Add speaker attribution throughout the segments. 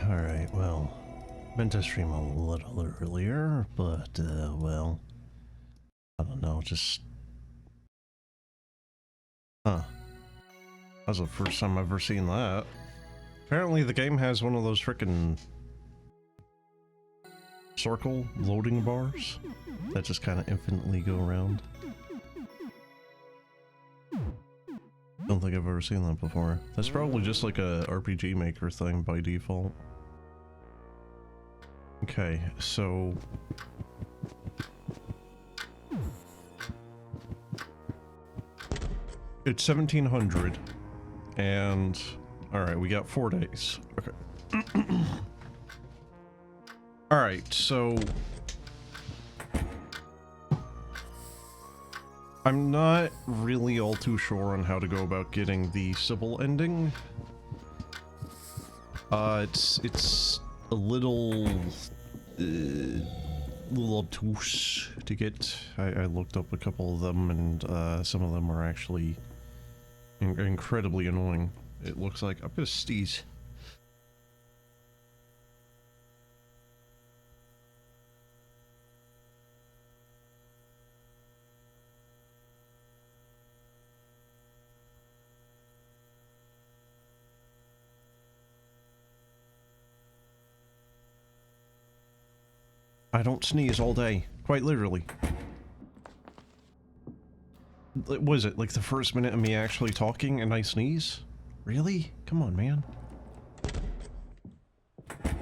Speaker 1: Alright, well, meant to stream a little earlier, but, well, I don't know, just... Huh. That was the first time I've ever seen that. Apparently the game has one of those frickin' circle loading bars that just kind of infinitely go around. Don't think I've ever seen that before. That's probably just like a RPG Maker thing by default. Okay, so... It's 1700, and... Alright, we got 4 days. Okay. Alright, so... I'm not really all too sure on how to go about getting the Sybil ending. It's a little obtuse to get. I looked up a couple of them, and some of them are actually incredibly annoying. It looks like I'm gonna sneeze. I don't sneeze all day, quite literally. Was it like the first minute of me actually talking and I sneeze? Really? Come on, man.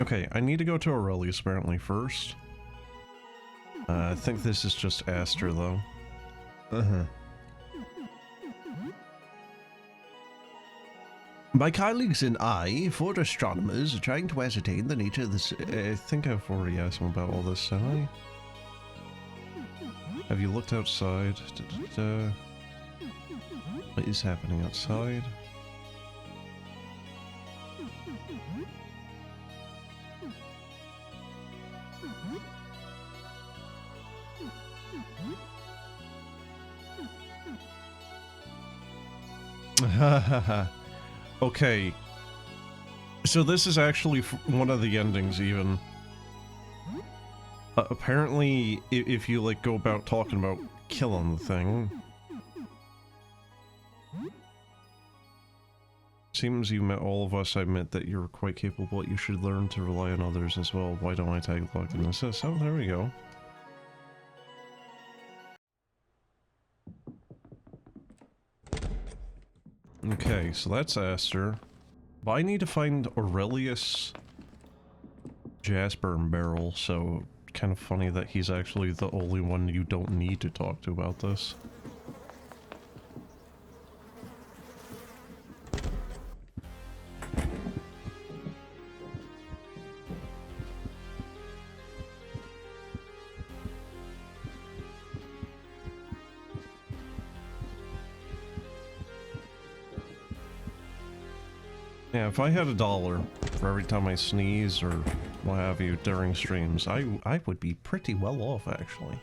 Speaker 1: Okay, I need to go to Aurelius apparently first. I think this is just Aster though. My colleagues and I, 4 astronomers, are trying to ascertain the nature of this. I think I've already asked them about all this, haven't I? Have you looked outside? What is happening outside? Okay, so this is actually one of the endings even. Apparently, if you like go about talking about killing the thing, seems you met all of us. I admit that you're quite capable. You should learn to rely on others as well. Why don't I tag log and assist? Oh, there we go. Okay, so that's Aster. But I need to find Aurelius, Jasper, and Beryl, so kind of funny that he's actually the only one you don't need to talk to about this. Yeah, if I had $1 for every time I sneeze or what have you during streams, I would be pretty well off, actually.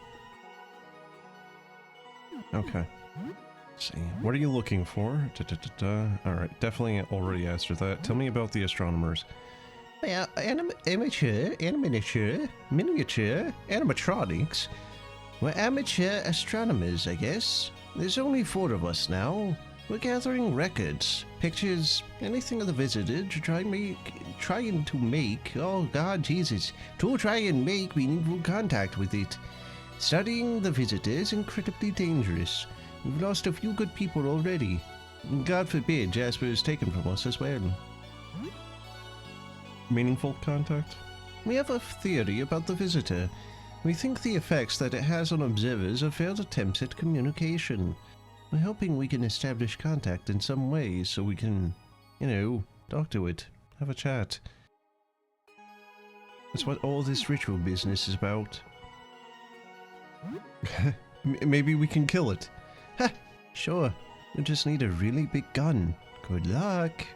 Speaker 1: Okay. Let's see. What are you looking for? Alright, definitely already answered that. Tell me about the astronomers.
Speaker 2: Well, amateur, miniature, animatronics. We're amateur astronomers, I guess. There's only 4 of us now. We're gathering records, pictures, anything of the visitor to try and make meaningful contact with it. Studying the visitor is incredibly dangerous. We've lost a few good people already. God forbid Jasper is taken from us as well.
Speaker 1: Meaningful contact?
Speaker 2: We have a theory about the visitor. We think the effects that it has on observers are failed attempts at communication. We're hoping we can establish contact in some way so we can, you know, talk to it, have a chat. That's what all this ritual business is about.
Speaker 1: Maybe we can kill it.
Speaker 2: Ha! Sure. We just need a really big gun. Good luck.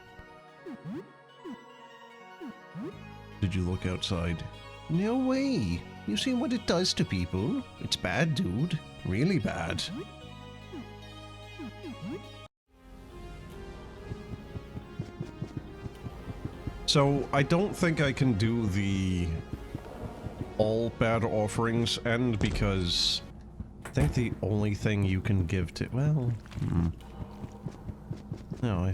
Speaker 1: Did you look outside?
Speaker 2: No way. You seen what it does to people? It's bad, dude. Really bad.
Speaker 1: So, I don't think I can do the all bad offerings end because I think the only thing you can give to... Well, no,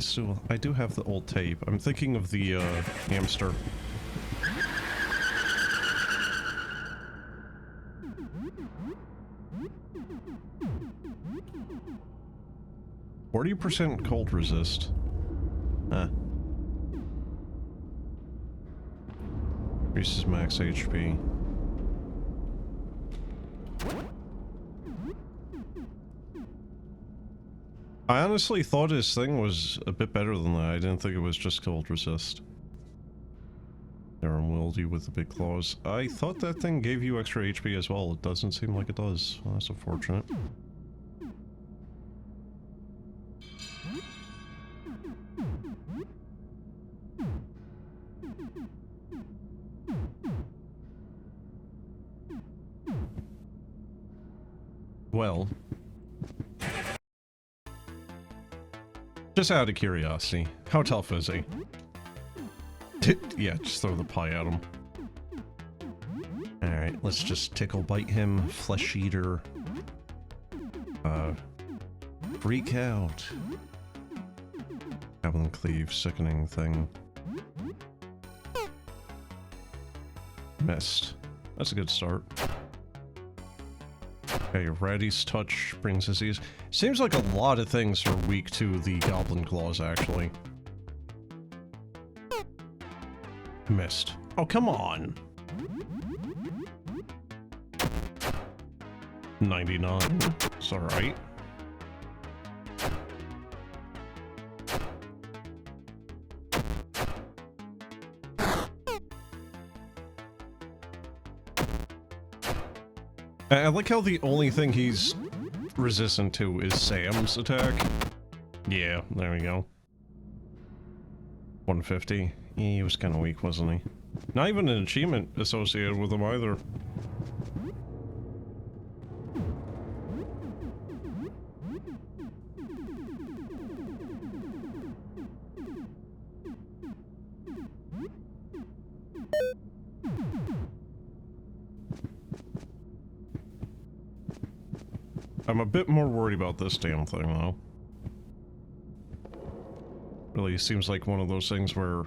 Speaker 1: I do have the old tape. I'm thinking of the, hamster. 40% cold resist. Huh. Increases max HP. I honestly thought his thing was a bit better than that. I didn't think it was just cold resist. There, wield you with the big claws. I thought that thing gave you extra HP as well. It doesn't seem like it does. Well, that's unfortunate. Well, just out of curiosity, how tough is he? Yeah, just throw the pie at him. Alright, let's just tickle bite him, flesh eater. Freak out. Goblin cleave, sickening thing. Missed. That's a good start. Okay, Ratty's touch brings disease. Seems like a lot of things are weak to the goblin claws, actually. Missed. Oh, come on! 99. It's alright. I like how the only thing he's resistant to is Sam's attack. Yeah, there we go. 150. Yeah, he was kind of weak, wasn't he? Not even an achievement associated with him either. I'm a bit more worried about this damn thing, though. Really seems like one of those things where...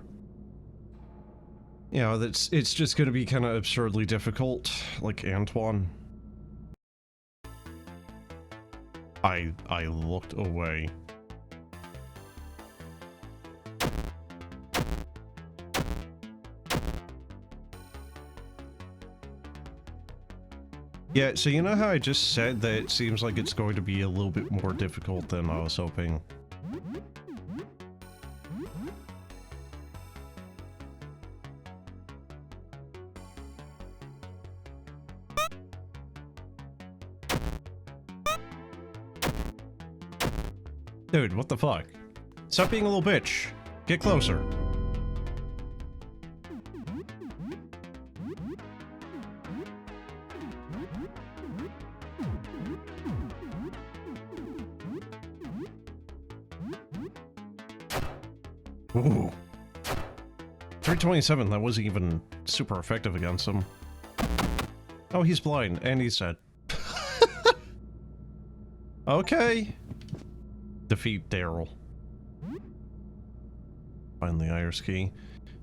Speaker 1: yeah, it's just gonna be kind of absurdly difficult, like Antoine. I looked away. Yeah, so you know how I just said that it seems like it's going to be a little bit more difficult than I was hoping? Dude, what the fuck? Stop being a little bitch. Get closer. Ooh. 327, that wasn't even super effective against him. Oh, he's blind, and he's dead. Okay. Defeat Daryl. Find the iris key.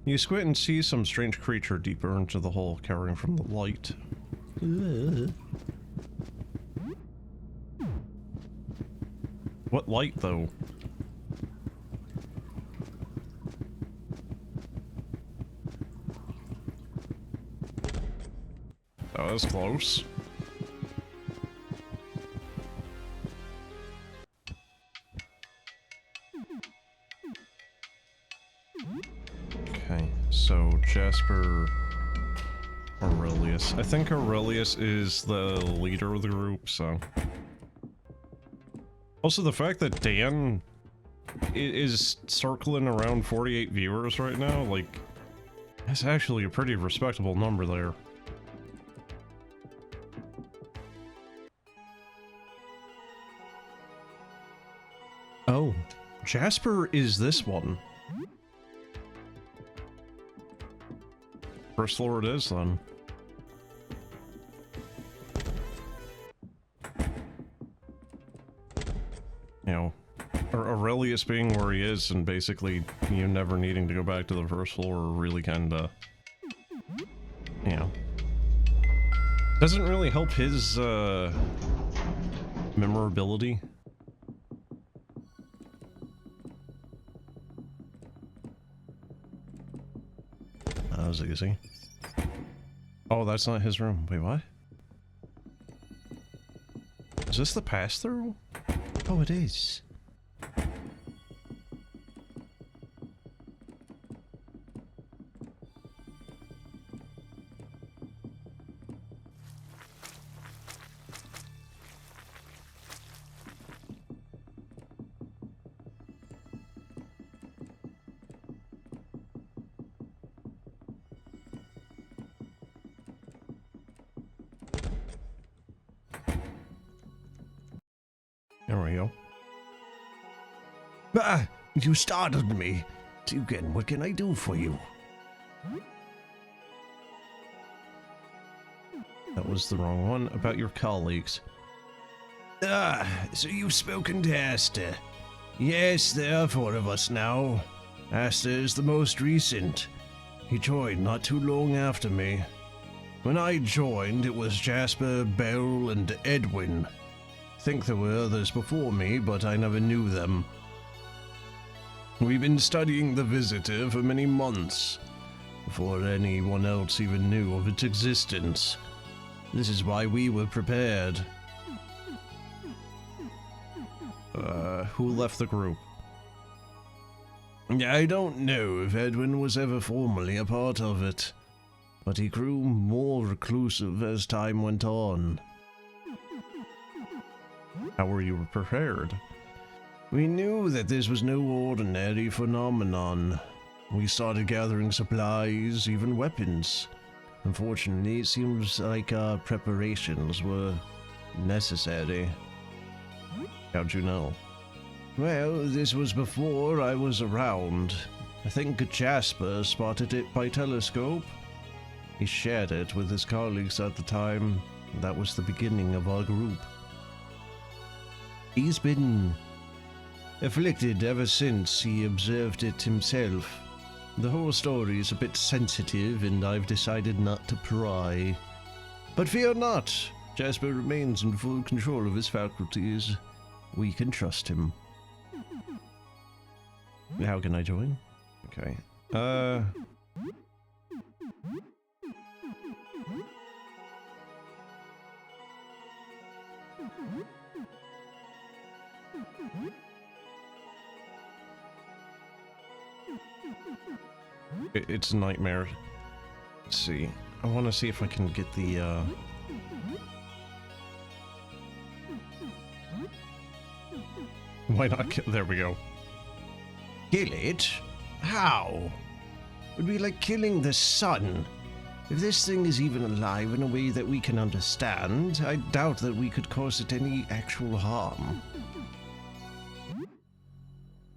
Speaker 1: You squint and see some strange creature deeper into the hole, cowering from the light. What light, though? That was close. Okay, so Jasper... Aurelius. I think Aurelius is the leader of the group, so... Also, the fact that Dan is circling around 48 viewers right now, like... that's actually a pretty respectable number there. Oh, Jasper is this one. First floor it is, then. You know, Aurelius being where he is and basically you never needing to go back to the first floor really kinda, you know, doesn't really help his, memorability. That was easy. Oh, that's not his room. Wait, what? Is this the pass-through?
Speaker 2: Oh, it is.
Speaker 1: There we go.
Speaker 2: Ah, you startled me. Dugan, what can I do for you?
Speaker 1: That was the wrong one. About your colleagues.
Speaker 2: Ah, so you've spoken to Asta. Yes, there are 4 of us now. Asta is the most recent. He joined not too long after me. When I joined, it was Jasper, Beryl, and Edwin. I think there were others before me, but I never knew them. We've been studying the Visitor for many months, before anyone else even knew of its existence. This is why we were prepared.
Speaker 1: Who left the group?
Speaker 2: I don't know if Edwin was ever formally a part of it, but he grew more reclusive as time went on.
Speaker 1: How were you prepared?
Speaker 2: We knew that this was no ordinary phenomenon. We started gathering supplies, even weapons. Unfortunately, it seems like our preparations were necessary.
Speaker 1: How'd you know?
Speaker 2: Well, this was before I was around. I think Jasper spotted it by telescope. He shared it with his colleagues at the time. That was the beginning of our group. He's been afflicted ever since he observed it himself. The whole story is a bit sensitive, and I've decided not to pry. But fear not, Jasper remains in full control of his faculties. We can trust him.
Speaker 1: How can I join? Okay. It's a nightmare. Let's see. I want to see if I can get the, Why not kill? There we go.
Speaker 2: Kill it? How? It would be like killing the sun. If this thing is even alive in a way that we can understand, I doubt that we could cause it any actual harm.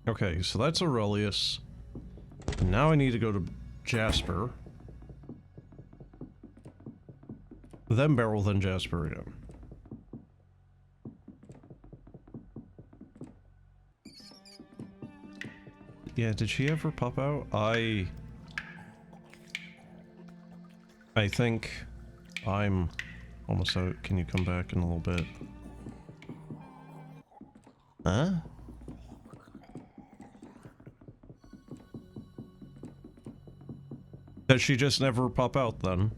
Speaker 1: Okay, so that's Aurelius. Now I need to go to Jasper. Then Beryl, then Jasper again. Yeah, did she ever pop out? I think I'm almost out. Can you come back in a little bit?
Speaker 2: Huh?
Speaker 1: Does she just never pop out then?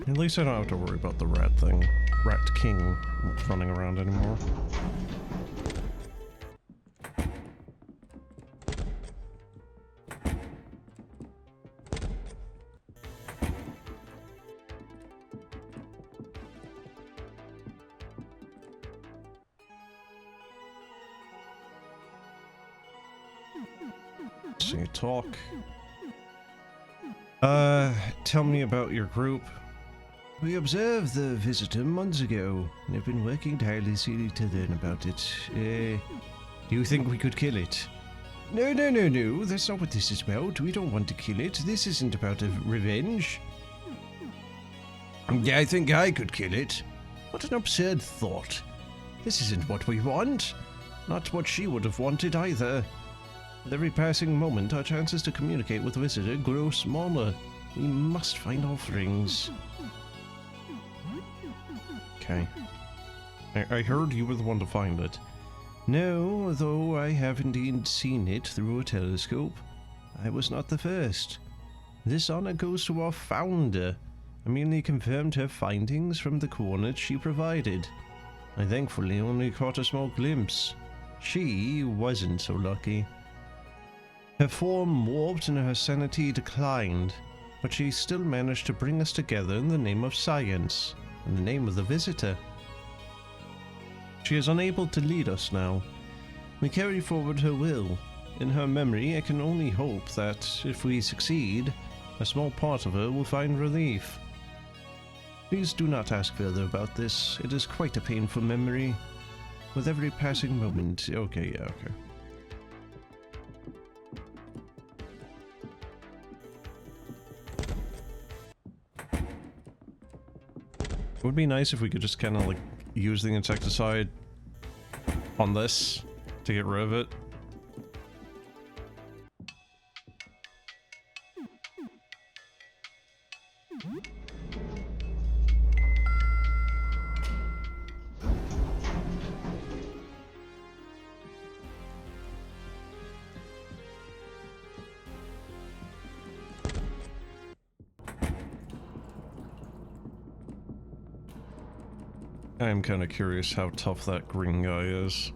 Speaker 1: At least I don't have to worry about the rat thing. Rat King running around anymore. See, talk. Tell me about your group.
Speaker 2: We observed the visitor months ago and have been working tirelessly to learn about it. Do you think we could kill it? No, that's not what this is about. We don't want to kill it. This isn't about a revenge. Yeah, I think I could kill it. What an absurd thought. This isn't what we want. Not what she would have wanted either. With every passing moment, our chances to communicate with the visitor grow smaller. We must find offerings.
Speaker 1: Okay. I heard you were the one to find it.
Speaker 2: No, though I have indeed seen it through a telescope. I was not the first. This honor goes to our founder. I merely confirmed her findings from the coordinates she provided. I thankfully only caught a small glimpse. She wasn't so lucky. Her form warped and her sanity declined, but she still managed to bring us together in the name of science, in the name of the visitor. She is unable to lead us now. We carry forward her will. In her memory, I can only hope that, if we succeed, a small part of her will find relief. Please do not ask further about this. It is quite a painful memory. With every passing moment... Okay, yeah, okay.
Speaker 1: It would be nice if we could just kind of like use the insecticide on this to get rid of it. I am kind of curious how tough that green guy is.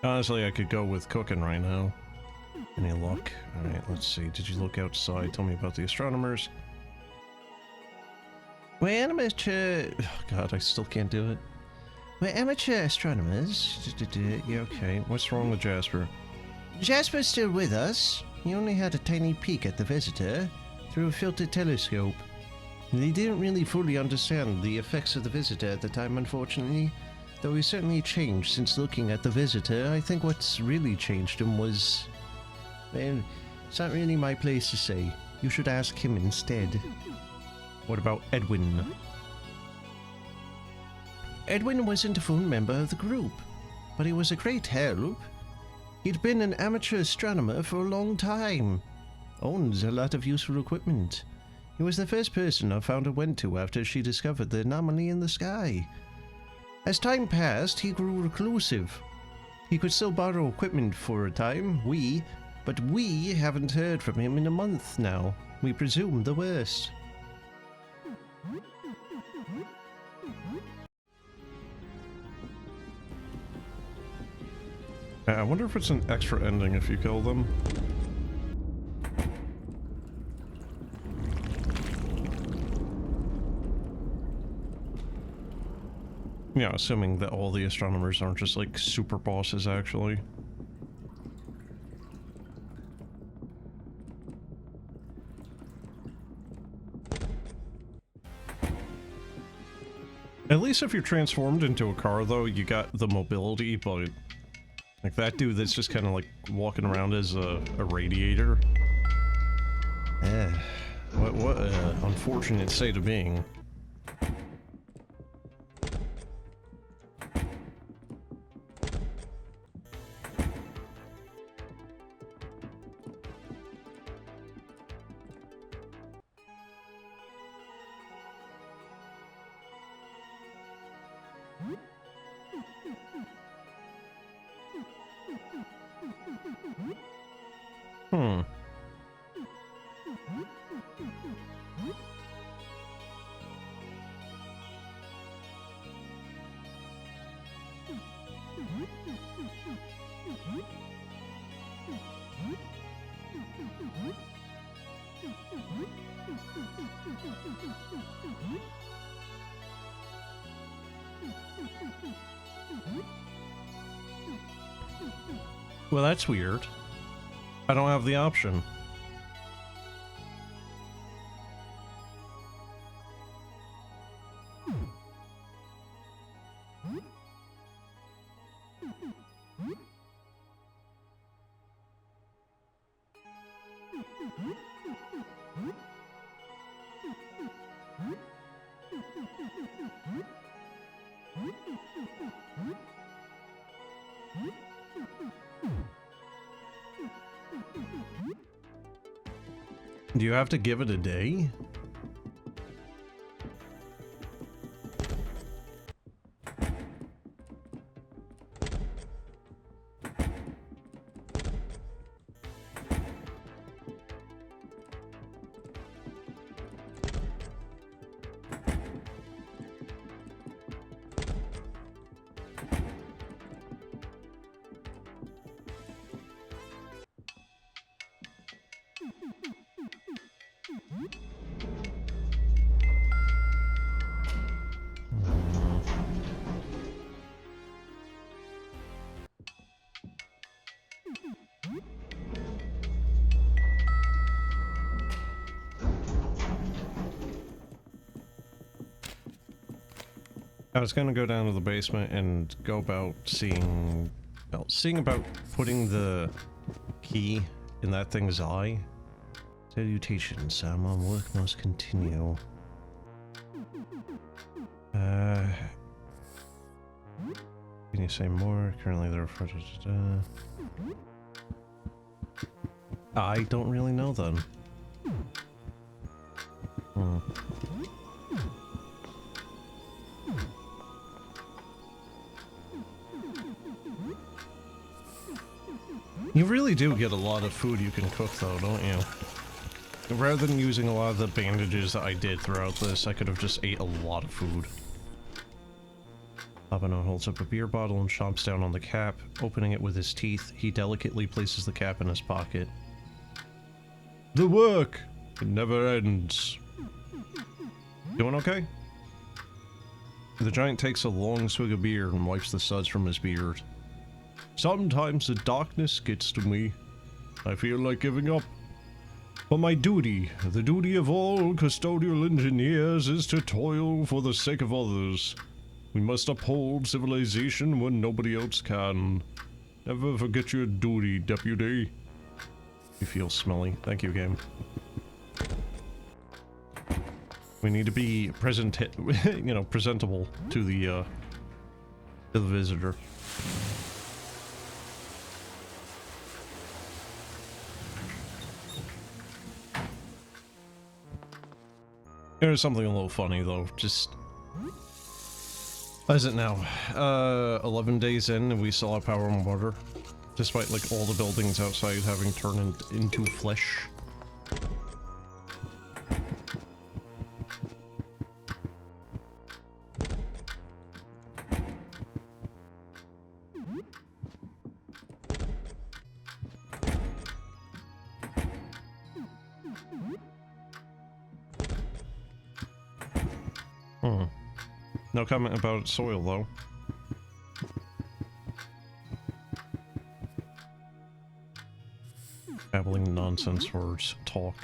Speaker 1: Honestly, I could go with cooking right now. Any luck? Alright, let's see. Did you look outside? Tell me about the astronomers.
Speaker 2: We're amateur... Oh god, I still can't do it. We're amateur astronomers.
Speaker 1: Yeah, okay. What's wrong with Jasper?
Speaker 2: Jasper's still with us. He only had a tiny peek at the visitor through a filtered telescope. They didn't really fully understand the effects of the visitor at the time, unfortunately. Though he certainly changed since looking at the visitor. I think what's really changed him was... Well, it's not really my place to say. You should ask him instead.
Speaker 1: What about Edwin?
Speaker 2: Edwin wasn't a full member of the group, but he was a great help. He'd been an amateur astronomer for a long time. Owns a lot of useful equipment. He was the first person our founder went to after she discovered the anomaly in the sky. As time passed, he grew reclusive. He could still borrow equipment for a time, but we haven't heard from him in a month now. We presume the worst.
Speaker 1: I wonder if it's an extra ending if you kill them. Yeah, assuming that all the astronomers aren't just like super bosses actually. At least if you're transformed into a car though, you got the mobility, but like that dude that's just kind of like walking around as a radiator. What a unfortunate state of being. Well, that's weird. I don't have the option. Do you have to give it a day? I was gonna go down to the basement and go about seeing about putting the key in that thing's eye. Salutations, Salmon. Work must continue. Can you say more? Currently there are... I don't really know then. You really do get a lot of food you can cook though, don't you? Rather than using a lot of the bandages that I did throughout this, I could have just ate a lot of food. Abano holds up a beer bottle and chomps down on the cap. Opening it with his teeth, he delicately places the cap in his pocket. The work! It never ends. Doing okay? The giant takes a long swig of beer and wipes the suds from his beard. Sometimes the darkness gets to me. I feel like giving up. But my duty, the duty of all custodial engineers, is to toil for the sake of others. We must uphold civilization when nobody else can. Never forget your duty, deputy. You feel smelly. Thank you, game. We need to be presentable to the visitor. Here's something a little funny though, just... What is it now? 11 days in and we still have power and water. Despite like all the buildings outside having turned into flesh. No comment about soil, though. Babbling nonsense words. Talk.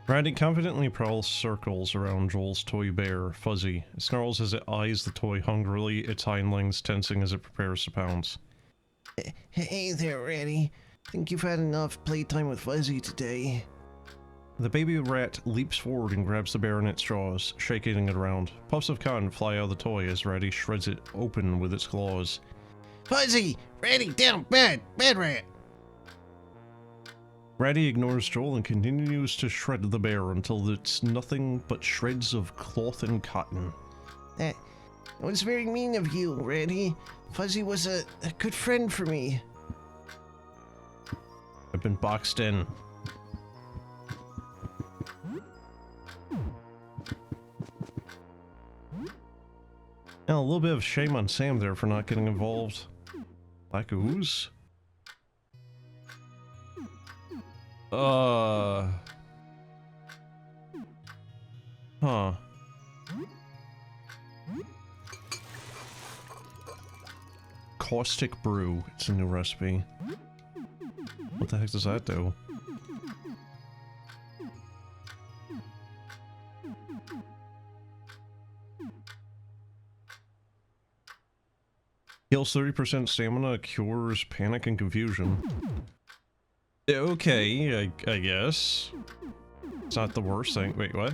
Speaker 1: Randy confidently prowls circles around Joel's toy bear, Fuzzy. It snarls as it eyes the toy hungrily, its hindlings tensing as it prepares to pounce.
Speaker 2: Hey there, Randy. Think you've had enough playtime with Fuzzy today?
Speaker 1: The baby rat leaps forward and grabs the bear in its jaws, shaking it around. Puffs of cotton fly out of the toy as Ratty shreds it open with its claws.
Speaker 2: Fuzzy! Ratty, down! Bad rat!
Speaker 1: Ratty ignores Joel and continues to shred the bear until it's nothing but shreds of cloth and cotton.
Speaker 2: That was very mean of you, Ratty. Fuzzy was a good friend for me.
Speaker 1: I've been boxed in. Now, a little bit of shame on Sam there for not getting involved. Black ooze? Huh. Caustic brew. It's a new recipe. What the heck does that do? Heals 30% stamina, cures panic and confusion. Okay, I guess. It's not the worst thing. Wait, what?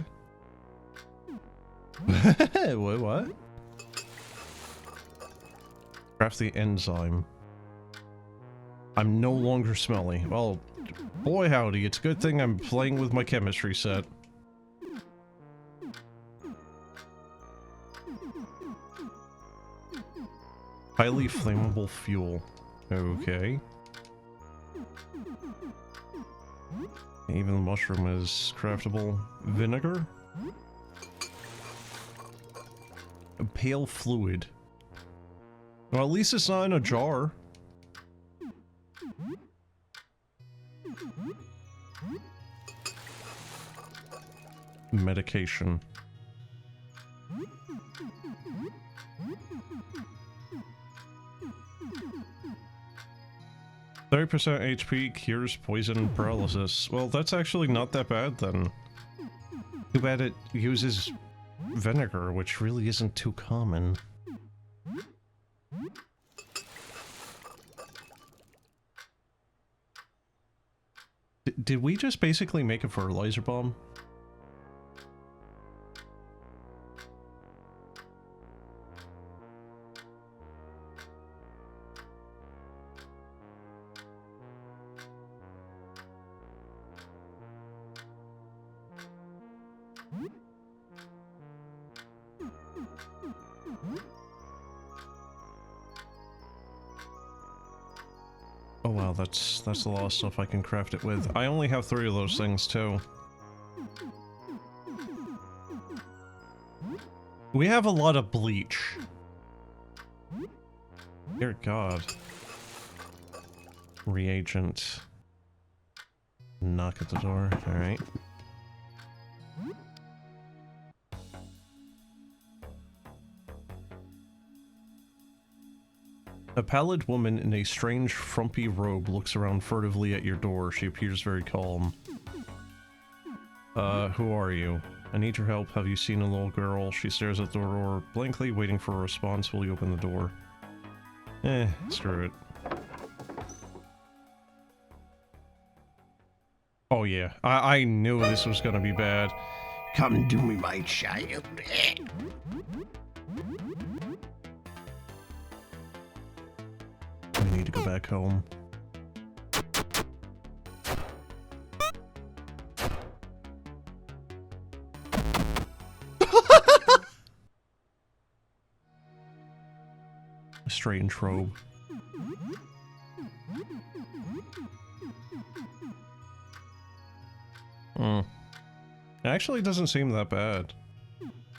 Speaker 1: Wait, what? Craft the enzyme. I'm no longer smelly. Well, boy howdy, it's a good thing I'm playing with my chemistry set. Highly flammable fuel. Okay. Even the mushroom is craftable. Vinegar? A pale fluid. Well, at least it's not in a jar. Medication. 30% HP cures poison and paralysis. Well, that's actually not that bad then. Too bad it uses vinegar, which really isn't too common. Did we just basically make a fertilizer bomb? Oh wow, that's a lot of stuff I can craft it with. I only have 3 of those things too. We have a lot of bleach. Dear God. Reagent. Knock at the door. Alright. A pallid woman in a strange, frumpy robe looks around furtively at your door. She appears very calm. Who are you? I need your help. Have you seen a little girl? She stares at the door, blankly waiting for a response. Will you open the door? Screw it. Oh yeah, I knew this was gonna be bad.
Speaker 2: Come to me, my child.
Speaker 1: I need to go back home. Strange robe. It actually doesn't seem that bad.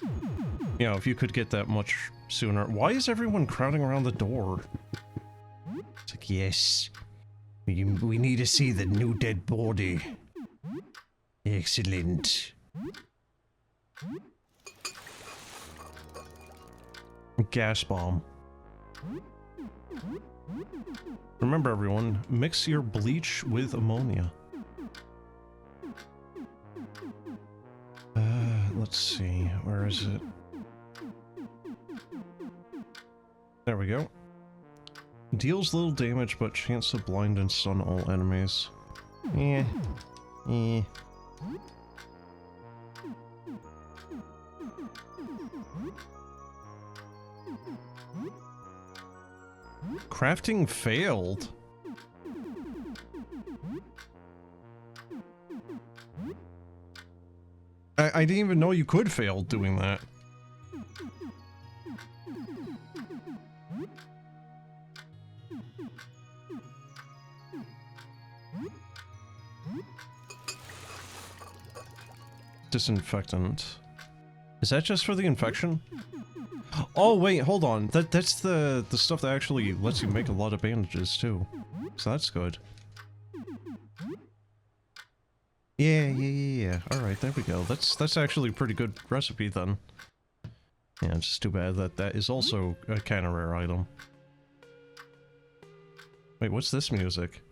Speaker 1: You know, if you could get that much sooner. Why is everyone crowding around the door?
Speaker 2: It's like, yes. We need to see the new dead body. Excellent.
Speaker 1: Gas bomb. Remember everyone, mix your bleach with ammonia. Let's see, where is it? There we go. Deals little damage but chance to blind and stun all enemies. Crafting failed? I didn't even know you could fail doing that. Disinfectant. Is that just for the infection? Oh wait, hold on. That's the stuff that actually lets you make a lot of bandages too. So that's good. Yeah. Alright, there we go. That's actually a pretty good recipe then. Yeah, it's just too bad that that is also a kind of rare item. Wait, what's this music?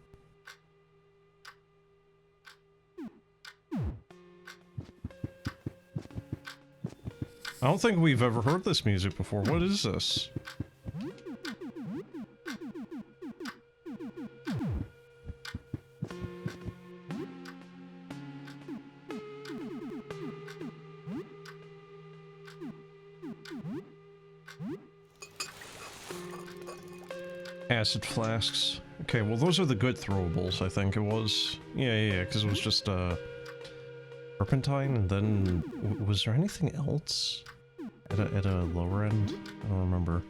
Speaker 1: I don't think we've ever heard this music before. What is this? Acid flasks. Okay, well those are the good throwables, I think it was. Yeah, because it was just, turpentine, and then... was there anything else? At a lower end? I don't remember.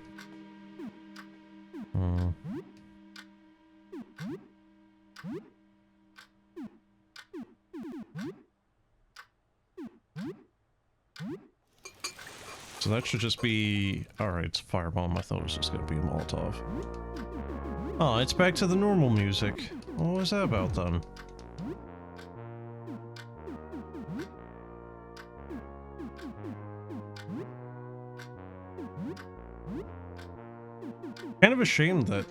Speaker 1: So that should just be... alright, it's a firebomb. I thought it was just gonna be a Molotov. Oh, it's back to the normal music. What was that about then? Kind of a shame that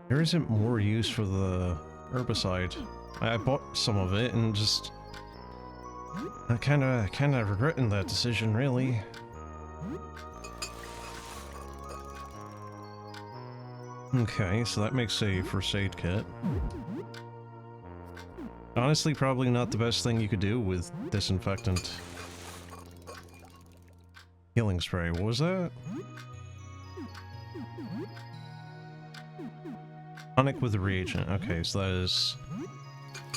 Speaker 1: there isn't more use for the herbicide. I bought some of it and just... I kinda regretting that decision, really. Okay, so that makes a first aid kit. Honestly, probably not the best thing you could do with disinfectant. Healing spray, what was that? Tonic with a reagent. Okay, so that is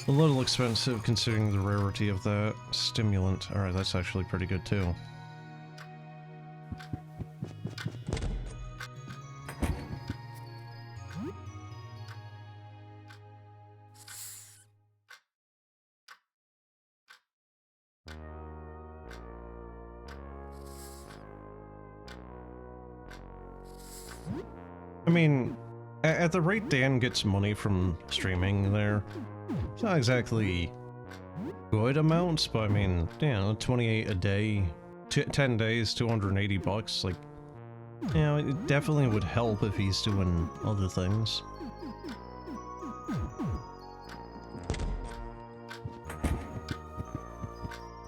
Speaker 1: a little expensive considering the rarity of that. Stimulant. Alright, that's actually pretty good too. I mean, at the rate Dan gets money from streaming there, it's not exactly good amounts, but I mean, you know, 28 a day, 10 days, 280 bucks, like, you know, it definitely would help if he's doing other things.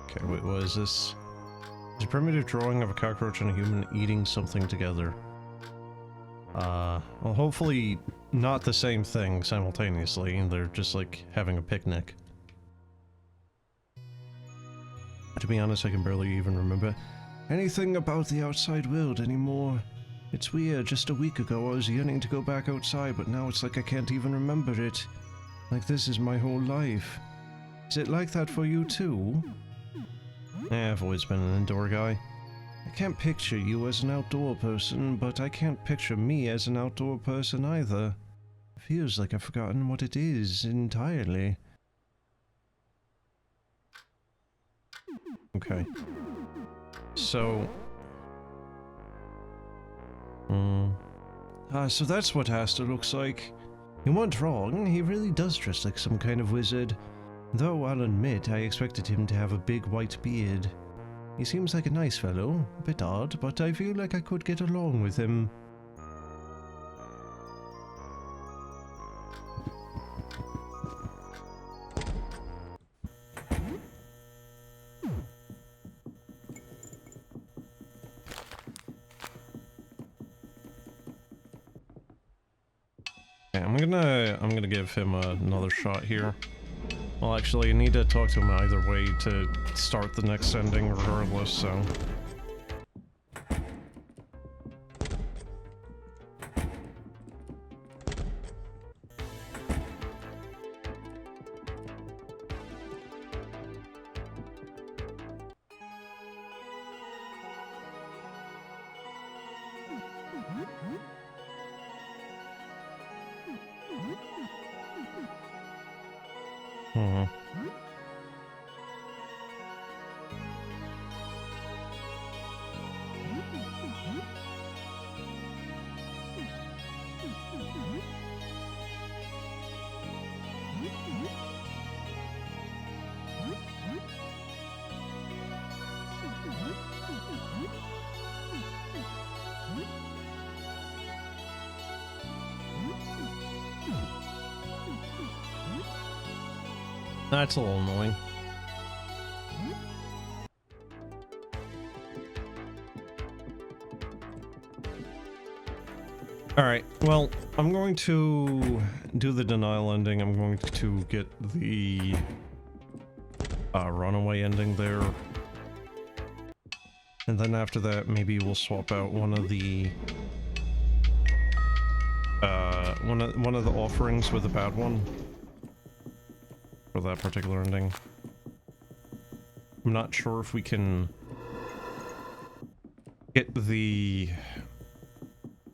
Speaker 1: Okay, wait, what is this? It's a primitive drawing of a cockroach and a human eating something together. Well, hopefully not the same thing simultaneously, and they're just like having a picnic. To be honest, I can barely even remember anything about the outside world anymore. It's weird, just a week ago I was yearning to go back outside, but now it's like I can't even remember it. Like this is my whole life. Is it like that for you too? I've always been an indoor guy. I can't picture you as an outdoor person, but I can't picture me as an outdoor person either. It feels like I've forgotten what it is entirely. Okay. So... so that's what Asta looks like. You weren't wrong, he really does dress like some kind of wizard. Though I'll admit I expected him to have a big white beard. He seems like a nice fellow, a bit odd, but I feel like I could get along with him. Okay, I'm gonna give him another shot here. Well, actually, I need to talk to him either way to start the next ending regardless, so... That's a little annoying. Alright, well, I'm going to do the denial ending. I'm going to get the runaway ending there. And then after that, maybe we'll swap out one of the one of the offerings with a bad one for that particular ending. I'm not sure if we can get the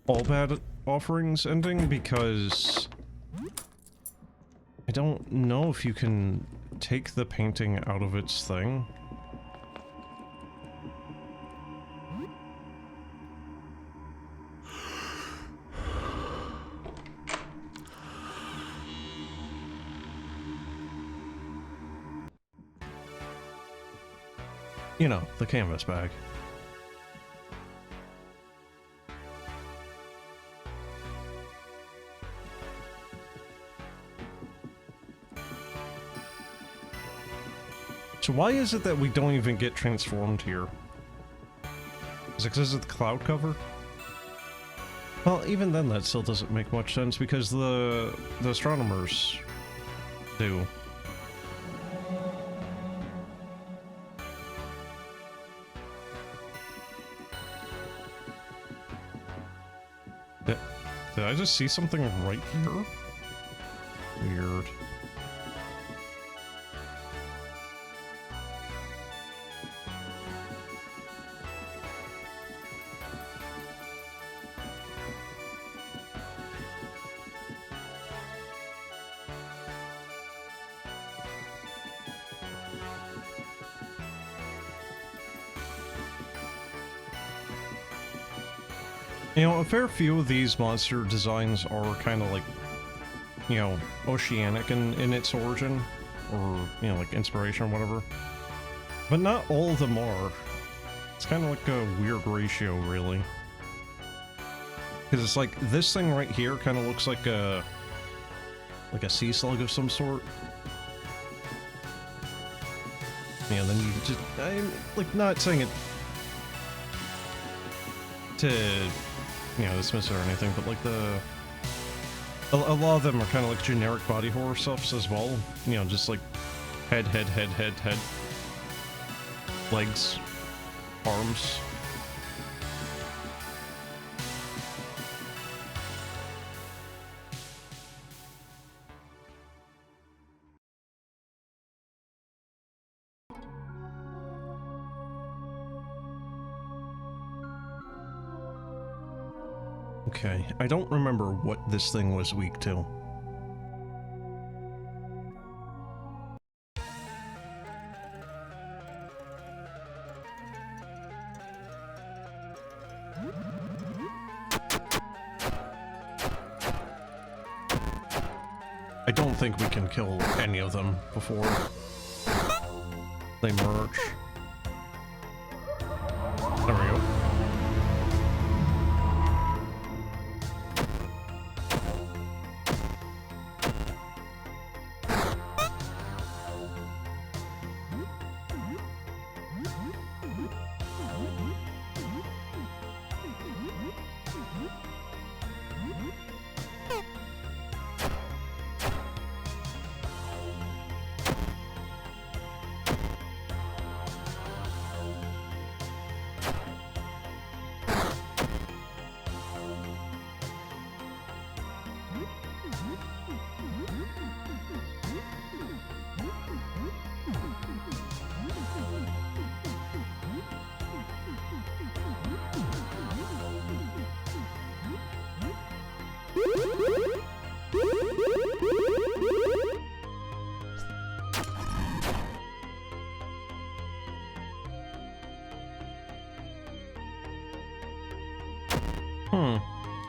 Speaker 1: all bad offerings ending, because I don't know if you can take the painting out of its thing. You know, the canvas bag. So why is it that we don't even get transformed here? Is it because of the cloud cover? Well, even then that still doesn't make much sense, because the astronomers do. Did I just see something right here? Weird. You know, a fair few of these monster designs are kind of like, you know, oceanic in its origin, or, you know, like inspiration or whatever. But not all of them are. It's kind of like a weird ratio, really. Because it's like, this thing right here kind of looks like a sea slug of some sort. Yeah, then you just, I'm like not saying it to, you know, dismiss it or anything, but like a lot of them are kind of like generic body horror stuffs as well. You know, just like head, legs, arms. Okay, I don't remember what this thing was weak to. I don't think we can kill any of them before they merge. There we go.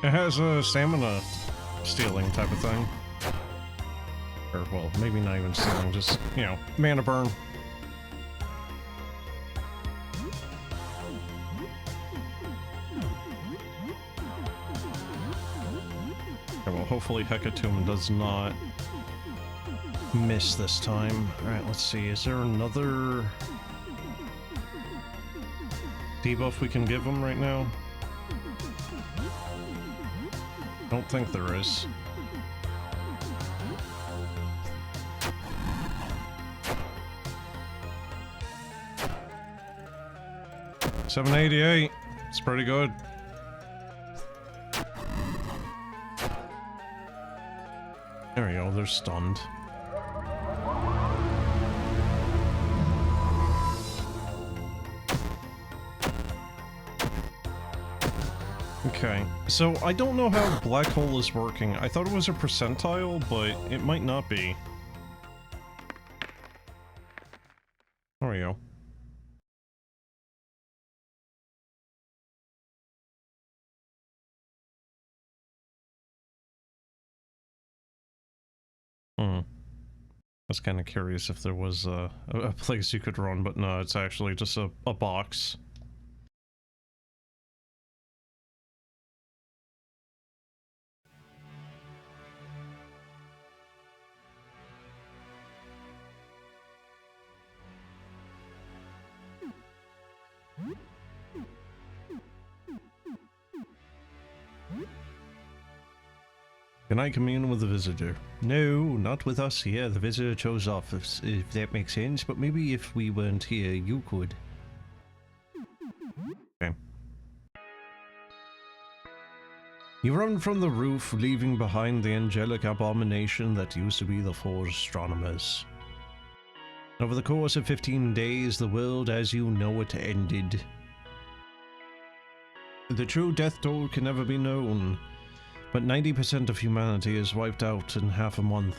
Speaker 1: It has a stamina stealing type of thing. Or, well, maybe not even stealing, just, you know, mana burn. Okay, well, hopefully Hecatomb does not
Speaker 2: miss this time. Alright, let's see. Is there another
Speaker 1: debuff we can give him right now? Don't think there is. $788. It's pretty good. There we go, they're stunned. Okay, so I don't know how Black Hole is working. I thought it was a percentile, but it might not be. There we go. I was kind of curious if there was a place you could run, but no, it's actually just a box. Can I commune with the visitor?
Speaker 2: No, not with us here. The visitor chose off, if that makes sense, but maybe if we weren't here, you could.
Speaker 1: Okay.
Speaker 2: You run from the roof, leaving behind the angelic abomination that used to be the four astronomers. Over the course of 15 days, the world as you know it ended. The true death toll can never be known, but 90% of humanity is wiped out in half a month.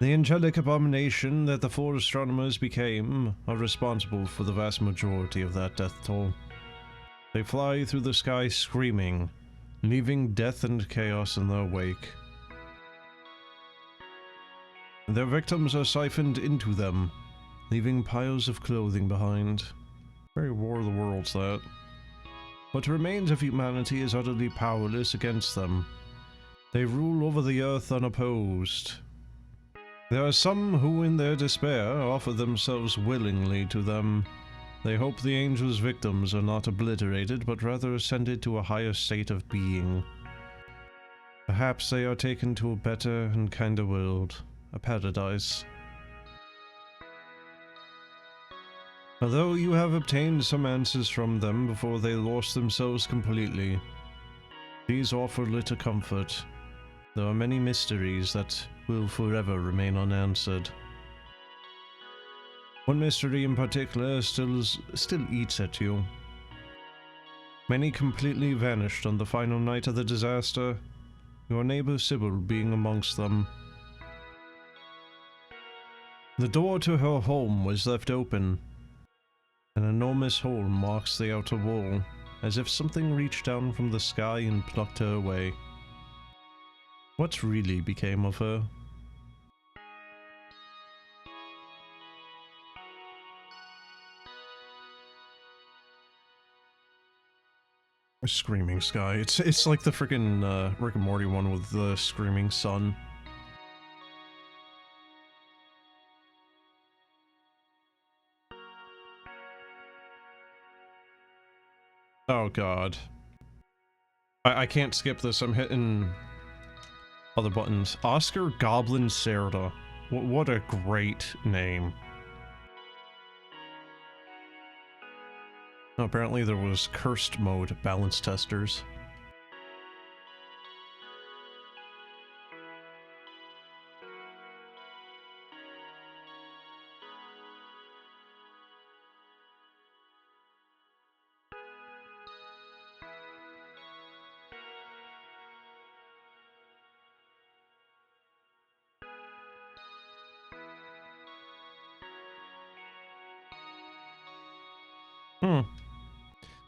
Speaker 2: The angelic abomination that the four astronomers became are responsible for the vast majority of that death toll. They fly through the sky screaming, leaving death and chaos in their wake. Their victims are siphoned into them, leaving piles of clothing behind. Very War of the Worlds, that. What remains of humanity is utterly powerless against them. They rule over the earth unopposed. There are some who, in their despair, offer themselves willingly to them. They hope the angels' victims are not obliterated, but rather ascended to a higher state of being. Perhaps they are taken to a better and kinder world, a paradise. Although you have obtained some answers from them before they lost themselves completely, these offer little comfort. There are many mysteries that will forever remain unanswered. One mystery in particular still eats at you. Many completely vanished on the final night of the disaster, your neighbor Sybil being amongst them. The door to her home was left open. An enormous hole marks the outer wall, as if something reached down from the sky and plucked her away. What really became of her? A screaming sky. It's like the freaking Rick and Morty one with the screaming sun. Oh god. I can't skip this, I'm hitting other buttons. Oscar Goblin Serta. What a great name. Oh, apparently there was cursed mode balance testers.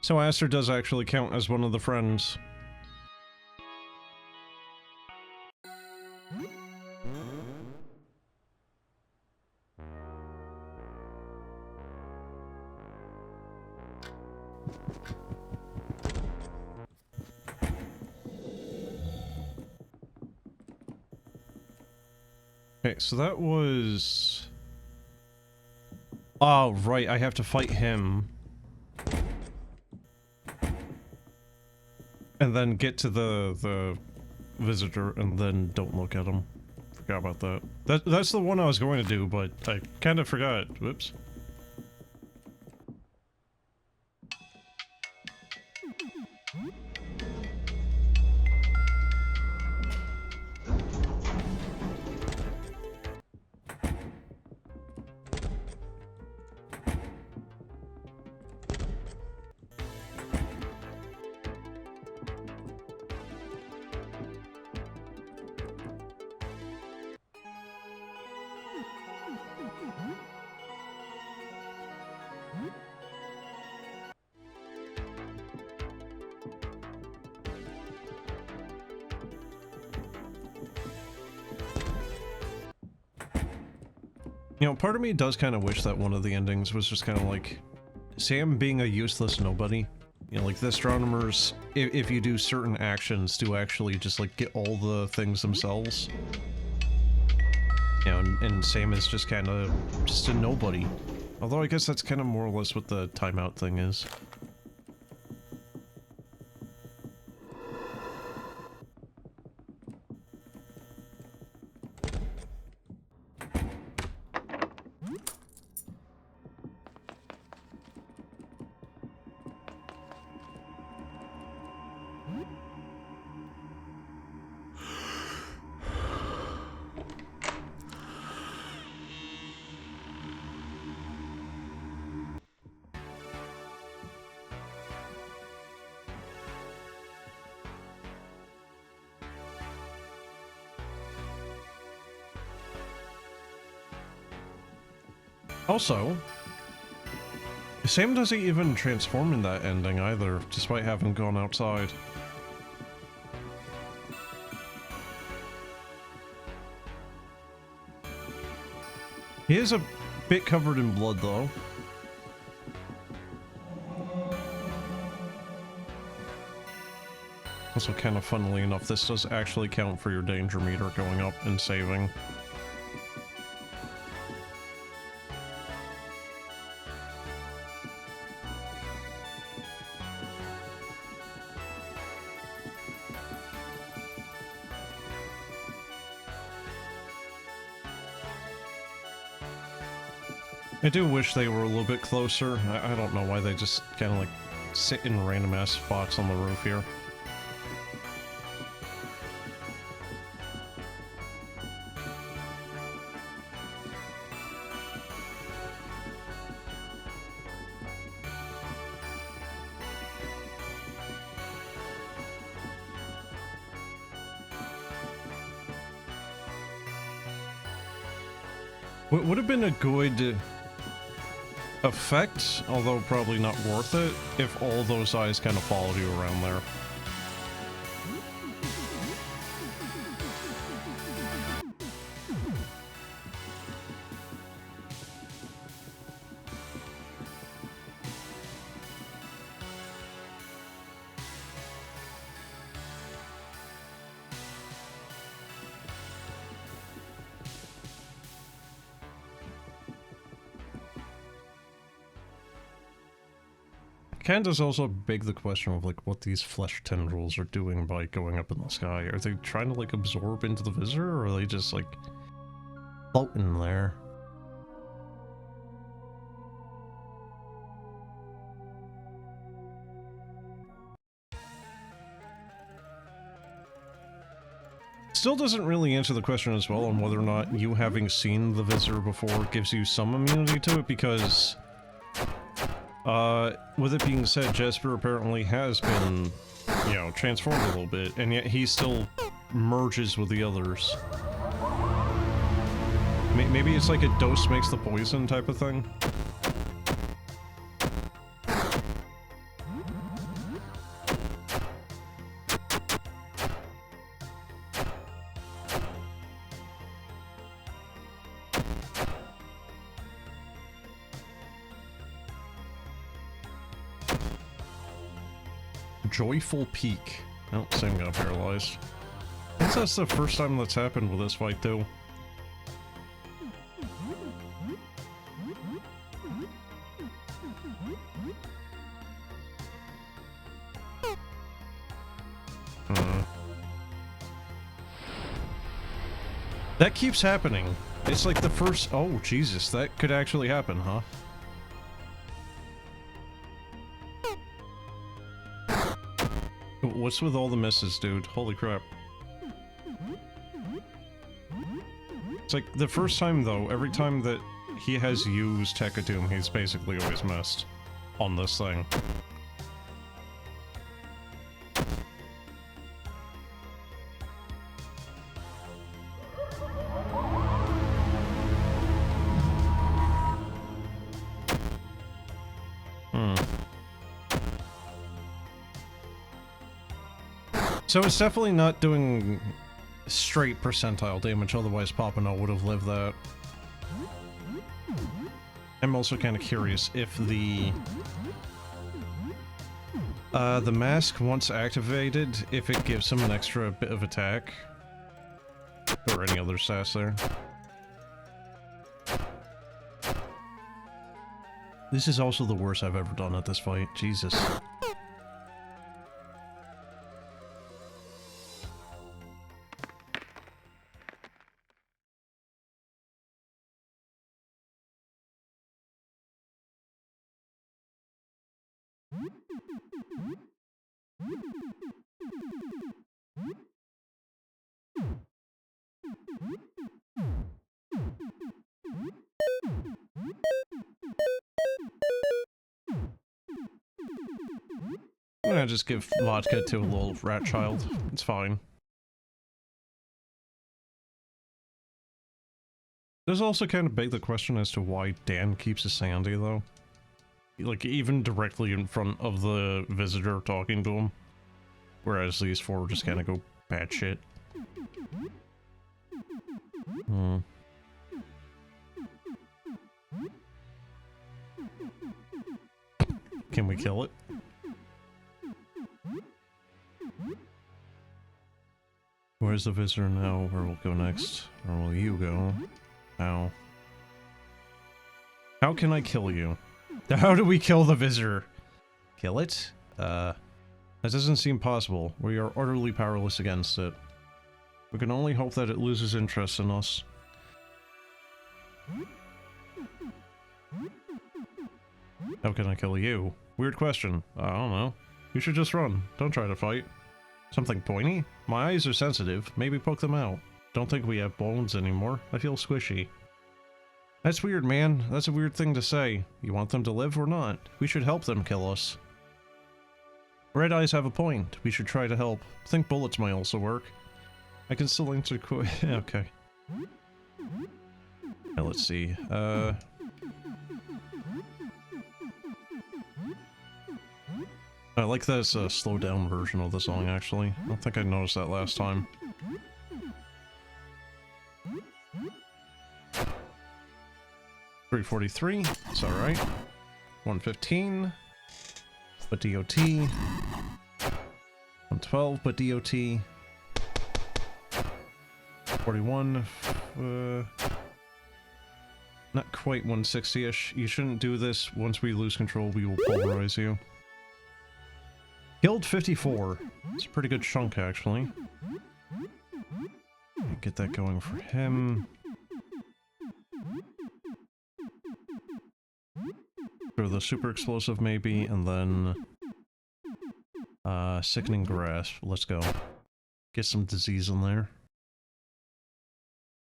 Speaker 2: So Aster does actually count as one of the friends.
Speaker 1: Okay, so that was... Oh, right, I have to fight him. And then get to the visitor, and then don't look at him. Forgot about that. That's the one I was going to do, but I kind of forgot. Whoops. You know, part of me does kind of wish that one of the endings was just kind of like Sam being a useless nobody. You know, like the astronomers, if you do certain actions, do actually just like get all the things themselves. You know, and Sam is just kind of just a nobody. Although I guess that's kind of more or less what the timeout thing is. Also, Sam doesn't even transform in that ending either, despite having gone outside. He is a bit covered in blood, though. Also, kind of funnily enough, this does actually count for your danger meter going up and saving. I do wish they were a little bit closer. I don't know why they just kind of like sit in random ass spots on the roof here. What would have been a good effect, although probably not worth it, if all those eyes kind of followed you around there. Kind of does also beg the question of like what these flesh tendrils are doing by going up in the sky. Are they trying to like absorb into the visitor, or are they just like floating there? Still doesn't really answer the question as well on whether or not you having seen the visitor before gives you some immunity to it, because with it being said, Jesper apparently has been, you know, transformed a little bit, and yet he still merges with the others. Maybe it's like a dose makes the poison type of thing? Joyful Peak. Oh, Sam got paralyzed. I guess that's the first time that's happened with this fight, too. That keeps happening. It's like the first... Oh, Jesus, that could actually happen, huh? What's with all the misses, dude? Holy crap. It's like, the first time, though, every time that he has used Tech of Doom, he's basically always missed on this thing. So it's definitely not doing straight percentile damage, otherwise Papano would have lived that. I'm also kind of curious if the mask, once activated, if it gives him an extra bit of attack. Or any other stats there. This is also the worst I've ever done at this fight. Jesus. I'm gonna just give vodka to a little rat child. It's fine. There's also kind of beg the question as to why Dan keeps a Sandy, though. Like, even directly in front of the visitor talking to him. Whereas these four just kind of go batshit. Can we kill it? Where's the visitor now? Where will go next? Where will you go? How? How can I kill you? How do we kill the visitor? Kill it? That doesn't seem possible. We are utterly powerless against it. We can only hope that it loses interest in us. How can I kill you? Weird question. I don't know. You should just run. Don't try to fight. Something pointy? My eyes are sensitive. Maybe poke them out. Don't think we have bones anymore. I feel squishy. That's weird, man. That's a weird thing to say. You want them to live or not? We should help them kill us. Red eyes have a point. We should try to help. Think bullets might also work. I can still answer okay. Now, let's see. I like that it's a slowed down version of the song, actually. I don't think I noticed that last time. $343, it's alright. 115, but DOT. 112, but DOT. 41, not quite 160-ish. You shouldn't do this. Once we lose control, we will pulverize you. Killed 54. It's a pretty good chunk, actually. Get that going for him. Throw the super explosive, maybe, and then... sickening grasp. Let's go. Get some disease in there.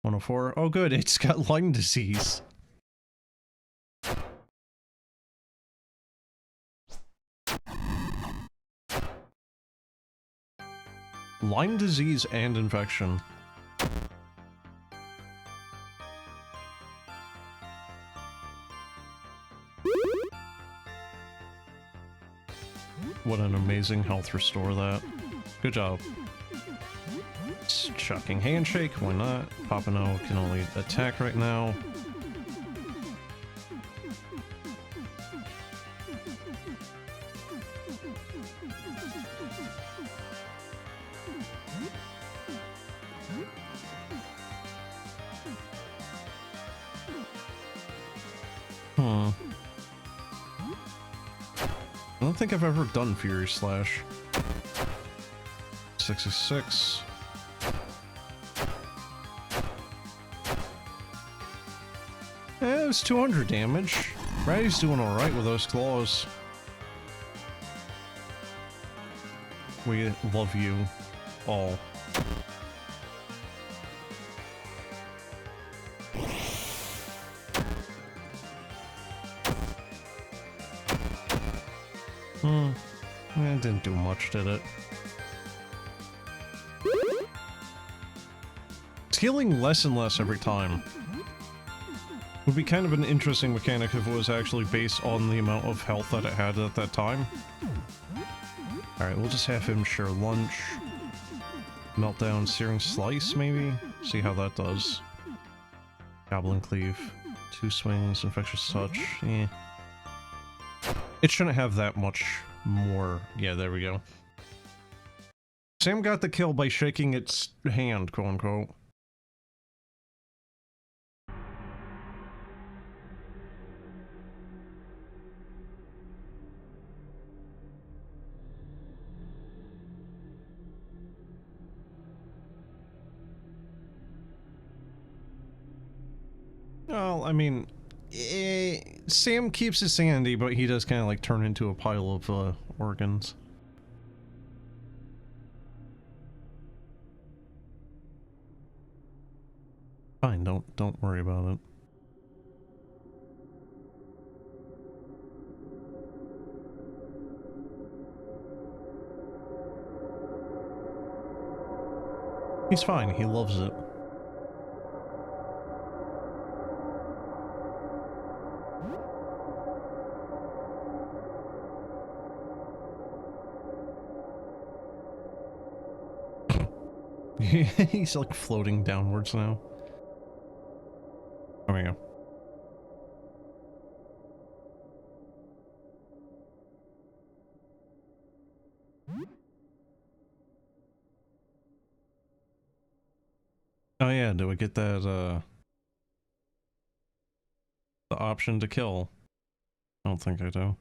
Speaker 1: 104. Oh good, it's got Lyme disease. Lyme disease and infection. What an amazing health restore that. Good job. Shocking handshake, why not? Papano can only attack right now. I don't think I've ever done Fury Slash. 66. It was 200 damage. Ratty's doing alright with those claws. We love you all. It didn't do much, did it? It's healing less and less every time. Would be kind of an interesting mechanic if it was actually based on the amount of health that it had at that time. Alright, we'll just have him share lunch. Meltdown, Searing Slice, maybe? See how that does. Goblin Cleave. 2 swings, Infectious Touch. Eh. It shouldn't have that much more. Yeah, there we go. Sam got the kill by shaking its hand, quote unquote. Well, I mean, Sam keeps his sanity, but he does kind of like turn into a pile of organs. Fine, don't worry about it. He's fine, he loves it. He's like floating downwards now. There we go. Oh yeah, do we get that, the option to kill? I don't think I do.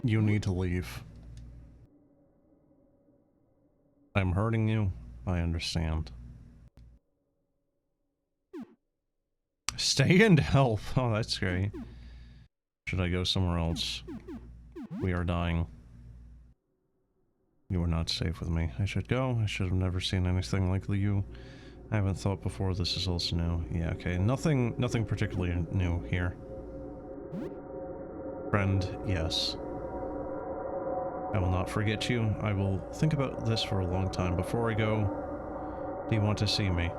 Speaker 1: You need to leave. I'm hurting you. I understand. Stay and help. Oh, that's great. Should I go somewhere else? We are dying. You are not safe with me. I should go. I should have never seen anything like you. I haven't thought before. This is also new. Yeah, okay. Nothing particularly new here. Friend, yes. I will not forget you. I will think about this for a long time. Before I go, do you want to see me?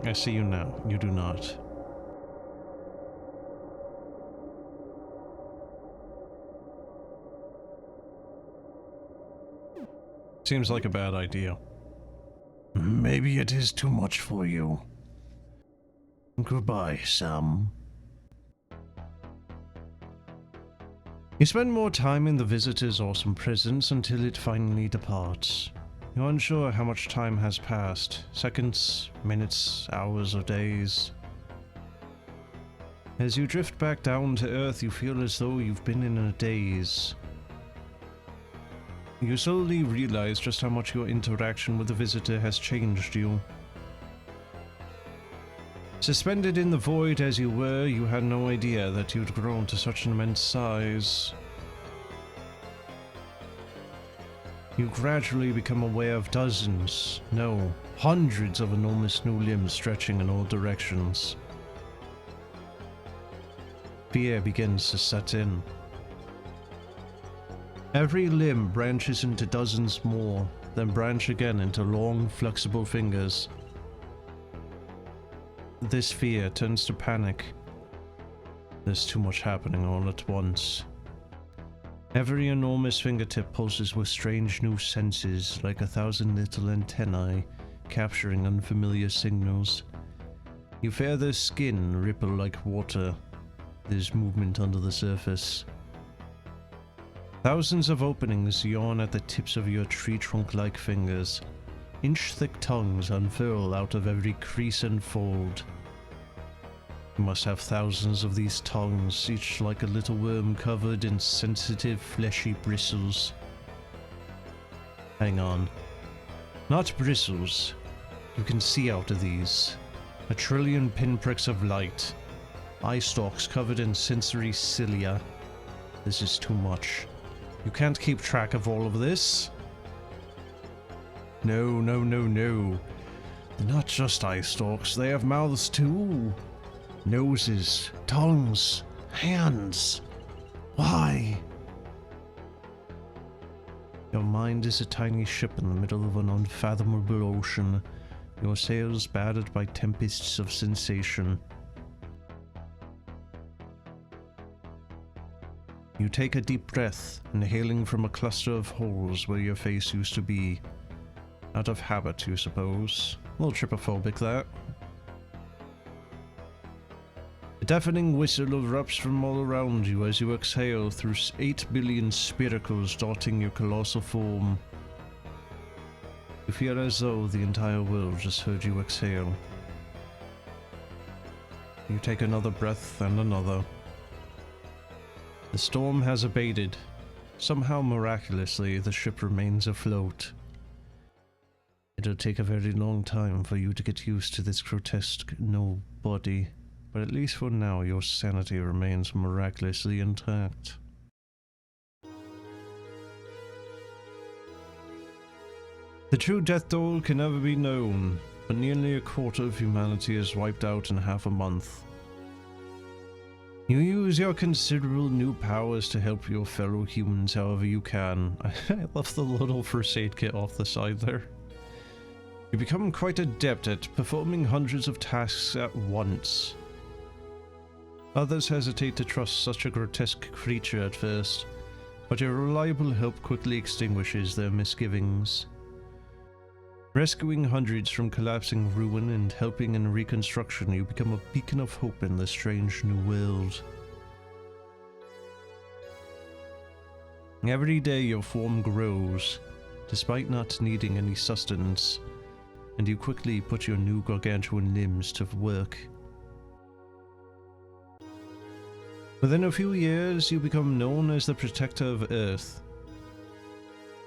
Speaker 1: I see you now. You do not. Seems like a bad idea. Maybe it is too much for you. Goodbye, Sam. You spend more time in the visitor's awesome presence until it finally departs. You're unsure how much time has passed. Seconds, minutes, hours, or days. As you drift back down to Earth, you feel as though you've been in a daze. You slowly realize just how much your interaction with the visitor has changed you. Suspended in the void as you were, you had no idea that you'd grown to such an immense size. You gradually become aware of dozens, no, hundreds of enormous new limbs stretching in all directions. Fear begins to set in. Every limb branches into dozens more,
Speaker 2: then branch again into long, flexible fingers. This fear turns to panic. There's too much happening all at once. Every enormous fingertip pulses with strange new senses, like 1,000 little antennae, capturing unfamiliar signals. You feel their skin ripple like water. There's movement under the surface. Thousands of openings yawn at the tips of your tree trunk-like fingers. Inch-thick tongues unfurl out of every crease and fold. You must have thousands of these tongues, each like a little worm covered in sensitive, fleshy bristles. Hang on. Not bristles. You can see out of these. 1 trillion pinpricks of light. Eye stalks covered in sensory cilia. This is too much. You can't keep track of all of this. No. They're not just eye stalks, they have mouths too. Noses, tongues, hands. Why? Your mind is a tiny ship in the middle of an unfathomable ocean, your sails battered by tempests of sensation. You take a deep breath, inhaling from a cluster of holes where your face used to be. Out of habit, you suppose. A little trypophobic, that. A deafening whistle erupts from all around you as you exhale through 8 billion spiracles dotting your colossal form. You feel as though the entire world just heard you exhale. You take another breath and another. The storm has abated. Somehow miraculously, the ship remains afloat. It'll take a very long time for you to get used to this grotesque nobody, but at least for now your sanity remains miraculously intact. The true death toll can never be known, but nearly a quarter of humanity is wiped out in half a month. You use your considerable new powers to help your fellow humans however you can. I love the little first aid kit off the side there. You become quite adept at performing hundreds of tasks at once. Others hesitate to trust such a grotesque creature at first, but your reliable help quickly extinguishes their misgivings. Rescuing hundreds from collapsing ruin and helping in reconstruction, you become a beacon of hope in this strange new world. Every day your form grows, despite not needing any sustenance, and you quickly put your new gargantuan limbs to work. Within a few years, you become known as the Protector of Earth.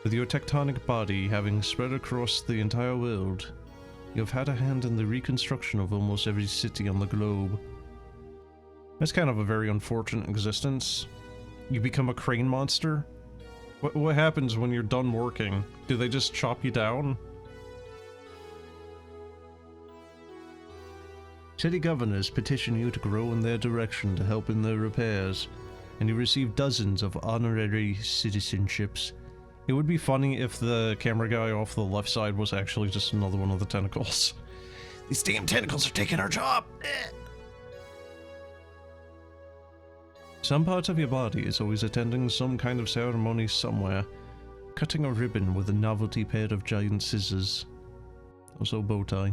Speaker 2: With your tectonic body having spread across the entire world, you have had a hand in the reconstruction of almost every city on the globe. That's kind of a very unfortunate existence. You become a crane monster? What happens when you're done working? Do they just chop you down? City governors petition you to grow in their direction to help in their repairs, and you receive dozens of honorary citizenships. It would be funny if the camera guy off the left side was actually just another one of the tentacles. These damn tentacles are taking our job! Some parts of your body is always attending some kind of ceremony somewhere, cutting a ribbon with a novelty pair of giant scissors. Also a bow tie.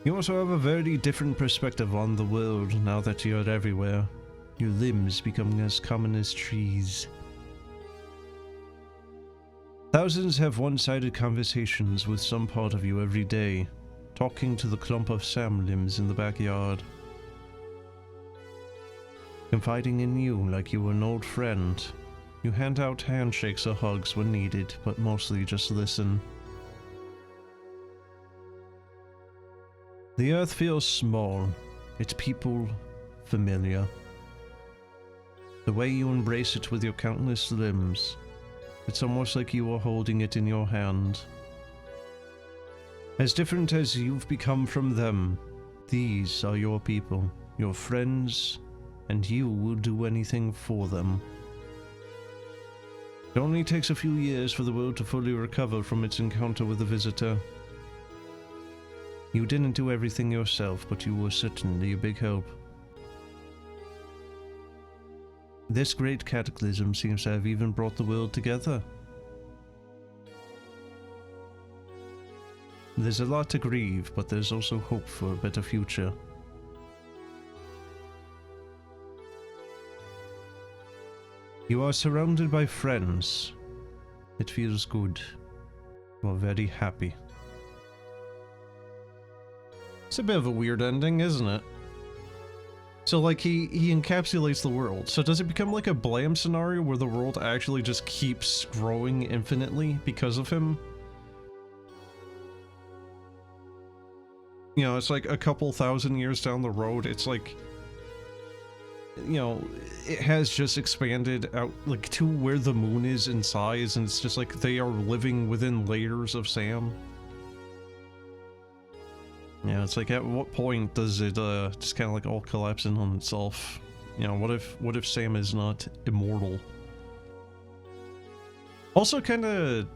Speaker 2: You also have a very different perspective on the world now that you're everywhere. Your limbs becoming as common as trees. Thousands have one-sided conversations with some part of you every day, talking to the clump of Sam limbs in the backyard. Confiding in you like you were an old friend. You hand out handshakes or hugs when needed, but mostly just listen. The Earth feels small, its people familiar. The way you embrace it with your countless limbs, it's almost like you are holding it in your hand. As different as you've become from them, these are your people, your friends, and you will do anything for them. It only takes a few years for the world to fully recover from its encounter with the visitor. You didn't do everything yourself, but you were certainly a big help. This great cataclysm seems to have even brought the world together. There's a lot to grieve, but there's also hope for a better future. You are surrounded by friends. It feels good. You are very happy. It's a bit of a weird ending, isn't it? So, like, he encapsulates the world. So does it become like a Blam scenario where the world actually just keeps growing infinitely because of him? You know, it's like a couple thousand years down the road, it's like, you know, it has just expanded out, like, to where the moon is in size, and it's just like they are living within layers of Sam. Yeah, it's like, at what point does it, just kind of like all collapse in on itself? You know, what if Sam is not immortal? Also kind of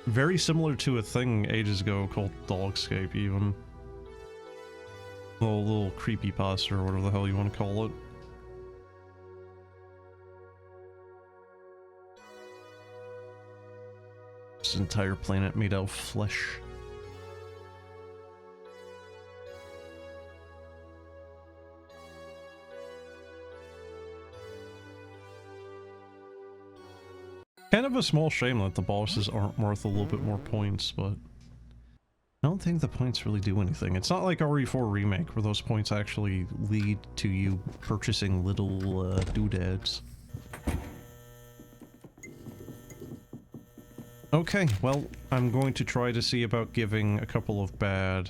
Speaker 2: very similar to a thing ages ago called Dogscape, even. A little creepypasta or whatever the hell you want to call it. This entire planet made out of flesh. Kind of a small shame that the bosses aren't worth a little bit more points, but I don't think the points really do anything. It's not like RE4 Remake, where those points actually lead to you purchasing little doodads. Okay, well, I'm going to try to see about giving a couple of bad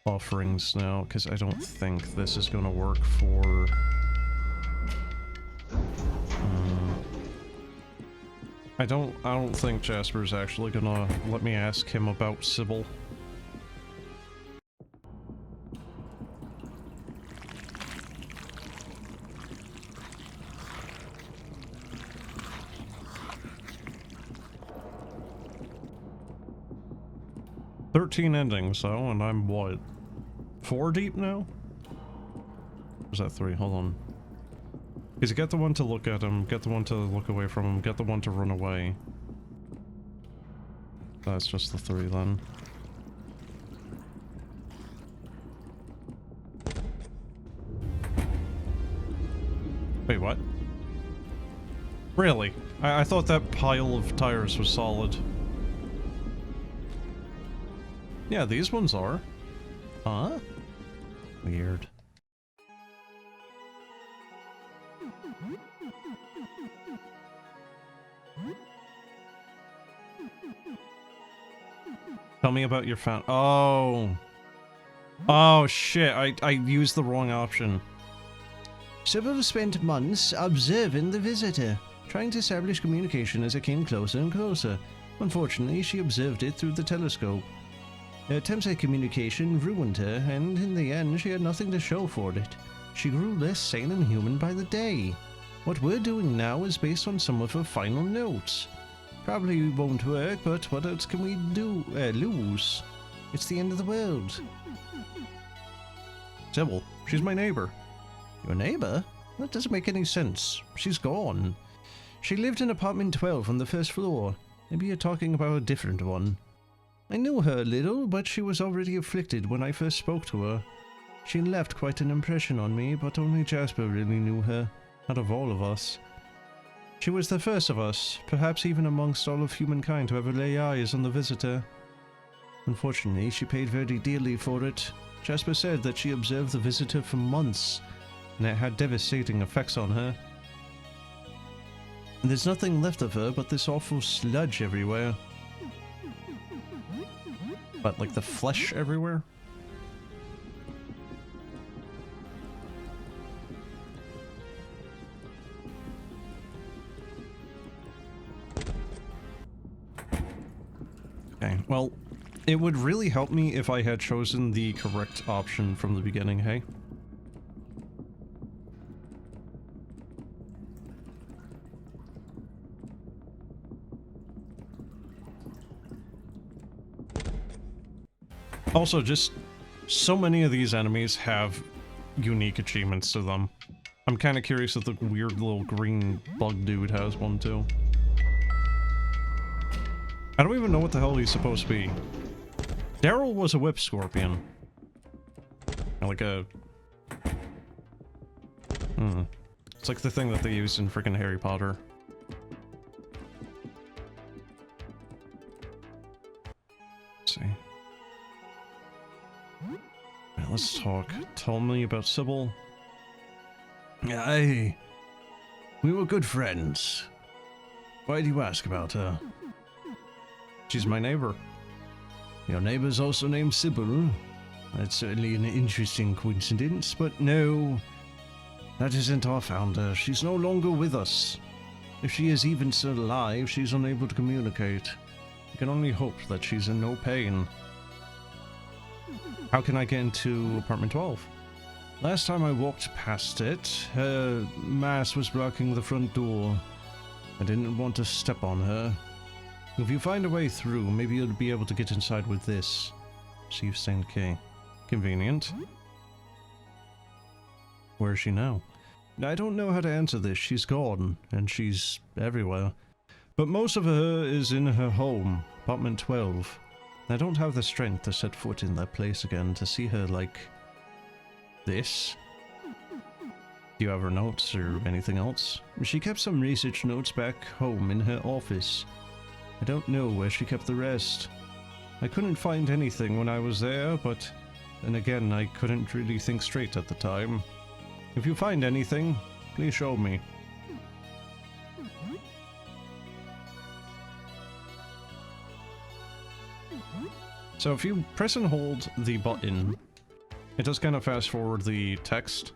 Speaker 2: offerings now, because I don't think this is going to work for... I don't think Jasper's actually gonna let me ask him about Sybil. "13 endings, though, and I'm what? 4 deep now? Or is that 3? Hold on. Because you get the one to look at him, get the one to look away from him, get the one to run away. That's just the 3 then. Wait, what? Really? I thought that pile of tires was solid. Yeah, these ones are. Huh? Weird. Tell me about your found. Oh. Oh shit, I used the wrong option. Sybil spent months observing the visitor, trying to establish communication as it came closer and closer. Unfortunately, she observed it through the telescope. Her attempts at communication ruined her, and in the end, she had nothing to show for it. She grew less sane and human by the day. What we're doing now is based on some of her final notes. Probably won't work, but what else can we do? Lose? It's the end of the world. Sybil, she's my neighbor. Your neighbor? That doesn't make any sense. She's gone. She lived in apartment 12 on the first floor. Maybe you're talking about a different one. I knew her a little, but she was already afflicted when I first spoke to her. She left quite an impression on me, but only Jasper really knew her, out of all of us. She was the first of us, perhaps even amongst all of humankind, to ever lay eyes on the visitor. Unfortunately, she paid very dearly for it. Jasper said that she observed the visitor for months, and it had devastating effects on her. And there's nothing left of her but this awful sludge everywhere. But like the flesh everywhere? Okay, well, it would really help me if I had chosen the correct option from the beginning, hey?
Speaker 1: Also, just so many of these enemies have unique achievements to them. I'm kind of curious if the weird little green bug dude has one too. I don't even know what the hell he's supposed to be. Daryl was a whip scorpion. Like a... It's like the thing that they used in freaking Harry Potter. Let's see. Right, let's talk. Tell me about Sybil.
Speaker 2: Aye. We were good friends. Why do you ask about her?
Speaker 1: She's my neighbor.
Speaker 2: Your neighbor's also named Sybil. That's certainly an interesting coincidence, but no. That isn't our founder. She's no longer with us. If she is even still alive, she's unable to communicate.
Speaker 1: I can only hope that she's in no pain. How can I get into apartment 12?
Speaker 2: Last time I walked past it, her mask was blocking the front door. I didn't want to step on her. If you find a way through, maybe you'll be able to get inside with this.
Speaker 1: Receive stained key. Convenient. Where is she now?
Speaker 2: I don't know how to answer this. She's gone, and she's everywhere.
Speaker 1: But most of her is in her home, apartment 12.
Speaker 2: I don't have the strength to set foot in that place again to see her like... this.
Speaker 1: Do you have her notes or anything else?
Speaker 2: She kept some research notes back home in her office. I don't know where she kept the rest. I couldn't find anything when I was there, but then again, I couldn't really think straight at the time. If you find anything, please show me. So if you press and hold the button, it does kind of fast forward the text.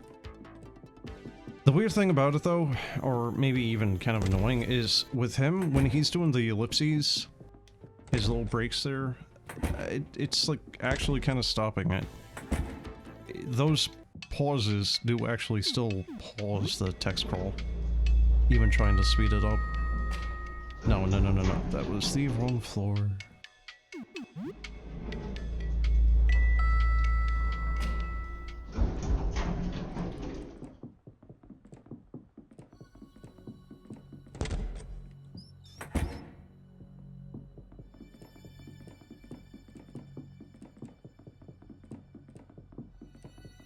Speaker 1: The weird thing about it though, or maybe even kind of annoying, is with him, when he's doing the ellipses, his little breaks there, it's like actually kind of stopping it. Those pauses do actually still pause the text scroll, even trying to speed it up. No, that was the wrong floor.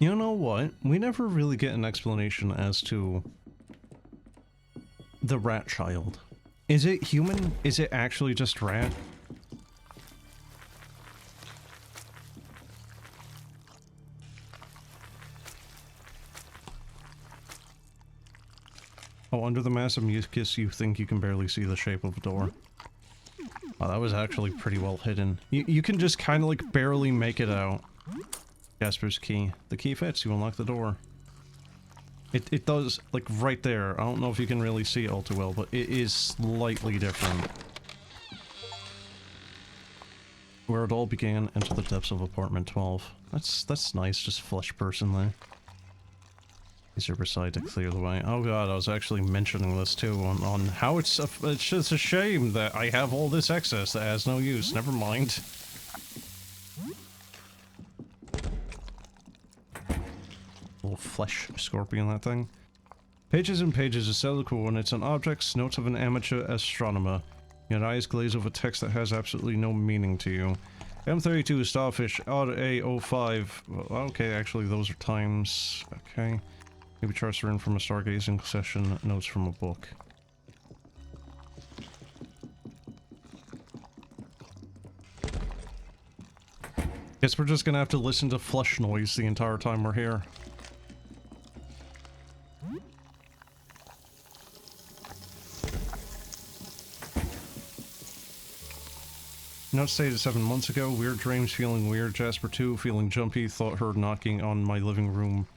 Speaker 1: You know what? We never really get an explanation as to the rat child. Is it human? Is it actually just rat? Oh, under the massive mucus you think you can barely see the shape of a door. Oh, that was actually pretty well hidden. You can just kind of like barely make it out. Jasper's key. The key fits, you unlock the door. It does, like right there. I don't know if you can really see it all too well, but it is slightly different. Where it all began, into the depths of apartment 12. That's nice, just flesh person there. These are beside to clear the way. Oh god, I was actually mentioning this too on how it's just a shame that I have all this excess that has no use. Never mind. Little flesh scorpion, that thing. Pages and pages of cellular coordinates on objects, notes of an amateur astronomer. Your eyes glaze over text that has absolutely no meaning to you. M32 starfish, odd A05. Well, okay, actually those are times. Okay. Maybe charts are in from a stargazing session, notes from a book. Guess we're just gonna have to listen to flush noise the entire time we're here. Note stated 7 months ago, weird dreams, feeling weird, Jasper 2, feeling jumpy, thought heard knocking on my living room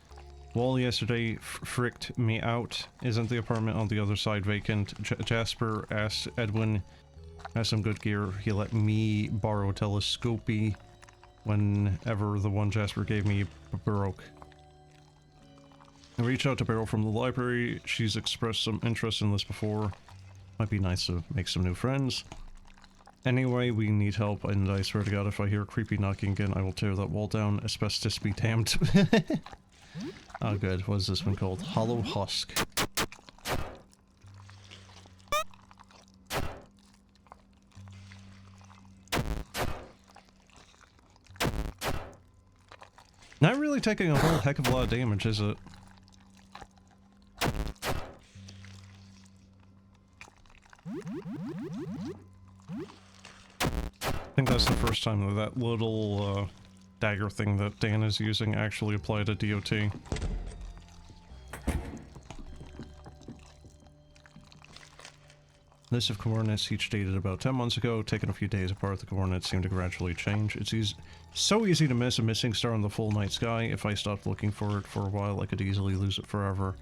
Speaker 1: wall yesterday, fricked me out, isn't the apartment on the other side vacant? Jasper asked Edwin, has some good gear, he let me borrow a telescopy whenever the one Jasper gave me broke. I reached out to Beryl from the library, she's expressed some interest in this before, might be nice to make some new friends. Anyway, we need help, and I swear to God, if I hear creepy knocking again, I will tear that wall down. Asbestos be damned. Oh good, what is this one called? Hollow Husk. Not really taking a whole heck of a lot of damage, is it? I think that's the first time that little dagger thing that Dan is using actually applied to DOT. List of coordinates each dated about 10 months ago. Taken a few days apart, the coordinates seem to gradually change. It's so easy to miss a missing star in the full night sky. If I stopped looking for it for a while, I could easily lose it forever.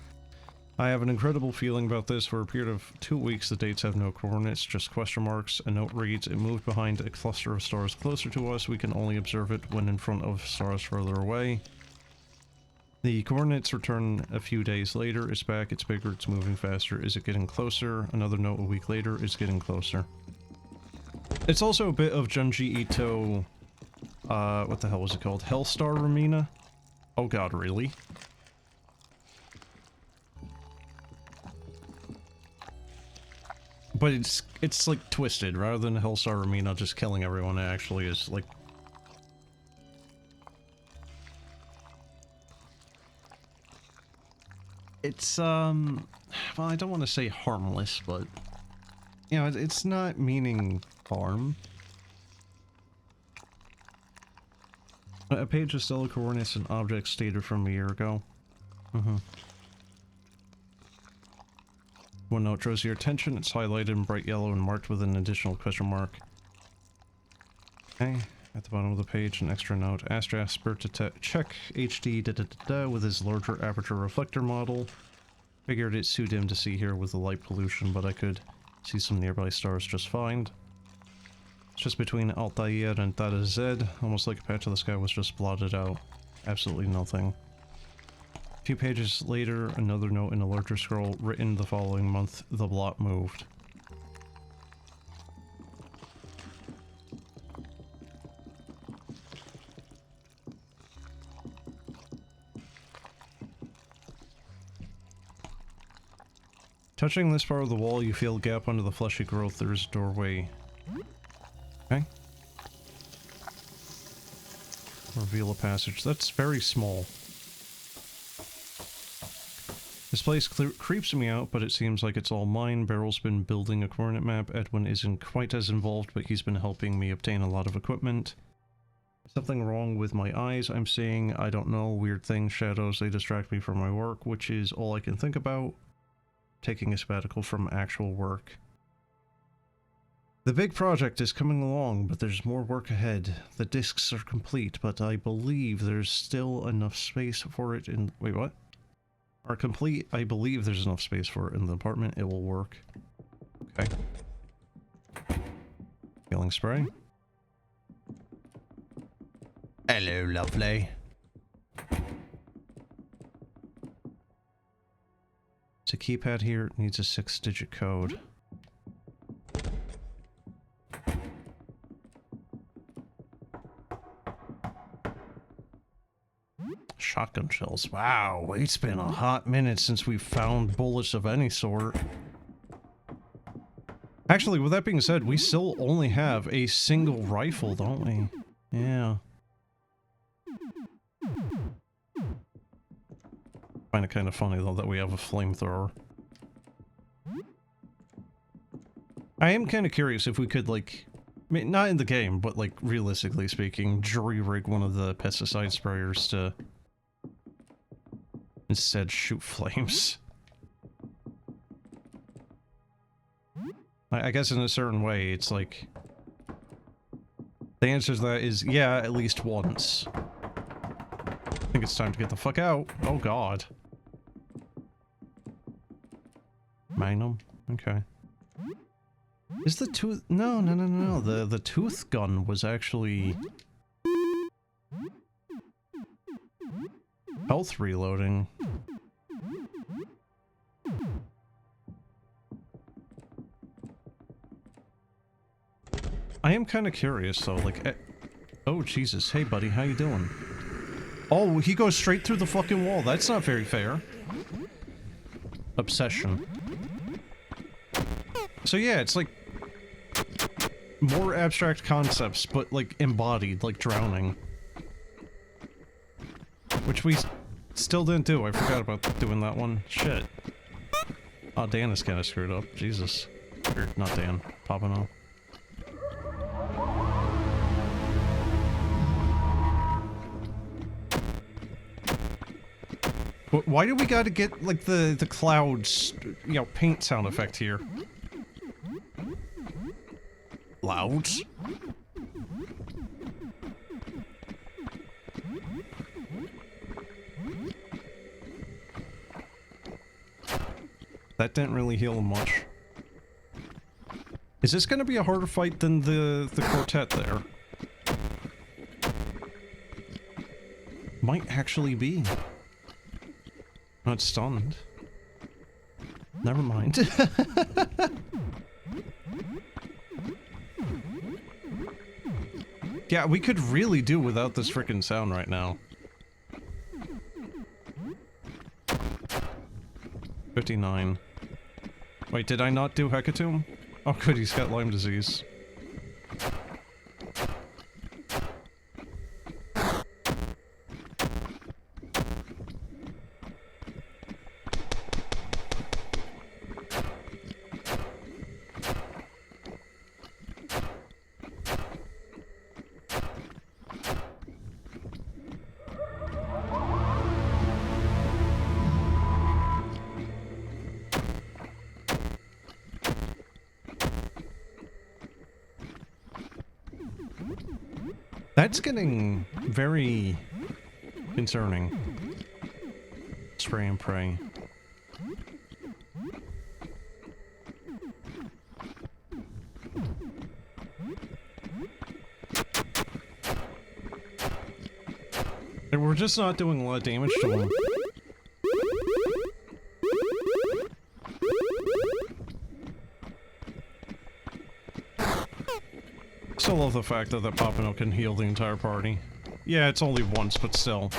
Speaker 1: I have an incredible feeling about this. For a period of 2 weeks, the dates have no coordinates, just question marks. A note reads, it moved behind a cluster of stars closer to us. We can only observe it when in front of stars further away. The coordinates return a few days later. It's back, it's bigger, it's moving faster. Is it getting closer? Another note a week later, it's getting closer. It's also a bit of Junji Ito, what the hell was it called? Hellstar Ramina? Oh god, really? But it's like twisted, rather than Hellstar Ramina just killing everyone, it actually is like... It's, well, I don't want to say harmless, but, you know, it's not meaning harm. A page of stellar coordinates and objects stated from a year ago. One note draws your attention. It's highlighted in bright yellow and marked with an additional question mark. Okay, at the bottom of the page, an extra note. Ask Jasper to check HD with his larger aperture reflector model. Figured it's too dim to see here with the light pollution, but I could see some nearby stars just fine. It's just between Altair and Tada Z, almost like a patch of the sky was just blotted out. Absolutely nothing. A few pages later, another note in a larger scroll, written the following month, the blot moved. Touching this part of the wall, you feel a gap under the fleshy growth. There is a doorway. Okay. Reveal a passage. That's very small. This place creeps me out, but it seems like it's all mine. Barrel's been building a coordinate map. Edwin isn't quite as involved, but he's been helping me obtain a lot of equipment. Something wrong with my eyes, I'm seeing. I don't know. Weird things, shadows, they distract me from my work, which is all I can think about. Taking a sabbatical from actual work. The big project is coming along, but there's more work ahead. The discs are complete, but I believe there's still enough space for it in... Wait, what? Are complete. I believe there's enough space for it in the apartment. It will work. Okay. Healing spray. Hello, lovely. It's a keypad here. It needs a 6-digit code. Shotgun shells. Wow, it's been a hot minute since we've found bullets of any sort. Actually, with that being said, we still only have a single rifle, don't we? Yeah. Find it kind of funny, though, that we have a flamethrower. I am kind of curious if we could, like... I mean, not in the game, but, like, realistically speaking, jury-rig one of the pesticide sprayers to... instead shoot flames. I guess in a certain way, it's like... the answer to that is, yeah, at least once. I think it's time to get the fuck out. Oh god. Magnum? Okay. Is the tooth... No. The tooth gun was actually... health reloading. I am kind of curious though, like, oh Jesus, hey buddy, how you doing? Oh, he goes straight through the fucking wall. That's not very fair. Obsession. So yeah, it's like more abstract concepts, but like embodied, like drowning. Which we still didn't do. I forgot about doing that one. Shit. Oh, Dan is kind of screwed up. Jesus. Or, not Dan. Papano. Why do we gotta get, like, the clouds, you know, paint sound effect here? Clouds? That didn't really heal him much. Is this gonna be a harder fight than the quartet there? Might actually be. Not stunned. Never mind. Yeah, we could really do without this frickin' sound right now. 59. Wait, did I not do Hecatomb? Oh good, he's got Lyme disease. That's getting very concerning. Spray and pray. And we're just not doing a lot of damage to him. Still love the fact that Papano can heal the entire party. Yeah, it's only once, but still.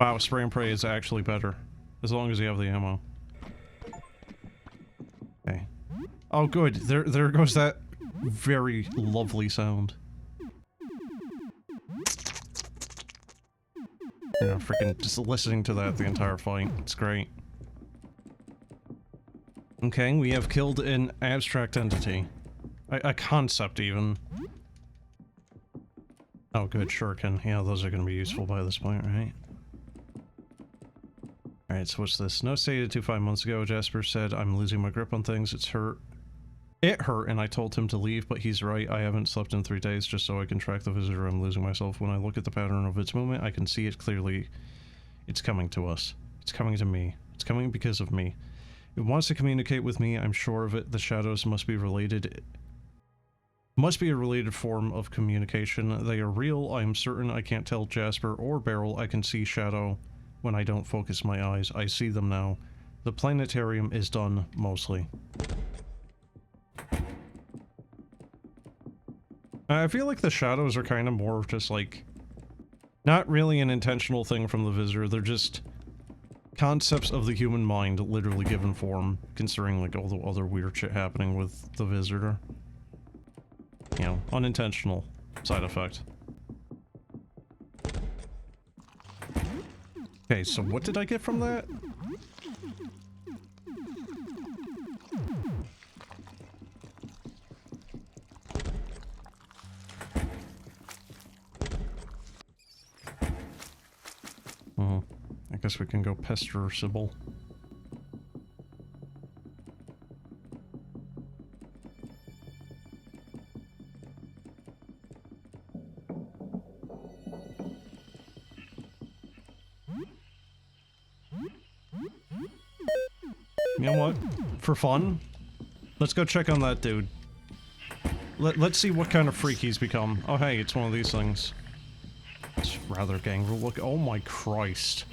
Speaker 1: Wow, spray and pray is actually better. As long as you have the ammo. Okay. Oh good, there goes that very lovely sound. Yeah, freaking just listening to that the entire fight. It's great. Okay, we have killed an abstract entity. A concept, even. Oh, good, shuriken. Yeah, those are gonna be useful by this point, right? Alright, so what's this? No stated 5 months ago, Jasper said, I'm losing my grip on things, it's hurt. It hurt, and I told him to leave, but he's right. I haven't slept in 3 days just so I can track the visitor. I'm losing myself. When I look at the pattern of its movement, I can see it clearly. It's coming to us. It's coming to me. It's coming because of me. It wants to communicate with me, I'm sure of it. The shadows must be related. Must be a related form of communication. They are real, I am certain. I can't tell Jasper or Beryl. I can see shadow when I don't focus my eyes. I see them now. The planetarium is done, mostly. I feel like the shadows are kind of more just like... not really an intentional thing from the visitor, they're just concepts of the human mind literally given form, considering like all the other weird shit happening with the visitor. You know, unintentional side effect. Okay, so what did I get from that? I guess we can go pester Sybil. You know what? For fun, let's go check on that dude. Let's see what kind of freak he's become. Oh hey, it's one of these things. It's rather gangrel look. Oh my Christ.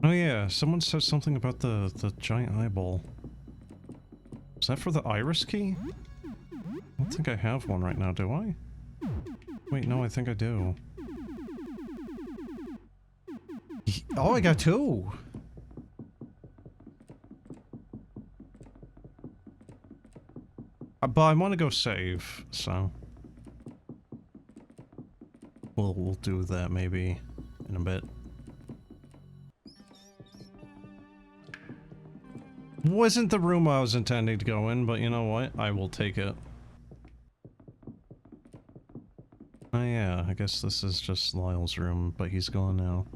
Speaker 1: Oh yeah, someone said something about the giant eyeball. Is that for the iris key? I don't think I have one right now, do I? Wait, no, I think I do. Oh, I got two! But I want to go save, so... We'll do that maybe in a bit. Wasn't the room I was intending to go in, but you know what? I will take it. Oh yeah, I guess this is just Lyle's room, but he's gone now.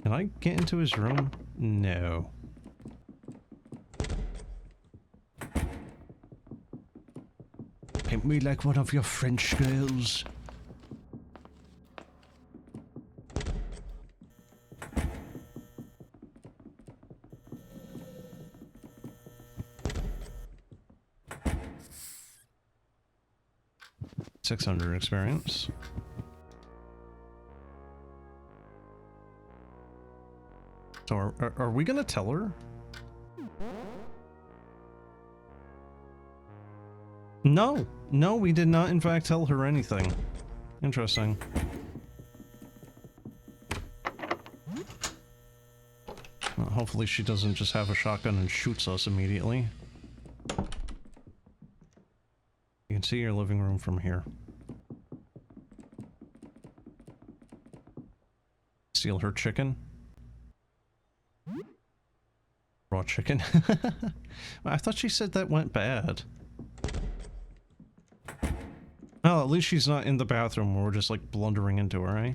Speaker 1: Can I get into his room? No. Paint me like one of your French girls. $600 experience. So are we gonna tell her? No! No, we did not in fact tell her anything. Interesting. Well, hopefully she doesn't just have a shotgun and shoots us immediately. You can see your living room from here. Steal her chicken. Raw chicken. I thought she said that went bad. Well, at least she's not in the bathroom where we're just like blundering into her, eh?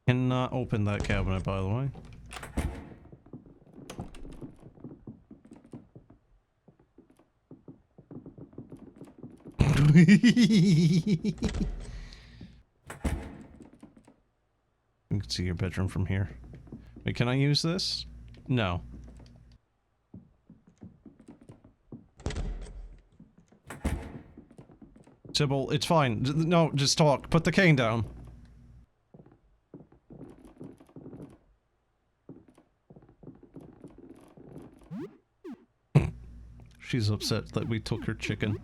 Speaker 1: Cannot open that cabinet, by the way. You can see your bedroom from here. Wait, can I use this? No. Sybil, it's fine. No, just talk. Put the cane down. She's upset that we took her chicken.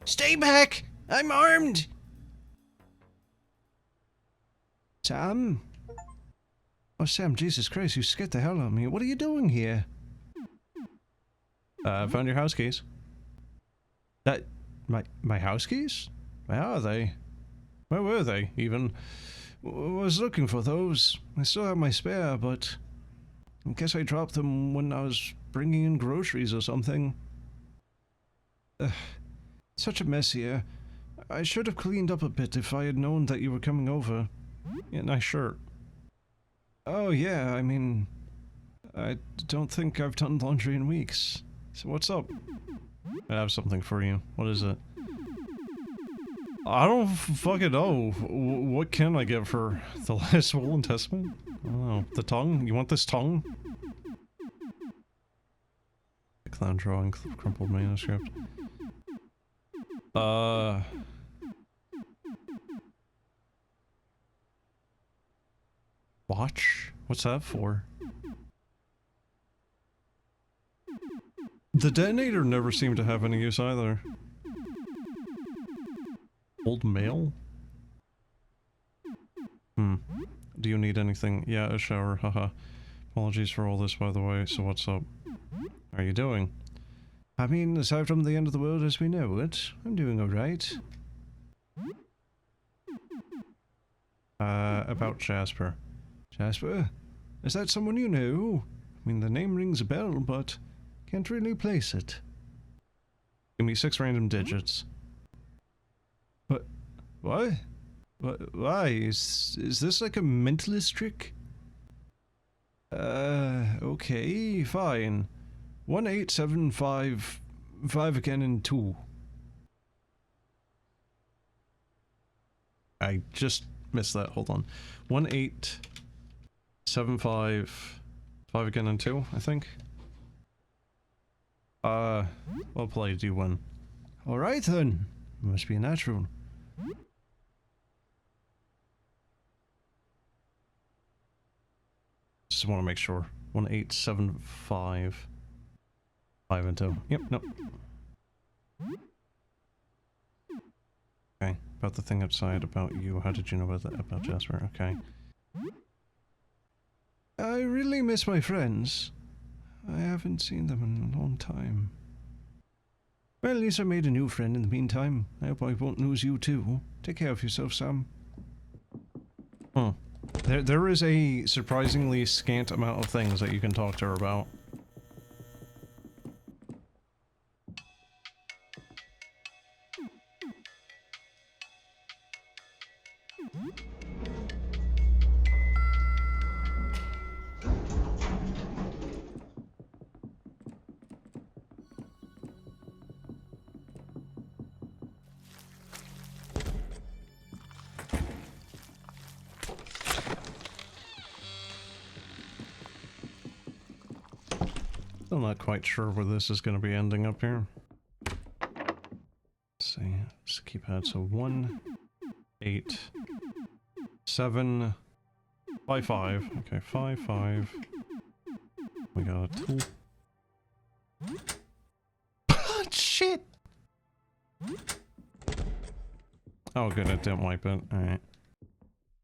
Speaker 1: Stay back! I'm armed! Sam? Oh, Sam, Jesus Christ, you scared the hell out of me. What are you doing here? I found your house keys. My house keys? Where are they? Where were they, even? Was looking for those. I still have my spare, but I guess I dropped them when I was bringing in groceries or something. Such a mess here. I should have cleaned up a bit if I had known that you were coming over. Yeah, nice shirt. Oh yeah, I mean, I don't think I've done laundry in weeks. So what's up? I have something for you. What is it? I don't fucking know. What can I get for the last will and testament? I don't know. The tongue? You want this tongue? Clown drawing, crumpled manuscript. Watch? What's that for? The detonator never seemed to have any use either. Old mail? Do you need anything? Yeah, a shower, haha. Apologies for all this, by the way, so what's up? How are you doing? I mean, aside from the end of the world as we know it, I'm doing alright. About Jasper. Jasper? Is that someone you know? I mean, the name rings a bell, but can't really place it. Give me 6 random digits. What? What? Why? Is this like a mentalist trick? Okay, fine. 1875, 5 again and 2. I just missed that, hold on. 1875, 5 again and 2, I think. Well played, you win.
Speaker 2: Alright then. Must be a natural.
Speaker 1: Just want to make sure. 1875. 5 and 2. Yep, nope. Okay, about the thing outside, about you. How did you know about that? About Jasper, okay.
Speaker 2: I really miss my friends. I haven't seen them in a long time. Well, at least I made a new friend in the meantime. I hope I won't lose you too. Take care of yourself, Sam.
Speaker 1: Hmm. There is a surprisingly scant amount of things that you can talk to her about. Still not quite sure where this is going to be ending up here. Let's see. Let's keep at so 1, 8, 7, 5, 5. Okay, 5, 5. We got a tool.
Speaker 2: Shit!
Speaker 1: Oh, good, it didn't wipe it. Alright.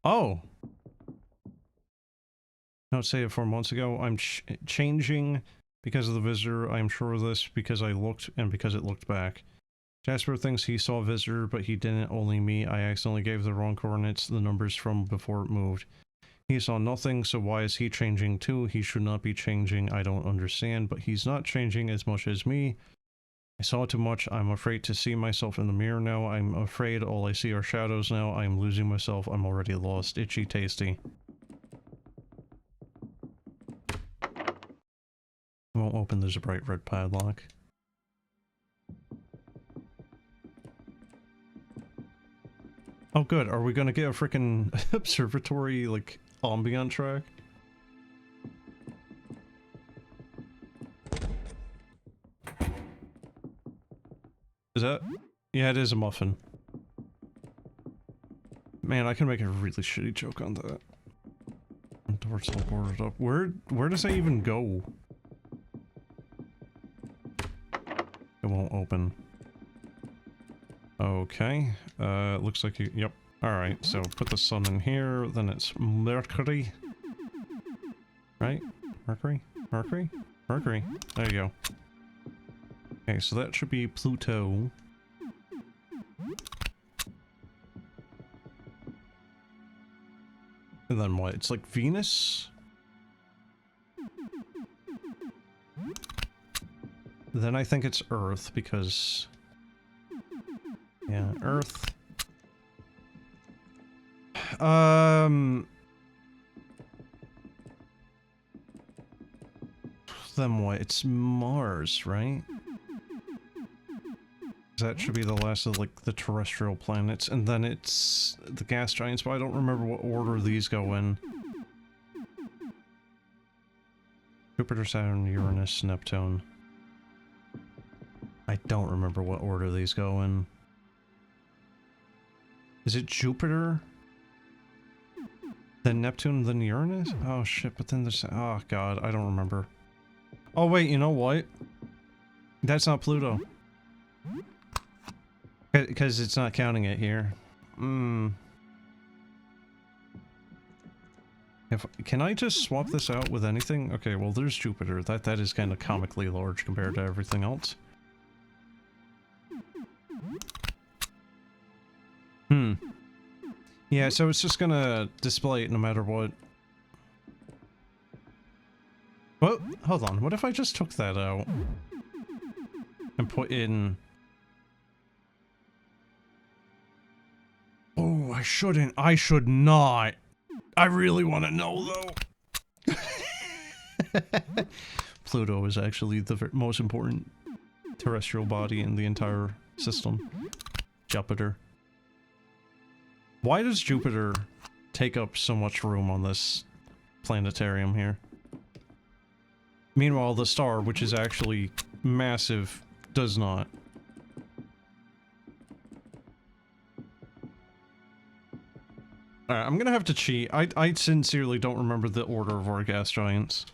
Speaker 1: Oh! Don't say it 4 months ago. I'm changing because of the visitor. I'm sure of this because I looked and because it looked back. Jasper thinks he saw a visitor, but he didn't. Only me. I accidentally gave the wrong coordinates, the numbers from before it moved. He saw nothing, so why is he changing too? He should not be changing. I don't understand, but he's not changing as much as me. I saw too much. I'm afraid to see myself in the mirror now. I'm afraid all I see are shadows now. I'm losing myself. I'm already lost. Itchy tasty. Won't open, there's a bright red padlock. Oh good, are we gonna get a freaking observatory, like, ambient track? Is that? Yeah, it is a muffin. Man, I can make a really shitty joke on that. Doors all boarded up. Where does that even go? It won't open. Okay. Looks like you... Yep. Alright, so put the sun in here, then it's Mercury. Right? Mercury? Mercury? Mercury. There you go. Okay, so that should be Pluto. And then what? It's like Venus? Then I think it's Earth, because... Yeah, Earth. Then what? It's Mars, right? That should be the last of, like, the terrestrial planets, and then it's the gas giants, but I don't remember what order these go in. Jupiter, Saturn, Uranus, Neptune. I don't remember what order these go in. Is it Jupiter? Then Neptune, then Uranus? Oh shit, but then there's... Oh god, I don't remember. Oh wait, you know what? That's not Pluto. Because it's not counting it here. Can I just swap this out with anything? Okay, well there's Jupiter. That is kind of comically large compared to everything else. Yeah, so it's just gonna display it no matter what. Well, hold on. What if I just took that out? And put in... Oh, I shouldn't. I should not. I really want to know, though. Pluto is actually the most important terrestrial body in the entire system. Jupiter. Why does Jupiter take up so much room on this planetarium here? Meanwhile, the star, which is actually massive does not. Alright, I'm gonna have to cheat. I sincerely don't remember the order of our gas giants.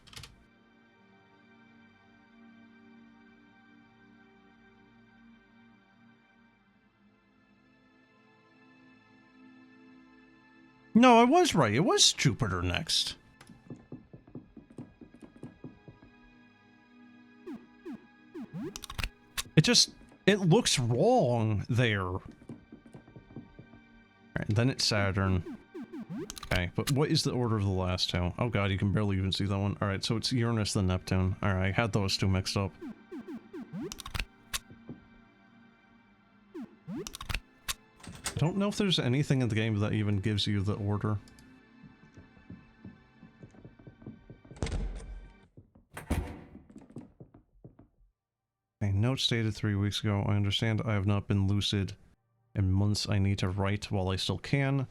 Speaker 1: No, I was right. It was Jupiter next. It looks wrong there. Alright, then it's Saturn. Okay, but what is the order of the last two? Oh god, you can barely even see that one. Alright, so it's Uranus then Neptune. Alright, I had those two mixed up. I don't know if there's anything in the game that even gives you the order. Okay, note stated 3 weeks ago. I understand I have not been lucid in months. I need to write while I still can.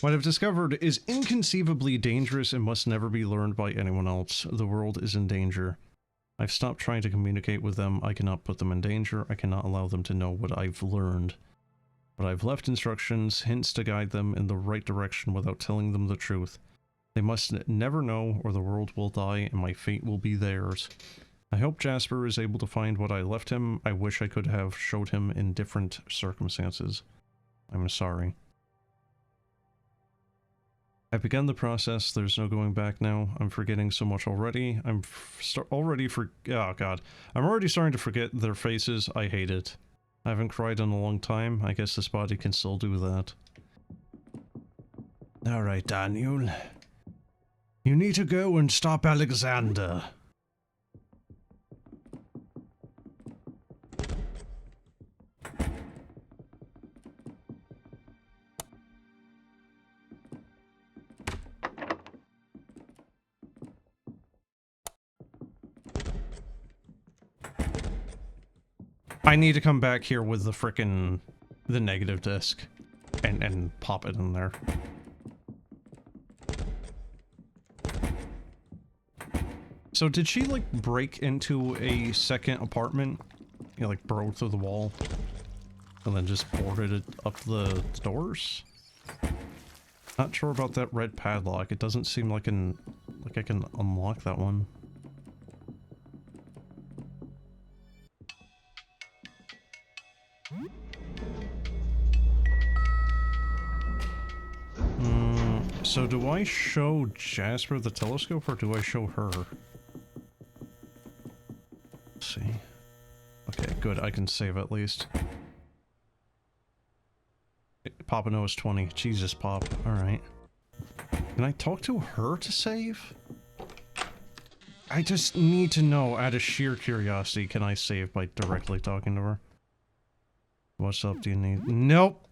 Speaker 1: What I've discovered is inconceivably dangerous and must never be learned by anyone else. The world is in danger. I've stopped trying to communicate with them. I cannot put them in danger. I cannot allow them to know what I've learned. But I've left instructions, hints to guide them in the right direction without telling them the truth. They must never know or the world will die and my fate will be theirs. I hope Jasper is able to find what I left him. I wish I could have showed him in different circumstances. I'm sorry. I've begun the process. There's no going back now. I'm forgetting so much already. I'm already oh god. I'm already starting to forget their faces. I hate it. I haven't cried in a long time. I guess this body can still do that. Alright, Daniel. You need to go and stop Alexander. I need to come back here with the negative disc and pop it in there. So did she like break into a second apartment? You know, like burrow through the wall and then just boarded it up the doors? Not sure about that red padlock. It doesn't seem like I can unlock that one. So do I show Jasper the telescope or do I show her? Let's see. Okay, good. I can save at least. Papa knows 20. Jesus, Pop. Alright. Can I talk to her to save? I just need to know, out of sheer curiosity, can I save by directly talking to her? What's up, do you need? Nope!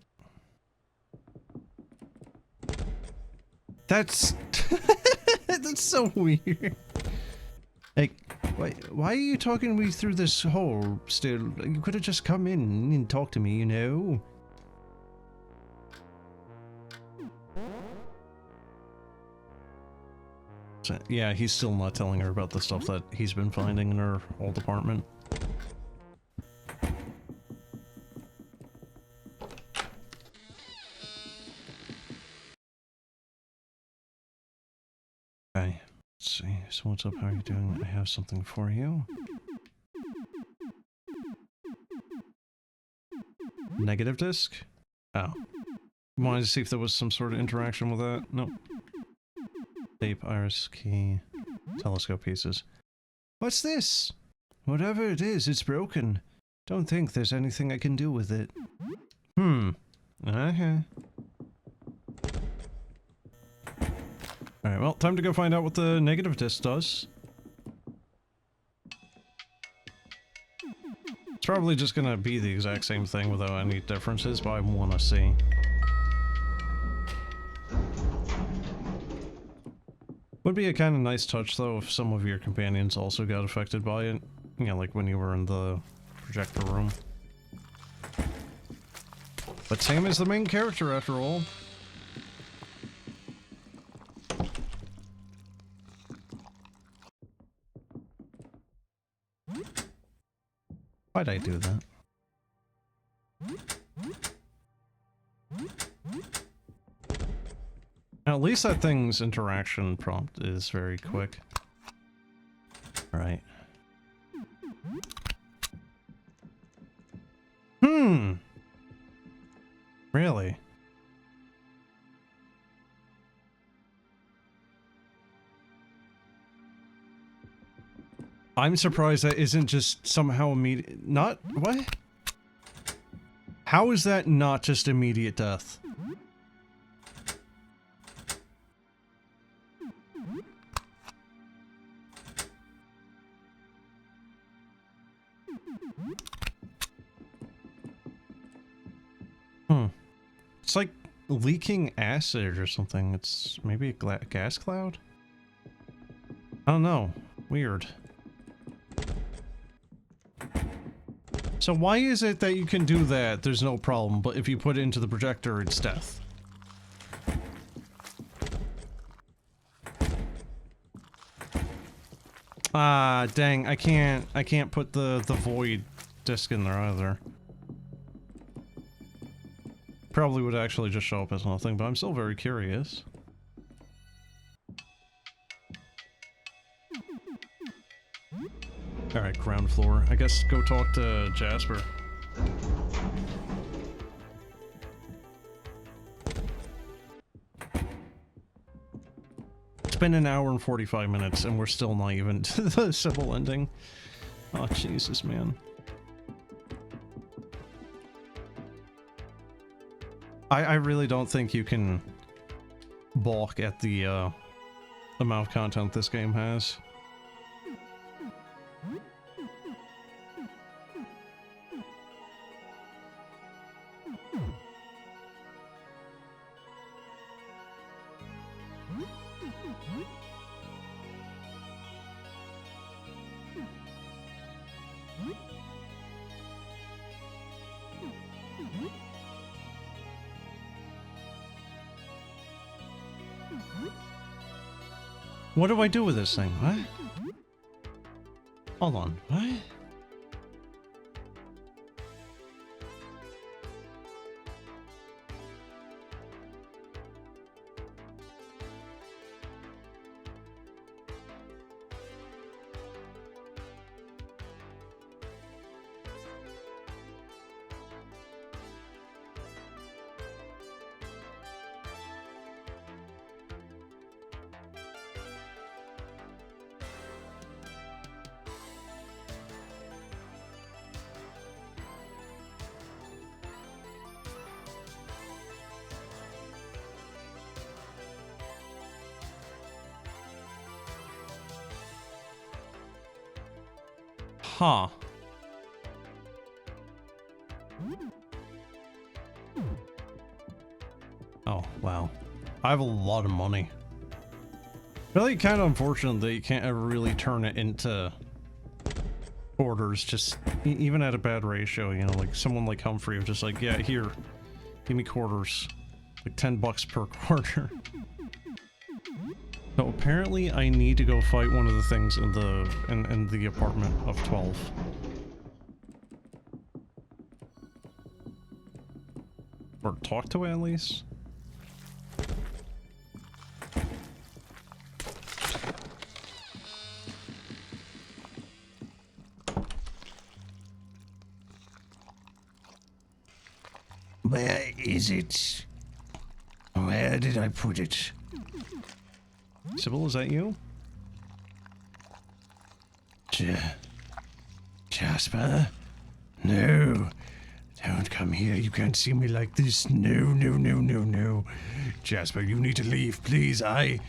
Speaker 1: That's... that's so weird. Like, why are you talking me through this hole still? You could have just come in and talked to me, you know? So, yeah, he's still not telling her about the stuff that he's been finding in her old apartment. Okay, let's see. So what's up? How are you doing? I have something for you. Negative disc? Oh. Wanted to see if there was some sort of interaction with that. Nope. Tape, iris, key, telescope pieces. What's this? Whatever it is, it's broken. Don't think there's anything I can do with it. Uh-huh. Alright, well, time to go find out what the negative disc does. It's probably just gonna be the exact same thing without any differences, but I wanna see. Would be a kind of nice touch, though, if some of your companions also got affected by it. You know, like when you were in the projector room. But Sam is the main character, after all.
Speaker 3: Why'd I do that? At least that thing's interaction prompt is very quick. Right. Really? I'm surprised that isn't just somehow immediate. Not. What? How is that not just immediate death? It's like leaking acid or something. It's maybe a gas cloud? I don't know. Weird. So why is it that you can do that, there's no problem, but if you put it into the projector, it's death? Ah, dang, I can't put the void disc in there either. Probably would actually just show up as nothing, but I'm still very curious. Alright, ground floor. I guess go talk to Jasper. It's been an hour and 45 minutes and we're still not even to the civil ending. Oh, Jesus, man. I really don't think you can balk at the amount of content this game has. What do I do with this thing? What? Hold on. What? Huh. Oh, wow. I have a lot of money. Really kind of unfortunate that you can't ever really turn it into orders, just even at a bad ratio, you know, like someone like Humphrey was just like, yeah, here, give me quarters. Like 10 bucks per quarter. So apparently I need to go fight one of the things in the apartment of 12. Or talk to it at least.
Speaker 2: Where is it? Where did I put it?
Speaker 3: Sybil, is that you?
Speaker 2: Jasper? No. Don't come here. You can't see me like this. No, no, no, no, no. Jasper, you need to leave, please. I'm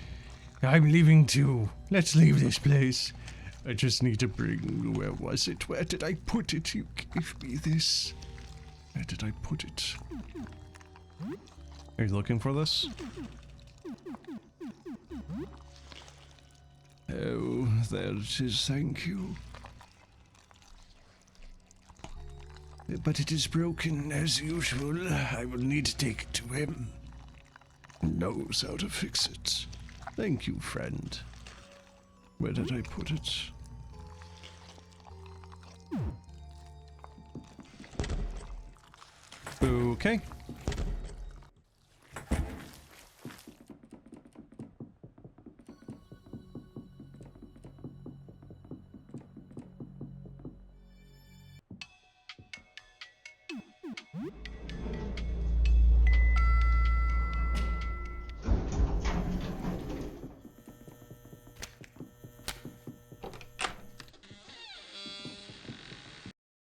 Speaker 2: leaving too. Let's leave this place. I just need to bring... Where was it? Where did I put it? You gave me this. Where did I put it?
Speaker 3: Are you looking for this?
Speaker 2: Oh, there it is, thank you. But it is broken, as usual. I will need to take it to him. He knows how to fix it. Thank you, friend. Where did I put it?
Speaker 3: okay?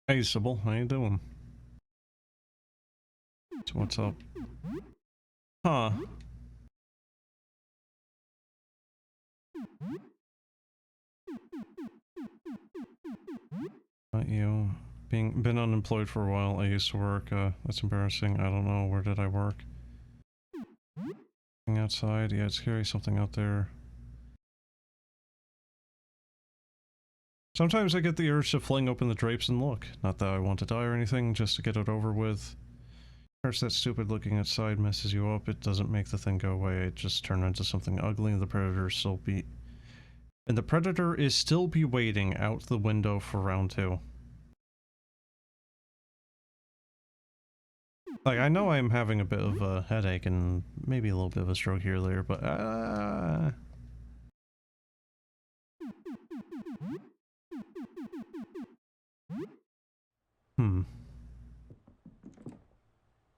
Speaker 3: Hey Sybil, how you doing? So what's up? Huh. Not you. Been unemployed for a while. I used to work, that's embarrassing. I don't know, where did I work? Something outside? Yeah, it's scary, something out there. Sometimes I get the urge to fling open the drapes and look. Not that I want to die or anything, just to get it over with. First, that stupid looking outside messes you up. It doesn't make the thing go away. It just turns into something ugly, and the predator is still be waiting out the window for round 2. Like, I know I'm having a bit of a headache and maybe a little bit of a stroke here or there, but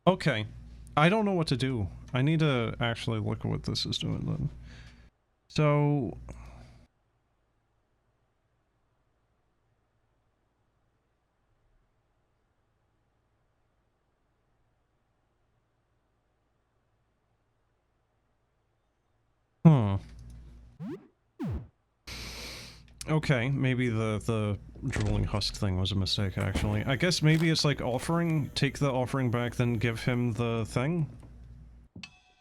Speaker 3: Okay. I don't know what to do. I need to actually look at what this is doing then. So... Okay, maybe the drooling husk thing was a mistake, actually. I guess maybe it's like offering, take the offering back, then give him the thing?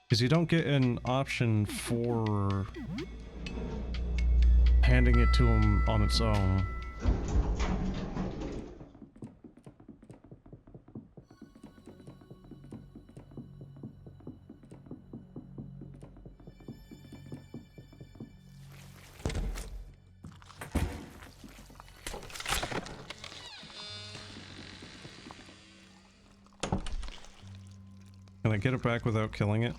Speaker 3: Because you don't get an option for handing it to him on its own. Can I get it back without killing it?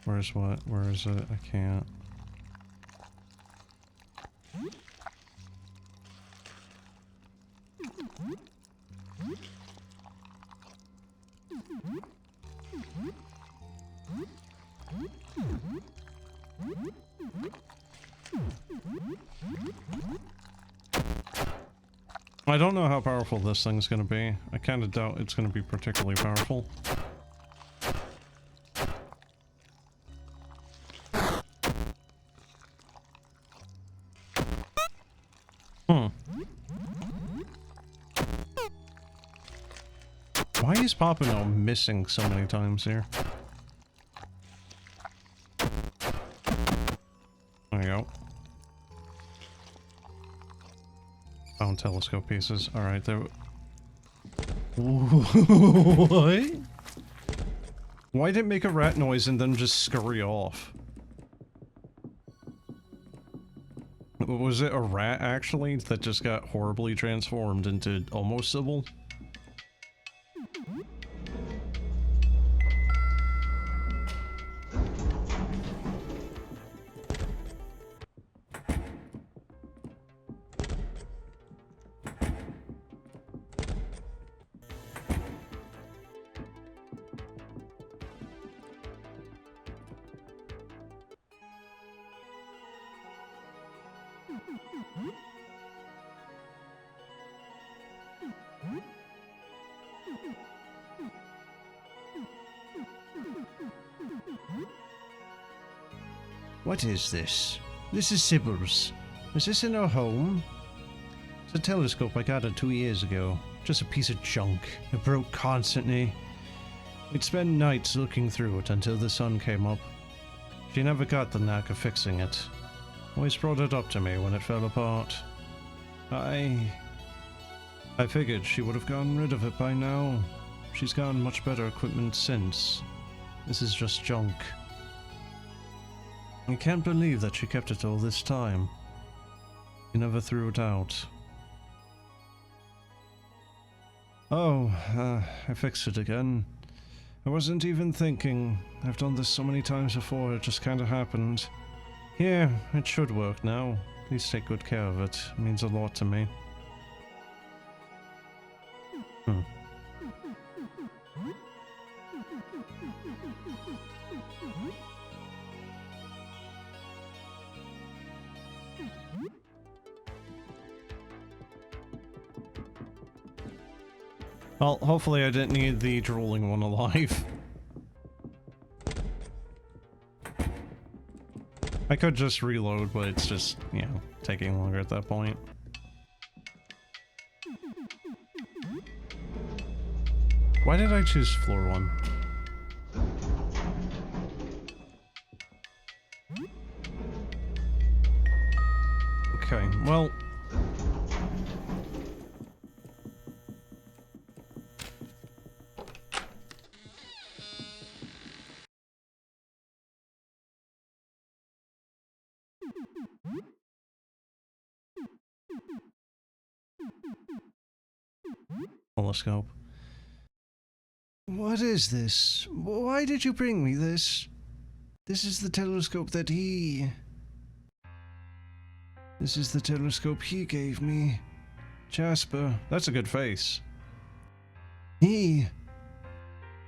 Speaker 3: Where's what? Where is it? I can't. I don't know how powerful this thing's gonna be. I kinda doubt it's gonna be particularly powerful. Why is Papano missing so many times here? There you go. Found telescope pieces. Alright, there... What? Why did it make a rat noise and then just scurry off? Was it a rat, actually, that just got horribly transformed into almost Sybil?
Speaker 2: What is this? This is Sybil's. Is this in her home? It's a telescope I got it 2 years ago. Just a piece of junk. It broke constantly. We'd spend nights looking through it until the sun came up. She never got the knack of fixing it. Always brought it up to me when it fell apart. I figured she would have gotten rid of it by now. She's gotten much better equipment since. This is just junk. I can't believe that she kept it all this time. She never threw it out.
Speaker 3: Oh, I fixed it again. I wasn't even thinking. I've done this so many times before, it just kind of happened. Yeah, it should work now. Please take good care of it. It means a lot to me. Hmm. Well, hopefully I didn't need the drooling one alive. I could just reload, but it's just, you know, taking longer at that point. Why did I choose floor 1? Okay, well... telescope.
Speaker 2: What is this? Why did you bring me this? This is the telescope that he... This is the telescope he gave me.
Speaker 3: Jasper, that's a good face.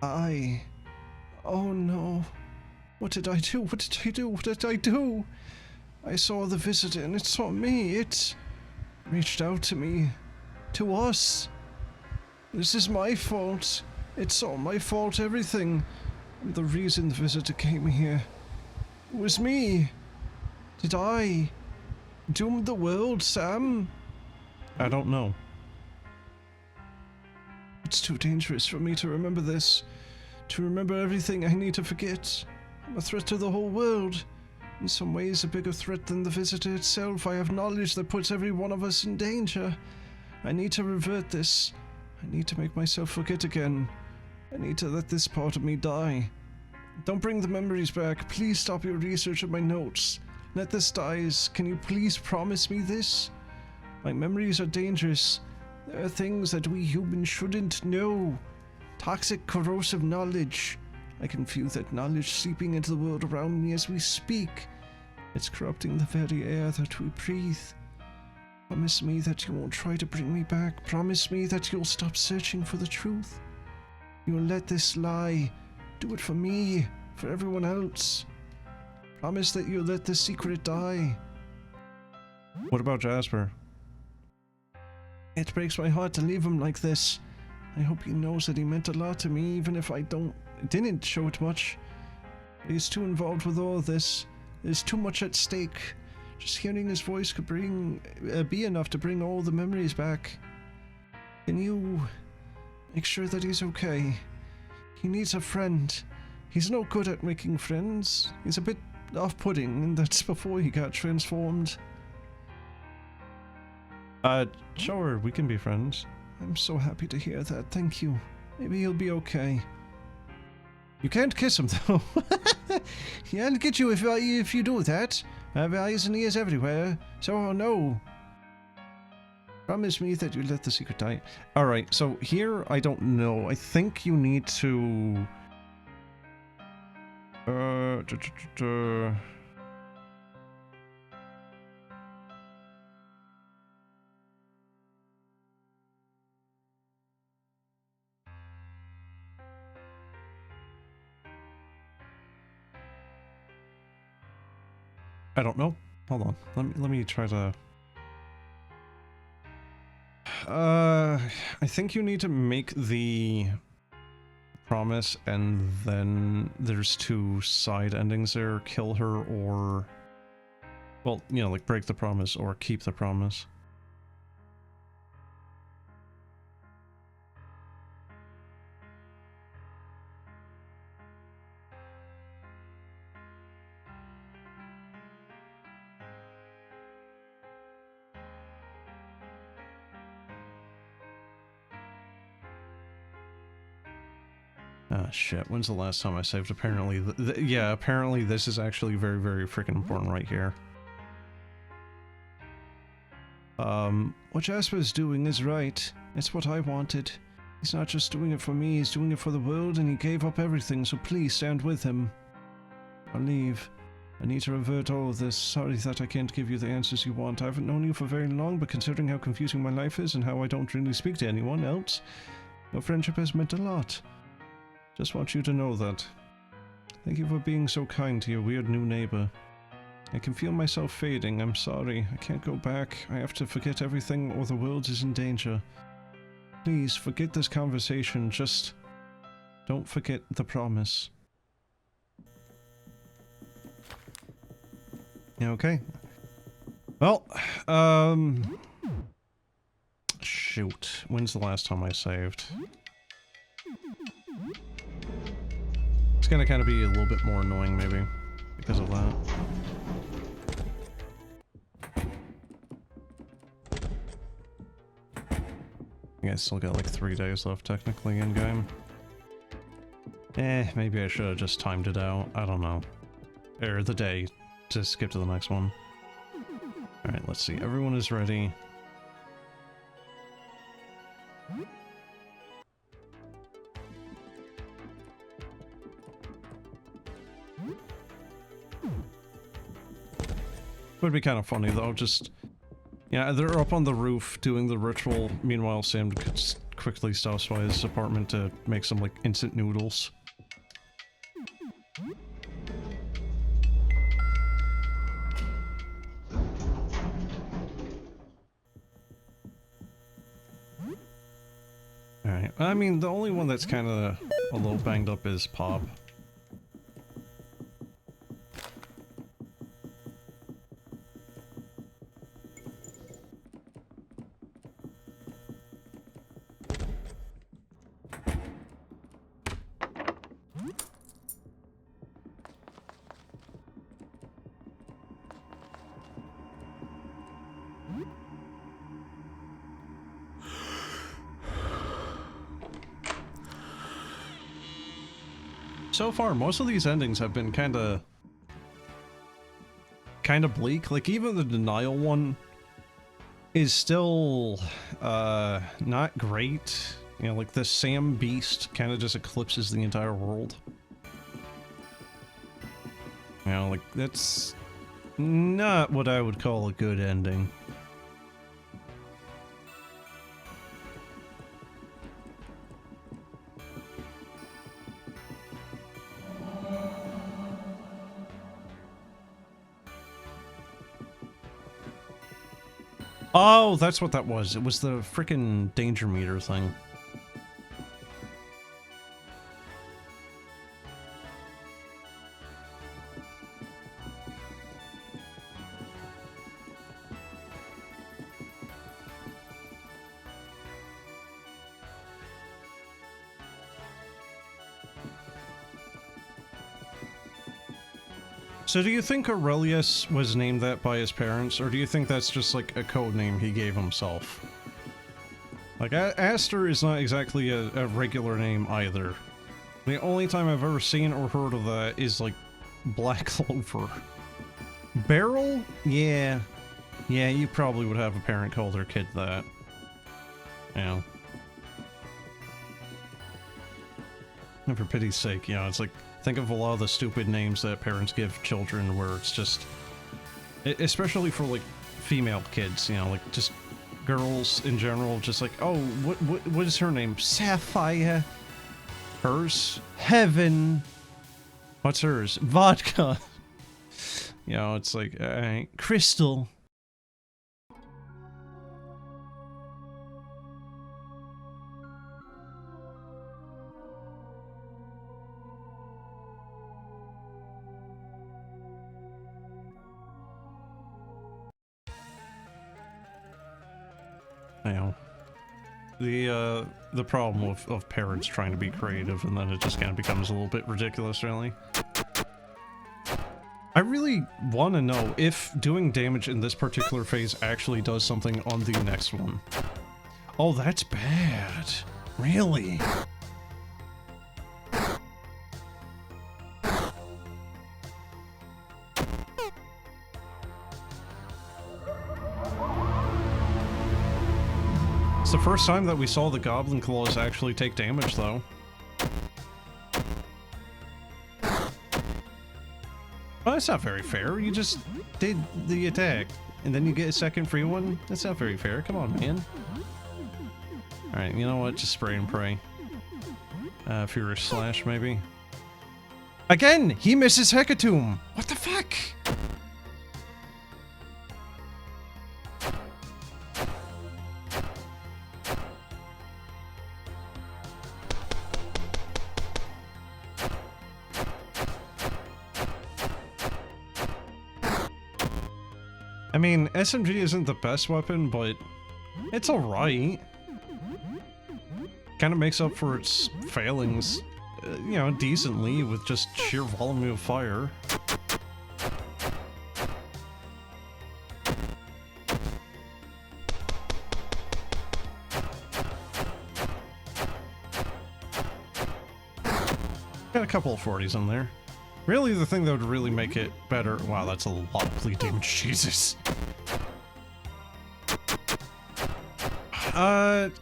Speaker 2: I... Oh no. What did I do? What did I do? What did I do? I saw the visitor and it saw me. It reached out to me. To us. This is my fault. It's all my fault, everything. The reason the visitor came here. It was me. Did I doom the world, Sam?
Speaker 3: I don't know.
Speaker 2: It's too dangerous for me to remember this. To remember everything I need to forget. I'm a threat to the whole world. In some ways a bigger threat than the visitor itself. I have knowledge that puts every one of us in danger. I need to revert this. I need to make myself forget again. I need to let this part of me die. Don't bring the memories back. Please stop your research of my notes. Let this die. Can you please promise me this? My memories are dangerous. There are things that we humans shouldn't know. Toxic, corrosive knowledge. I can feel that knowledge seeping into the world around me as we speak. It's corrupting the very air that we breathe. Promise me that you won't try to bring me back. Promise me that you'll stop searching for the truth. You'll let this lie. Do it for me, for everyone else. Promise that you'll let the secret die.
Speaker 3: What about Jasper?
Speaker 2: It breaks my heart to leave him like this. I hope he knows that he meant a lot to me, even if I didn't show it much. He's too involved with all of this. There's too much at stake. Just hearing his voice could be enough to bring all the memories back. Can you make sure that he's okay? He needs a friend. He's no good at making friends. He's a bit off-putting, and that's before he got transformed.
Speaker 3: Sure, we can be friends.
Speaker 2: I'm so happy to hear that, thank you. Maybe he'll be okay.
Speaker 3: You can't kiss him, though.
Speaker 2: Yeah, I'll get you if you do that. I have eyes and ears everywhere, so I'll know. Promise me that you let the secret die.
Speaker 3: Alright, so here, I don't know. I think you need to... I don't know. Hold on. Let me try to... I think you need to make the promise, and then there's 2 side endings there. Kill her or... Well, you know, like break the promise or keep the promise. Ah, shit. When's the last time I saved? Apparently, yeah, apparently this is actually very, very freaking important right here.
Speaker 2: What Jasper's doing is right. It's what I wanted. He's not just doing it for me, he's doing it for the world, and he gave up everything, so please stand with him. I'll leave. I need to revert all of this. Sorry that I can't give you the answers you want. I haven't known you for very long, but considering how confusing my life is and how I don't really speak to anyone else, your friendship has meant a lot. Just want you to know that. Thank you for being so kind to your weird new neighbor. I can feel myself fading. I'm sorry. I can't go back. I have to forget everything or the world is in danger. Please, forget this conversation. Just don't forget the promise.
Speaker 3: Yeah, okay. Well, shoot. When's the last time I saved? It's gonna kind of be a little bit more annoying, maybe, because of that. I think I still got like 3 days left technically in game. Maybe I should have just timed it out. I don't know. Or the day to skip to the next one. Alright, let's see. Everyone is ready. Would be kind of funny though, just... Yeah, they're up on the roof doing the ritual, meanwhile Sam just quickly stops by his apartment to make some, like, instant noodles. Alright, I mean, the only one that's kind of a little banged up is Pop. So far, most of these endings have been kind of bleak. Like, even the denial one is still, not great. You know, like, the Sam Beast kind of just eclipses the entire world. You know, like, that's not what I would call a good ending. Oh, that's what that was. It was the frickin' danger meter thing. So do you think Aurelius was named that by his parents, or do you think that's just like a code name he gave himself? Like, Aster is not exactly a regular name either. The only time I've ever seen or heard of that is like Black Clover. Beryl? Yeah. Yeah, you probably would have a parent call their kid that. Yeah. And for pity's sake, you know, it's like, think of a lot of the stupid names that parents give children where it's just... Especially for, like, female kids, you know, like, just girls in general, just like, oh, what is her name? Sapphire. Hers? Heaven. What's hers? Vodka. You know, it's like, Crystal. You know, the problem of parents trying to be creative, and then it just kind of becomes a little bit ridiculous, really. I really want to know if doing damage in this particular phase actually does something on the next one. Oh, that's bad. Really? It's the first time that we saw the goblin claws actually take damage, though. Well, that's not very fair. You just did the attack, and then you get a second free one? That's not very fair. Come on, man. Alright, you know what? Just spray and pray. Furious Slash, maybe. Again! He misses Hecatomb! What the fuck? I mean, SMG isn't the best weapon, but it's alright. Kind of makes up for its failings, you know, decently with just sheer volume of fire. Got a couple of 40s in there. Really, the thing that would really make it better... Wow, that's a lot of bleed damage, Jesus.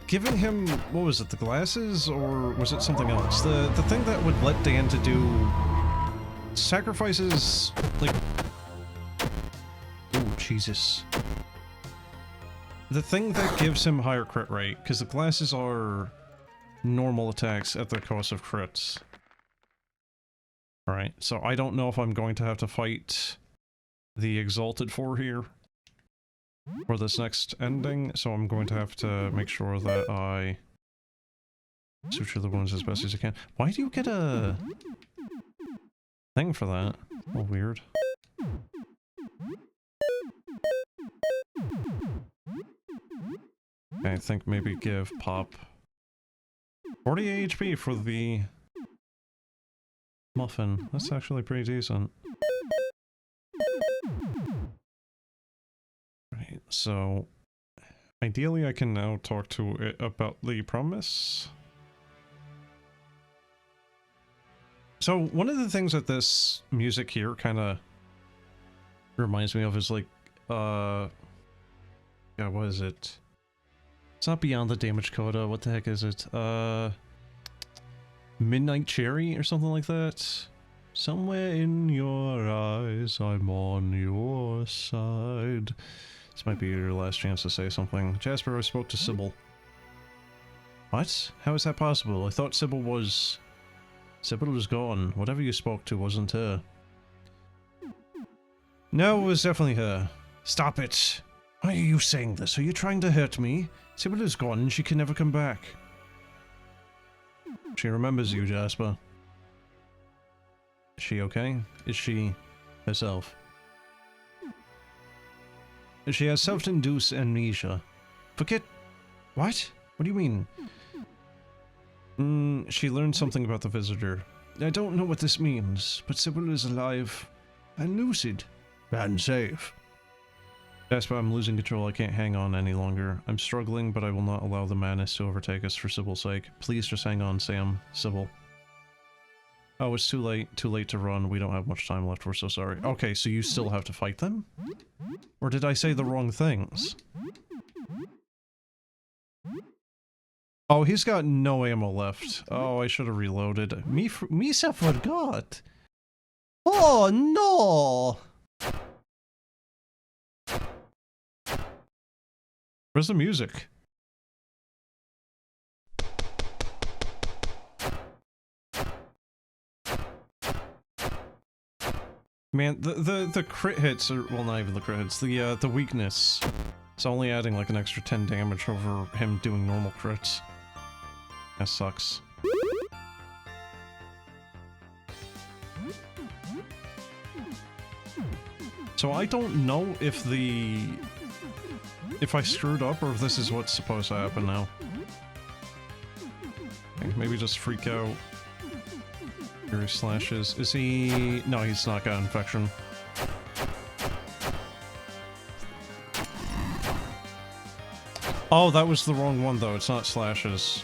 Speaker 3: Giving him... What was it, the glasses? Or was it something else? The thing that would let Dan to do... sacrifices... like... Ooh, Jesus. The thing that gives him higher crit rate, because the glasses are... normal attacks at the cost of crits. Alright, so I don't know if I'm going to have to fight the Exalted 4 here for this next ending, so I'm going to have to make sure that I suture the wounds as best as I can. Why do you get a thing for that? Oh, weird. I think maybe give Pop 40 HP for the muffin. That's actually pretty decent. Right, so ideally I can now talk to it about the promise. So one of the things that this music here kind of reminds me of is like, yeah, what is it? It's not Beyond the Damage Coda, what the heck is it? Midnight Cherry or something like that? Somewhere in your eyes, I'm on your side. This might be your last chance to say something. Jasper, I spoke to Sybil. What? How is that possible? I thought Sybil was... Sybil was gone. Whatever you spoke to wasn't her. No, it was definitely her. Stop it. Why are you saying this? Are you trying to hurt me? Sybil is gone and she can never come back. She remembers you, Jasper. Is she okay? Is she herself? She has self-induced amnesia. Forget... What? What do you mean? She learned something about the visitor. I don't know what this means, but Sybil is alive and lucid and safe. Jasper, I'm losing control. I can't hang on any longer. I'm struggling, but I will not allow the madness to overtake us for Sybil's sake. Please just hang on, Sam. Sybil. Oh, it's too late. Too late to run. We don't have much time left. We're so sorry. Okay, so you still have to fight them? Or did I say the wrong things? Oh, he's got no ammo left. Oh, I should have reloaded. Misa forgot. Oh, no! Where's the music? Man, the crit hits are, well, not even the crit hits, the weakness. It's only adding like an extra 10 damage over him doing normal crits. That sucks. So I don't know if I screwed up or if this is what's supposed to happen now. Okay, maybe just freak out. Here he slashes. Is he... No, he's not got infection. Oh, that was the wrong one though. It's not slashes.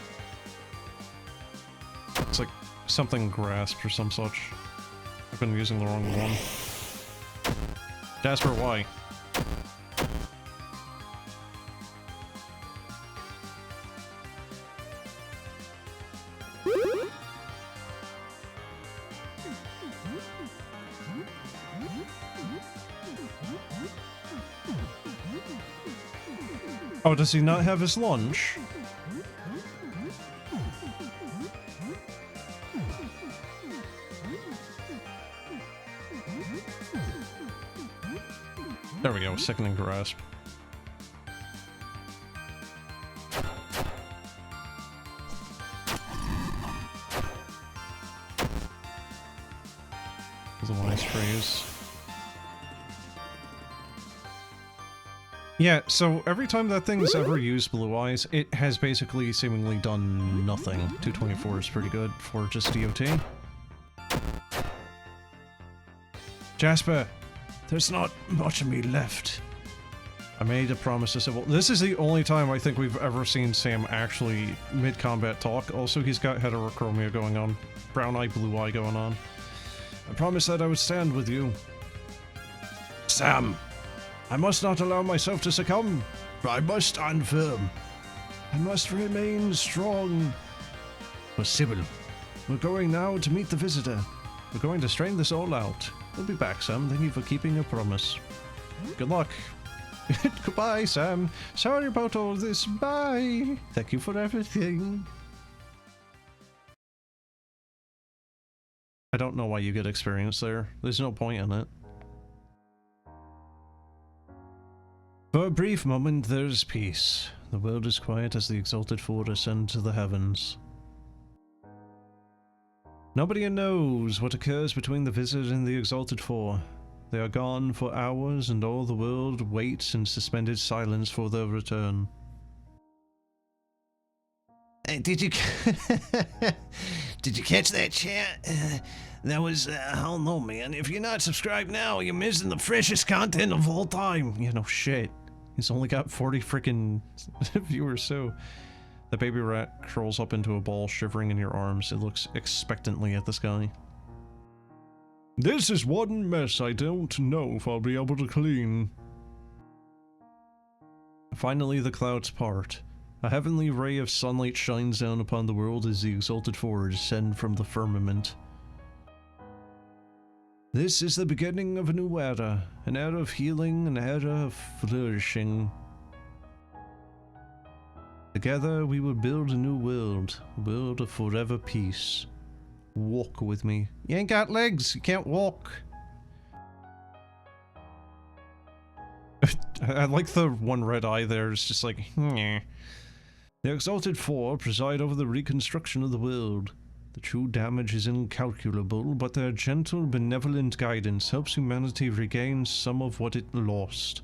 Speaker 3: It's like something grasp or some such. I've been using the wrong one. Jasper, why? Oh, does he not have his lunch? There we go, sickening grasp. That's a wise phrase. Yeah, so every time that thing's ever used Blue Eyes, it has basically seemingly done nothing. 224 is pretty good for just DOT. Jasper, there's not much of me left. I made a promise to Sybil. This is the only time I think we've ever seen Sam actually mid-combat talk. Also, he's got heterochromia going on. Brown eye, blue eye going on. I promised that I would stand with you. Sam, I must not allow myself to succumb. I must stand firm. I must remain strong. But Sybil, we're going now to meet the visitor. We're going to strain this all out. We'll be back, Sam. Thank you for keeping your promise. Good luck. Goodbye, Sam. Sorry about all this. Bye. Thank you for everything. I don't know why you get experience there. There's no point in it. For a brief moment, there's peace. The world is quiet as the Exalted Four ascend to the heavens. Nobody knows what occurs between the Visitor and the Exalted Four. They are gone for hours, and all the world waits in suspended silence for their return.
Speaker 2: Hey, did you catch that chat? That was, I don't know, man. If you're not subscribed now, you're missing the freshest content of all time.
Speaker 3: You know, shit. He's only got 40 freaking viewers, so... The baby rat curls up into a ball, shivering in your arms. It looks expectantly at the sky. This is one mess I don't know if I'll be able to clean. Finally, the clouds part. A heavenly ray of sunlight shines down upon the world as the Exalted Four descend from the firmament. This is the beginning of a new era, an era of healing, an era of flourishing. Together we will build a new world, a world of forever peace. Walk with me. You ain't got legs, you can't walk. I like the one red eye there, it's just like, nyeh. The Exalted Four preside over the reconstruction of the world. The true damage is incalculable, but their gentle, benevolent guidance helps humanity regain some of what it lost.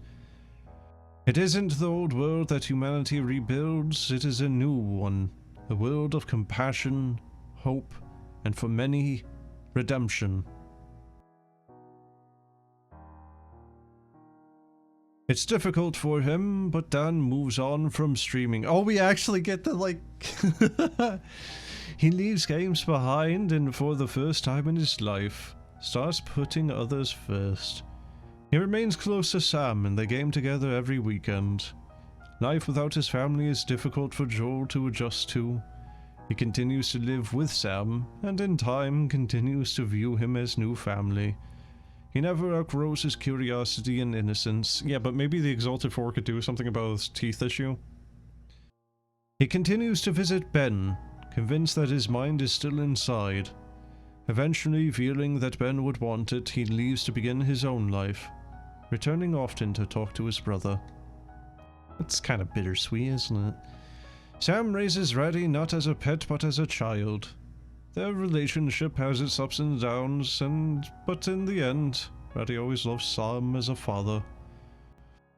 Speaker 3: It isn't the old world that humanity rebuilds, it is a new one. A world of compassion, hope, and for many, redemption. It's difficult for him, but Dan moves on from streaming. Oh, we actually get to, like... He leaves games behind and for the first time in his life, starts putting others first. He remains close to Sam and they game together every weekend. Life without his family is difficult for Joel to adjust to. He continues to live with Sam, and in time continues to view him as new family. He never outgrows his curiosity and innocence. Yeah, but maybe the Exalted Four could do something about his teeth issue. He continues to visit Ben, convinced that his mind is still inside. Eventually, feeling that Ben would want it, he leaves to begin his own life, returning often to talk to his brother. It's kind of bittersweet, isn't it? Sam raises Reddy not as a pet but as a child. Their relationship has its ups and downs, but in the end, Reddy always loves Sam as a father.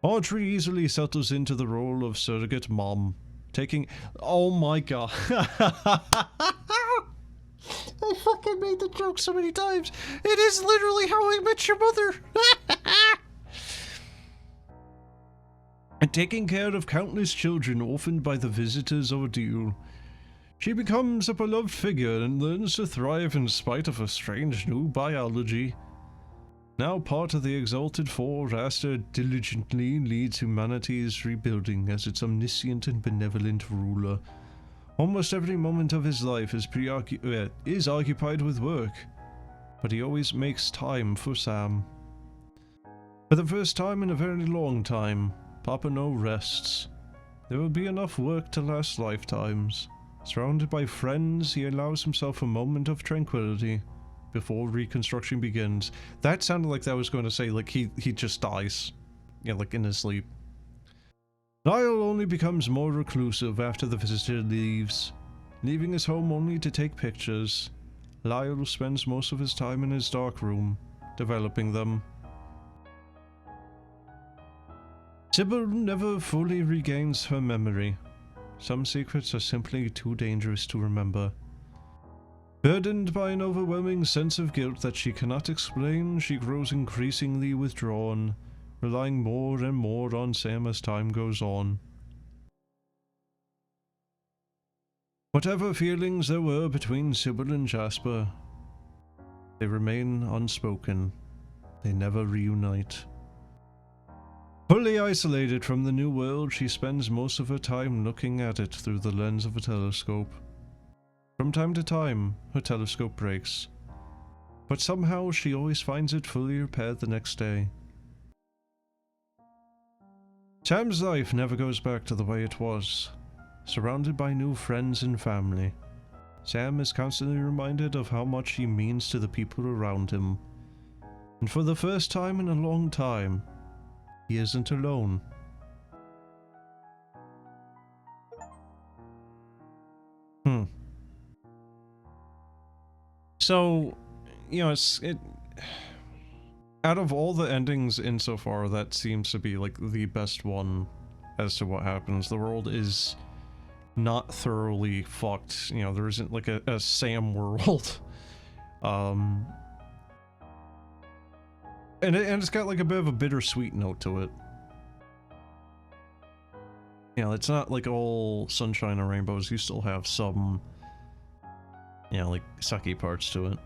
Speaker 3: Audrey easily settles into the role of surrogate mom, taking... Oh my god. I fucking made the joke so many times. It is literally How I Met Your Mother. And taking care of countless children orphaned by the visitor's ordeal. She becomes a beloved figure and learns to thrive in spite of a strange new biology. Now part of the Exalted Four, Aster diligently leads humanity's rebuilding as its omniscient and benevolent ruler. Almost every moment of his life is occupied with work, but he always makes time for Sam. For the first time in a very long time, Papa No rests.
Speaker 1: There will be enough work to last lifetimes. Surrounded by friends, he allows himself a moment of tranquility before reconstruction begins. That sounded like that was going to say, like, he just dies. Yeah, like in his sleep. Niall only becomes more reclusive after the visitor leaves, leaving his home only to take pictures. Lyle spends most of his time in his dark room, developing them. Sybil never fully regains her memory. Some secrets are simply too dangerous to remember. Burdened by an overwhelming sense of guilt that she cannot explain, she grows increasingly withdrawn, relying more and more on Sam as time goes on. Whatever feelings there were between Sybil and Jasper, they remain unspoken. They never reunite. Fully isolated from the new world, she spends most of her time looking at it through the lens of a telescope. From time to time, her telescope breaks, but somehow she always finds it fully repaired the next day. Sam's life never goes back to the way it was. Surrounded by new friends and family, Sam is constantly reminded of how much he means to the people around him. And for the first time in a long time, he isn't alone. So, you know, out of all the endings insofar, that seems to be like the best one as to what happens. The world is not thoroughly fucked. You know, there isn't like a Sam world. And it's got like a bit of a bittersweet note to it. You know, it's not like all sunshine and rainbows. You still have some, you know, like sucky parts to it.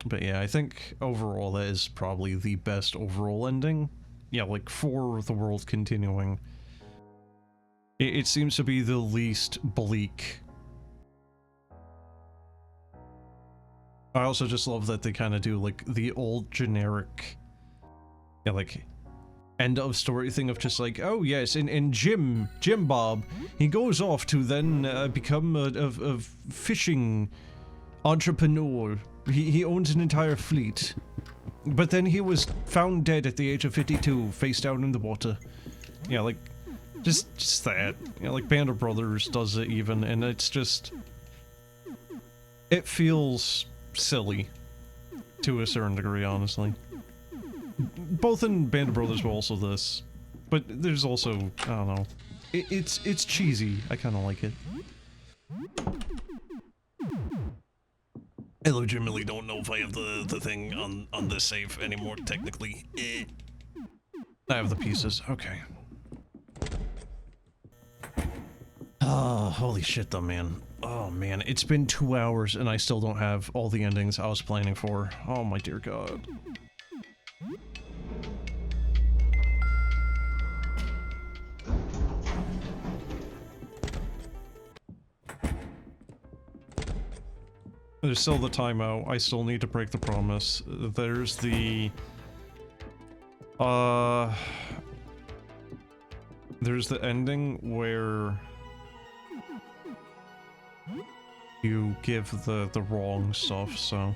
Speaker 1: But yeah, I think overall that is probably the best overall ending. Yeah, like for the world continuing. It seems to be the least bleak. I also just love that they kind of do like the old generic, yeah, like end of story thing of just like, oh yes, and Jim Bob, he goes off to then become a fishing entrepreneur. He owns an entire fleet. But then he was found dead at the age of 52, face down in the water. Yeah, like, just that. Yeah, like Band of Brothers does it even, and it's just... It feels silly. To a certain degree, honestly. Both in Band of Brothers, but also this. But there's also, I don't know. It's cheesy. I kind of like it. I legitimately don't know if I have the thing on this save anymore, technically. I have the pieces, okay. Oh, holy shit though, man. Oh man, it's been 2 hours and I still don't have all the endings I was planning for. Oh my dear god. There's still the timeout. I still need to break the promise. There's the... There's the ending where... you give the wrong stuff, so...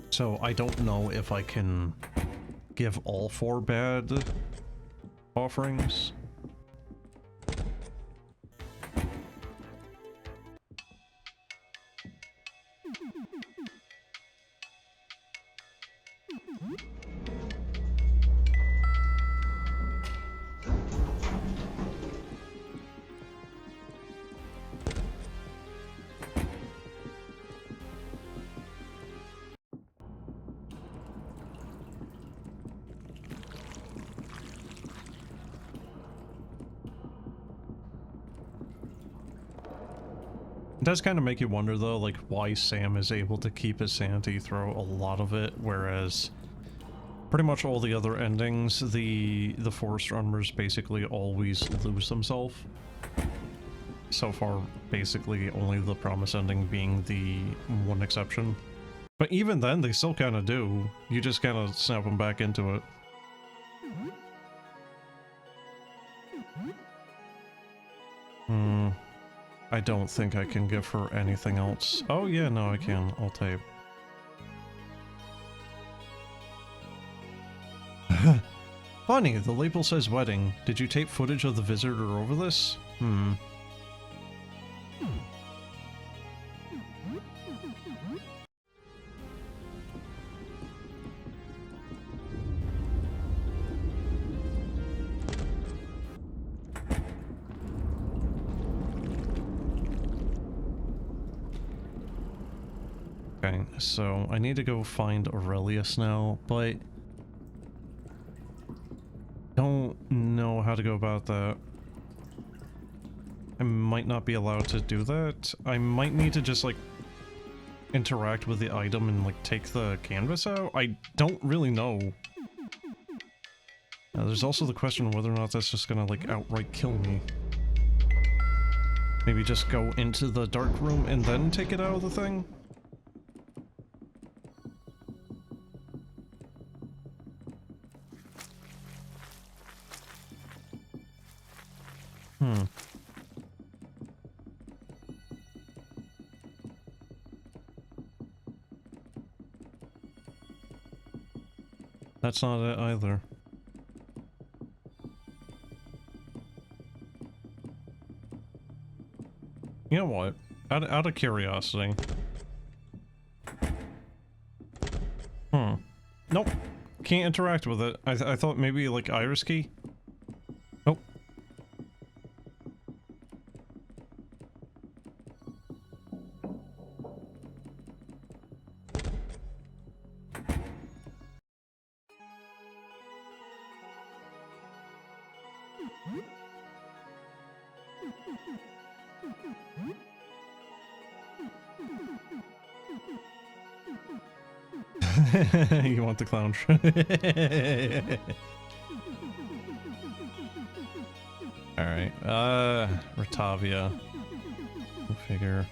Speaker 1: So I don't know if I can give all 4 bad offerings.
Speaker 3: It does kind of make you wonder though, like why Sam is able to keep his sanity through a lot of it, whereas pretty much all the other endings, the forest runners basically always lose themselves. So far, basically only the promise ending being the one exception. But even then, they still kind of do. You just kind of snap them back into it. I don't think I can give her anything else. Oh yeah, no, I can. I'll tape. Funny, the label says wedding. Did you tape footage of the visitor over this? Okay, so I need to go find Aurelius now, but don't know how to go about that. I might not be allowed to do that. I might need to just, like, interact with the item and, like, take the canvas out? I don't really know. There's also the question of whether or not that's just gonna, like, outright kill me. Maybe just go into the dark room and then take it out of the thing? That's not it either. You know what? Out of curiosity. Nope. Can't interact with it. I thought maybe like iris key? Nope. You want the clown show? Alright, Ratavia. We'll figure.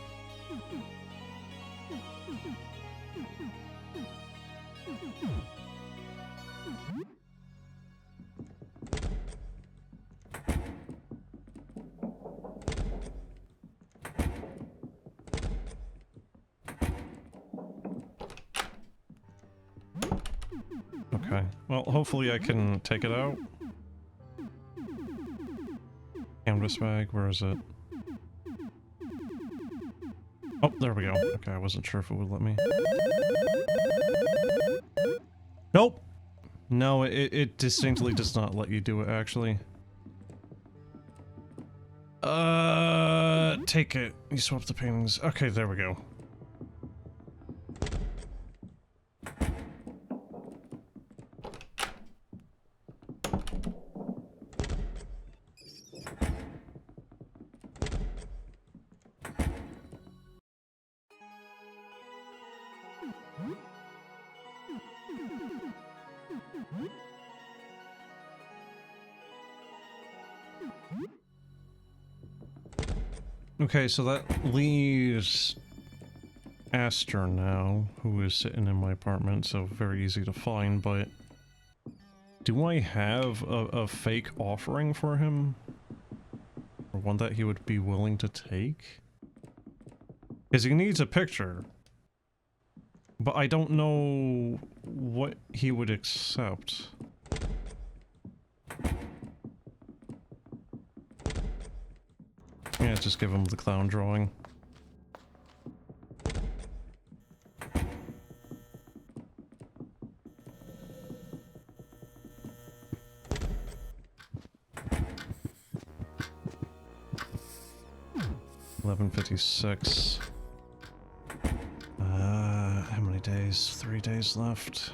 Speaker 3: Okay, well, hopefully I can take it out. Canvas bag, where is it? Oh, there we go. Okay, I wasn't sure if it would let me. Nope! No, it distinctly does not let you do it, actually. Take it. You swap the paintings. Okay, there we go. Okay, so that leaves Aster now, who is sitting in my apartment, so very easy to find, but do I have a fake offering for him? Or one that he would be willing to take? Because he needs a picture. But I don't know what he would accept. Yeah, just give him the clown drawing. $11.56. How many days? 3 days left.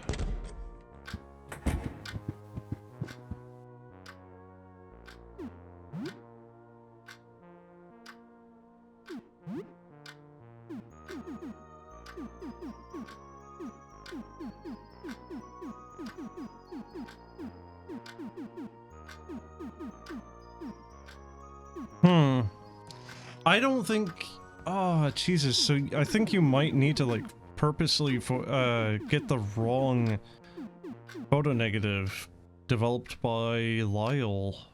Speaker 3: I don't think... Oh, Jesus. So I think you might need to, like, purposely get the wrong photo negative developed by Lyle.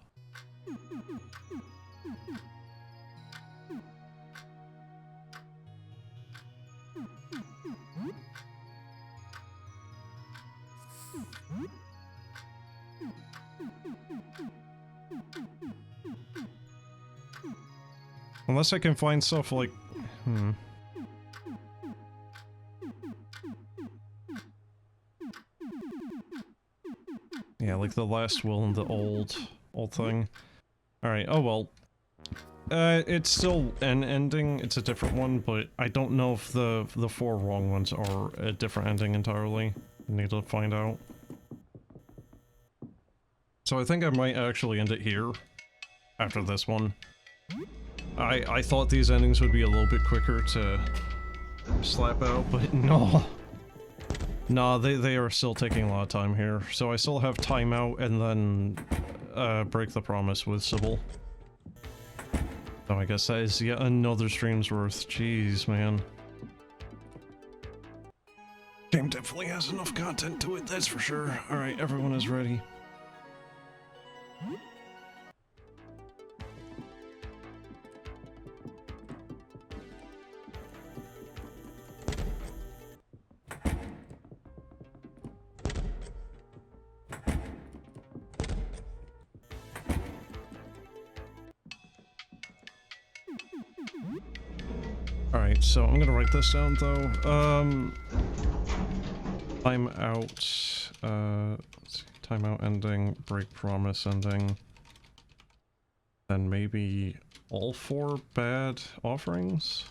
Speaker 3: Unless I can find stuff like... Yeah, like the last will and the old thing. Alright, oh well. It's still an ending, it's a different one, but I don't know if the 4 wrong ones are a different ending entirely. I need to find out. So I think I might actually end it here, after this one. I thought these endings would be a little bit quicker to slap out, but no. Nah, they are still taking a lot of time here. So I still have timeout and then break the promise with Sybil. So I guess that is yet another stream's worth. Jeez, man. Game definitely has enough content to it, that's for sure. Alright, everyone is ready. Alright, so I'm gonna write this down though. Time out. Let's see, timeout ending, break promise ending. Then maybe all 4 bad offerings?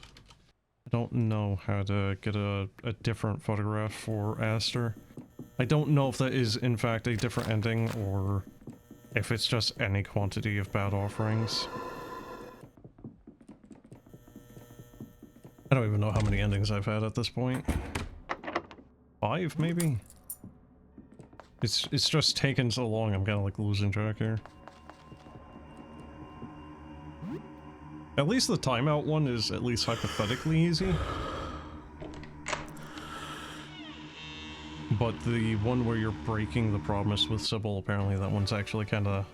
Speaker 3: I don't know how to get a different photograph for Aster. I don't know if that is in fact a different ending or if it's just any quantity of bad offerings. I don't even know how many endings I've had at this point. 5, maybe? It's just taken so long, I'm kinda like losing track here. At least the timeout one is at least hypothetically easy. But the one where you're breaking the promise with Sybil, apparently that one's actually kinda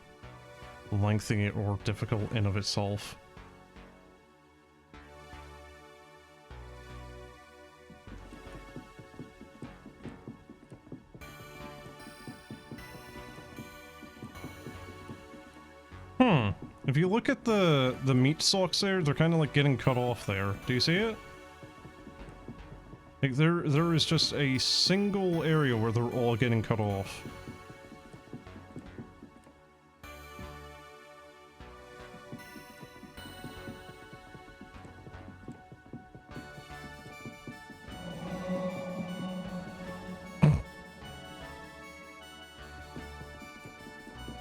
Speaker 3: lengthy or difficult in of itself. If you look at the meat stalks there, they're kind of like getting cut off there. Do you see it? Like there is just a single area where they're all getting cut off.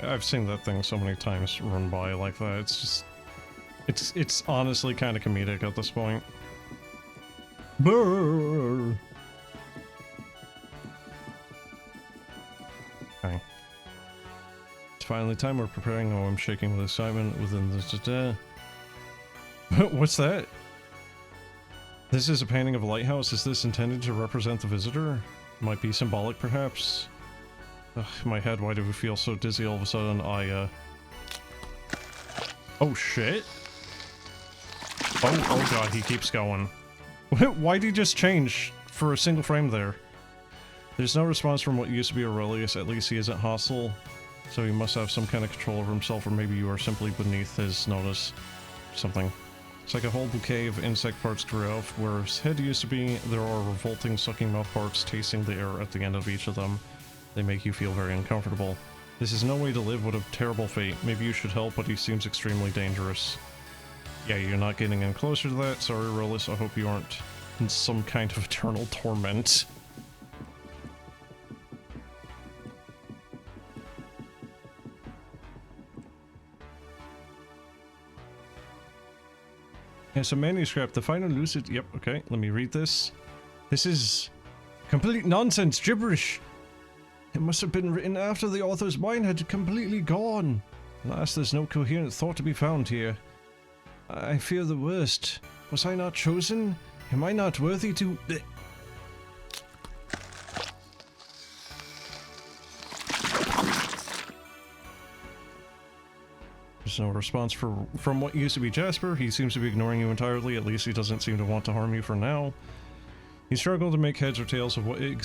Speaker 3: I've seen that thing so many times run by like that. It's just... It's honestly kind of comedic at this point. Brrr. Okay. It's finally time. We're preparing. Oh, I'm shaking with excitement within this... What's that? This is a painting of a lighthouse. Is this intended to represent the visitor? Might be symbolic, perhaps? Ugh, my head, why do we feel so dizzy all of a sudden? Oh shit! Oh god, he keeps going. Why'd he just change for a single frame there? There's no response from what used to be Aurelius, at least he isn't hostile. So he must have some kind of control over himself, or maybe you are simply beneath his notice. Something. It's like a whole bouquet of insect parts grew out where his head used to be. There are revolting sucking mouth parts tasting the air at the end of each of them. They make you feel very uncomfortable. This is no way to live, what a terrible fate. Maybe you should help, but he seems extremely dangerous. Yeah, you're not getting in closer to that. Sorry, Rollis, I hope you aren't in some kind of eternal torment. Yes, a manuscript. The final lucid... Yep, okay, let me read this. This is complete nonsense, gibberish. It must have been written after the author's mind had completely gone. Alas, there's no coherent thought to be found here. I fear the worst. Was I not chosen? Am I not worthy to... There's no response from what used to be Jasper. He seems to be ignoring you entirely. At least he doesn't seem to want to harm you for now. He struggled to make heads or tails of what it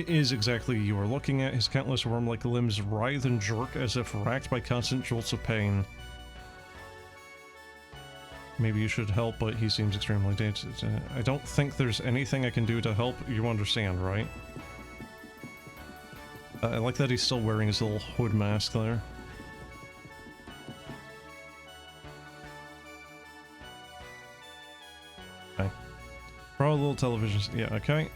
Speaker 3: is exactly you are looking at. His countless worm-like limbs writhe and jerk as if racked by constant jolts of pain. Maybe you should help, but he seems extremely dangerous. I don't think there's anything I can do to help. You understand, right? I like that he's still wearing his little hood mask there. Okay. Probably a little television. Yeah, okay.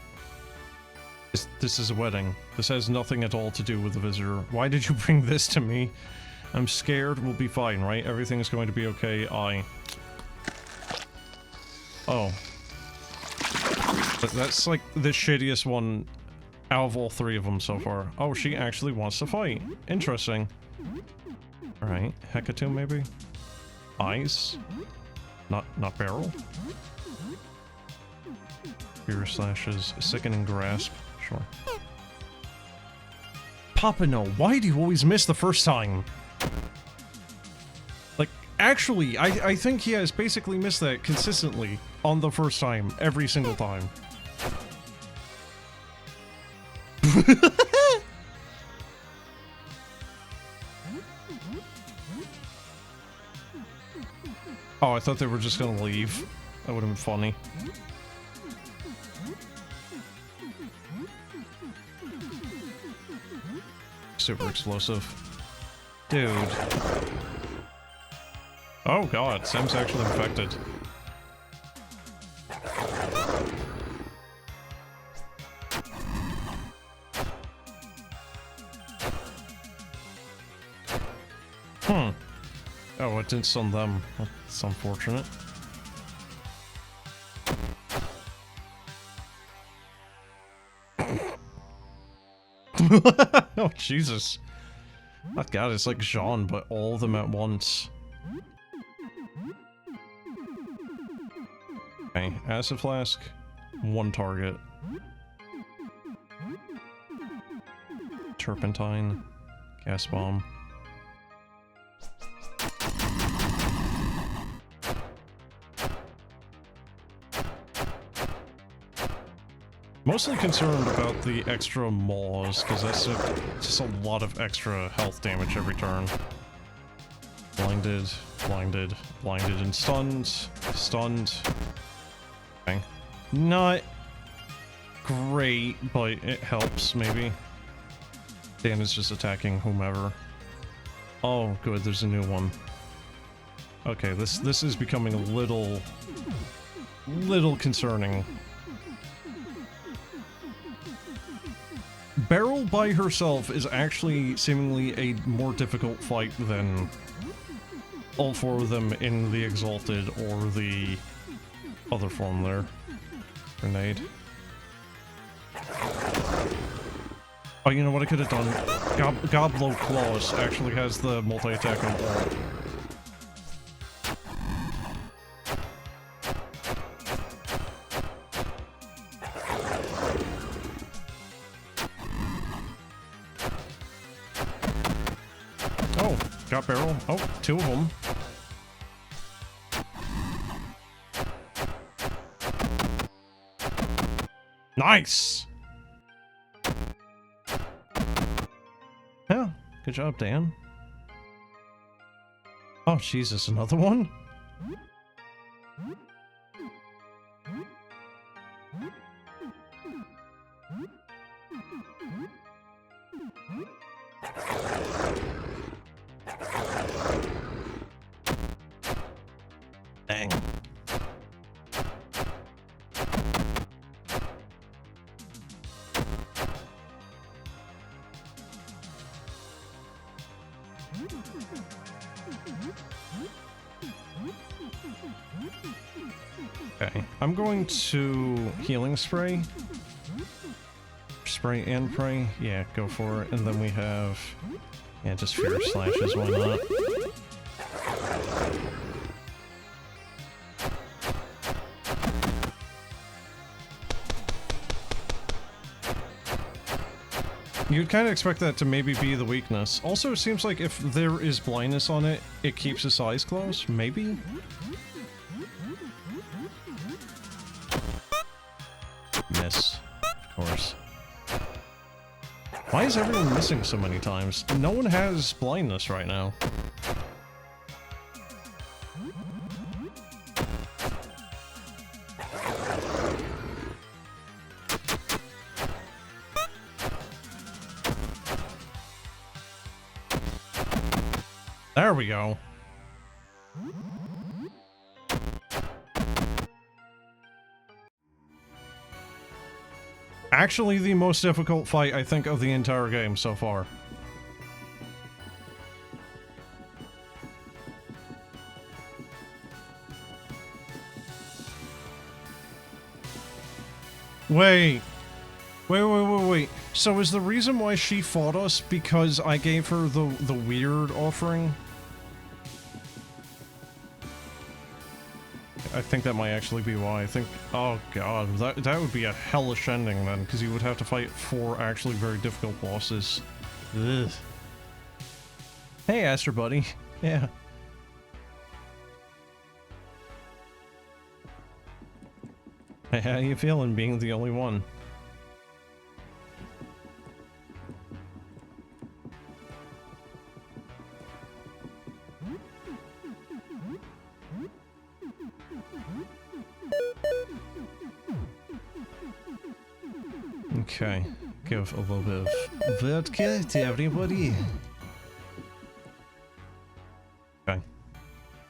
Speaker 3: This is a wedding. This has nothing at all to do with the visitor. Why did you bring this to me? I'm scared. We'll be fine, right? Everything's going to be okay. Oh. That's like the shittiest one out of all three of them so far. Oh, she actually wants to fight. Interesting. Alright. Hecatomb, maybe? Eyes? Not barrel? Fear slashes. Sickening grasp. Sure. Papa, no. Why do you always miss the first time? Like, actually, I think he has basically missed that consistently on the first time, every single time. Oh, I thought they were just gonna leave. That would have been funny. Super explosive. Dude. Oh god, Sam's actually infected. Oh, it didn't stun them. That's unfortunate. Oh, Jesus. Oh, God, it's like Jean, but all of them at once. Okay, acid flask, one target. Turpentine, gas bomb. Mostly concerned about the extra maws, because that's just a lot of extra health damage every turn. Blinded, blinded, blinded, and stunned. Stunned. Okay. Not great, but it helps, maybe. Dan is just attacking whomever. Oh, good, there's a new one. Okay, this is becoming a little concerning. Beryl by herself is actually seemingly a more difficult fight than all four of them in the Exalted or the other form there. Grenade. Oh, you know what I could have done? Goblo Claws actually has the multi-attack on all. Got barrel. Oh, two of them. Nice! Yeah, good job, Dan. Oh, Jesus, another one? Dang. Okay, I'm going to healing spray. Spray and pray. Yeah, go for it. And then we have, yeah, just fear slashes. Why not? You'd kind of expect that to maybe be the weakness. Also, it seems like if there is blindness on it, it keeps its eyes closed. Maybe? Miss. Of course. Why is everyone missing so many times? No one has blindness right now. There we go. Actually, the most difficult fight, I think, of the entire game so far. Wait. Wait. So is the reason why she fought us because I gave her the weird offering? I think that might actually be why. I think... Oh god, that would be a hellish ending then, because you would have to fight 4 actually very difficult bosses. Ugh. Hey, Aster buddy. Yeah. Hey, how you feeling being the only one? Okay, give a little bit of vodka to everybody. Okay.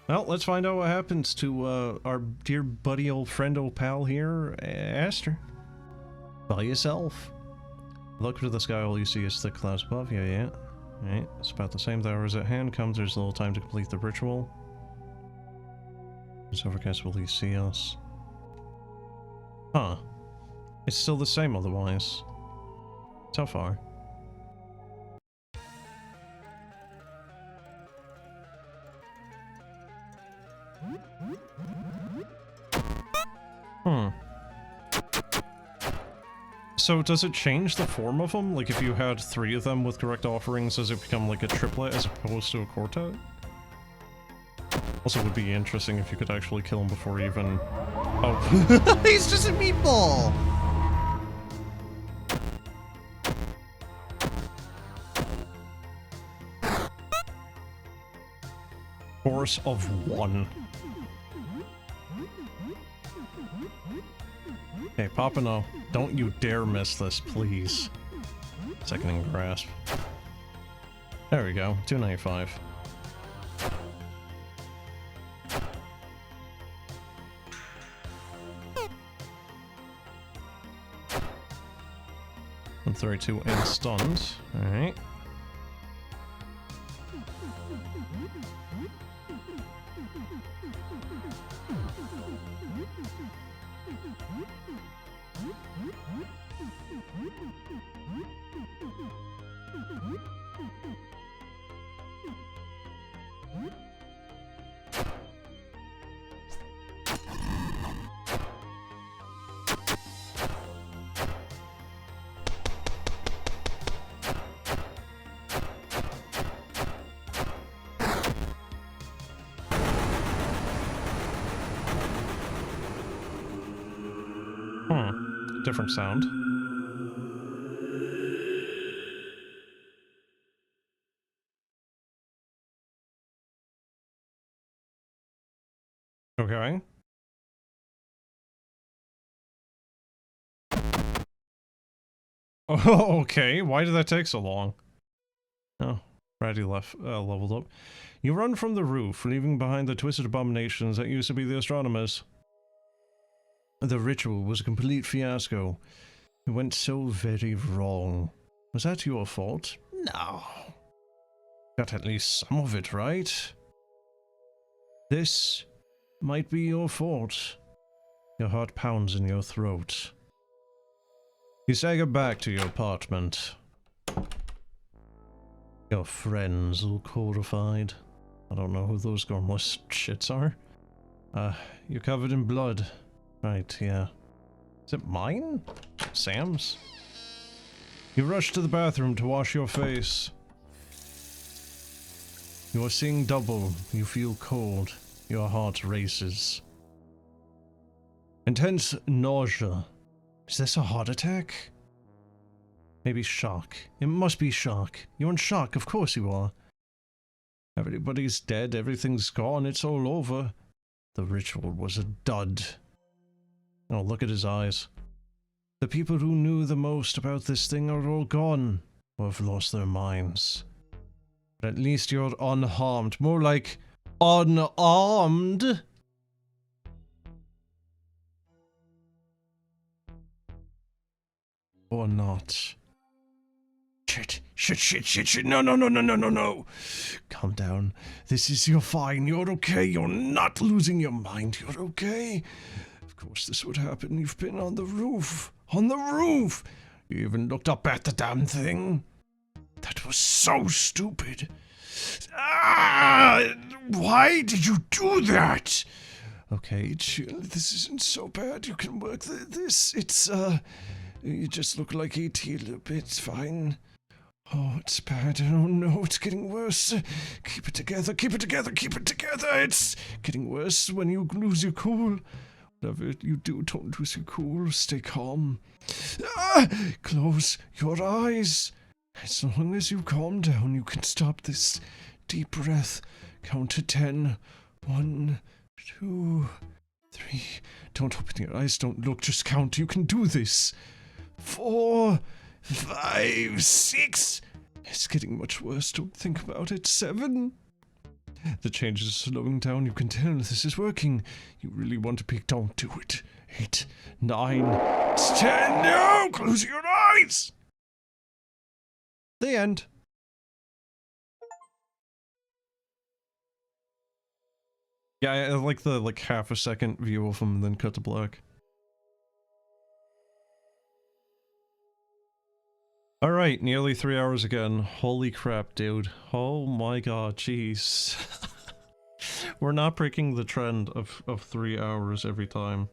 Speaker 3: Well, let's find out what happens to our dear buddy, old friend, old pal here, Aster. By yourself. Look to the sky, all you see is the clouds above you, yeah. Right, it's about the same. The hour is at hand. Comes, there's a little time to complete the ritual. This overcast will you see us? Huh. It's still the same otherwise. So far. Hmm. So does it change the form of them? Like if you had 3 of them with correct offerings, does it become like a triplet as opposed to a quartet? Also, it would be interesting if you could actually kill him before even... Oh.
Speaker 2: He's just a meatball!
Speaker 3: Force of 1. Okay, Papano, don't you dare miss this, please. Seconding grasp. There we go, 295. And 32 and stunned. Alright. Different sound. Okay. Oh, okay. Why did that take so long? Oh, Brady leveled up. You run from the roof, leaving behind the twisted abominations that used to be the astronomers. The ritual was a complete fiasco. It went so very wrong. Was that your fault? No. Got at least some of it right. This might be your fault. Your heart pounds in your throat. You stagger back to your apartment. Your friends look horrified. I don't know who those gormless shits are. You're covered in blood. Right, yeah. Is it mine? Sam's? You rush to the bathroom to wash your face. You are seeing double. You feel cold. Your heart races. Intense nausea. Is this a heart attack? Maybe shock. It must be shock. You're in shock, of course you are. Everybody's dead, everything's gone, it's all over. The ritual was a dud. Oh, look at his eyes. The people who knew the most about this thing are all gone, or have lost their minds. But at least you're unharmed. More like unarmed. Or not. Shit. No. Calm down. You're fine. You're okay. You're not losing your mind. You're okay. Of course this would happen. You've been on the roof. On the roof! You even looked up at the damn thing. That was so stupid. Why did you do that? Okay, chill. This isn't so bad. You can work this. You just look like ET a little bit. It's fine. Oh, it's bad. Oh no, it's getting worse. Keep it together. It's getting worse when you lose your cool. Whatever you do, don't lose your cool. Stay calm. Close your eyes. As long as you calm down, you can stop this. Deep breath. Count to 10. 1, 2, 3. Don't open your eyes. Don't look. Just count. You can do this. 4, 5, 6. It's getting much worse. Don't think about it. 7. The change is slowing down. You can tell this is working. You really want to peek. Don't do it. 8, 9, 10. No! Close your eyes! The end. Yeah, I like the half a second view of him and then cut to black. Alright, nearly 3 hours again. Holy crap, dude. Oh my god, jeez. We're not breaking the trend of 3 hours every time.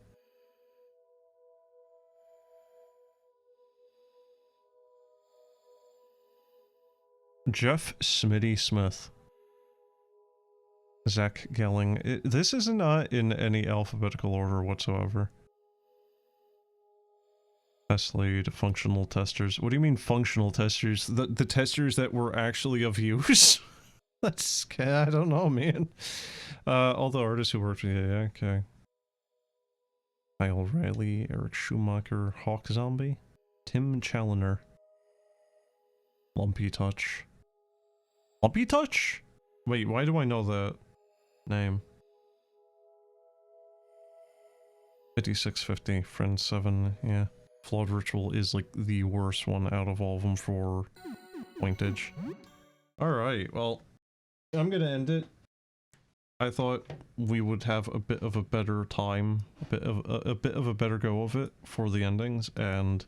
Speaker 3: Jeff Smitty Smith. Zach Gelling. This is not in any alphabetical order whatsoever. Test lead, functional testers. What do you mean functional testers? The testers that were actually of use? That's, I don't know, man. All the artists who worked with, yeah, okay. Kyle Riley, Eric Schumacher, Hawk Zombie, Tim Challoner, Lumpy Touch. Lumpy Touch? Wait, why do I know that name? 5650, Friend 7, yeah. Flawed Ritual is like the worst one out of all of them for pointage. Alright, well, I'm gonna end it. I thought we would have a bit of a better time, a bit of a better go of it for the endings, and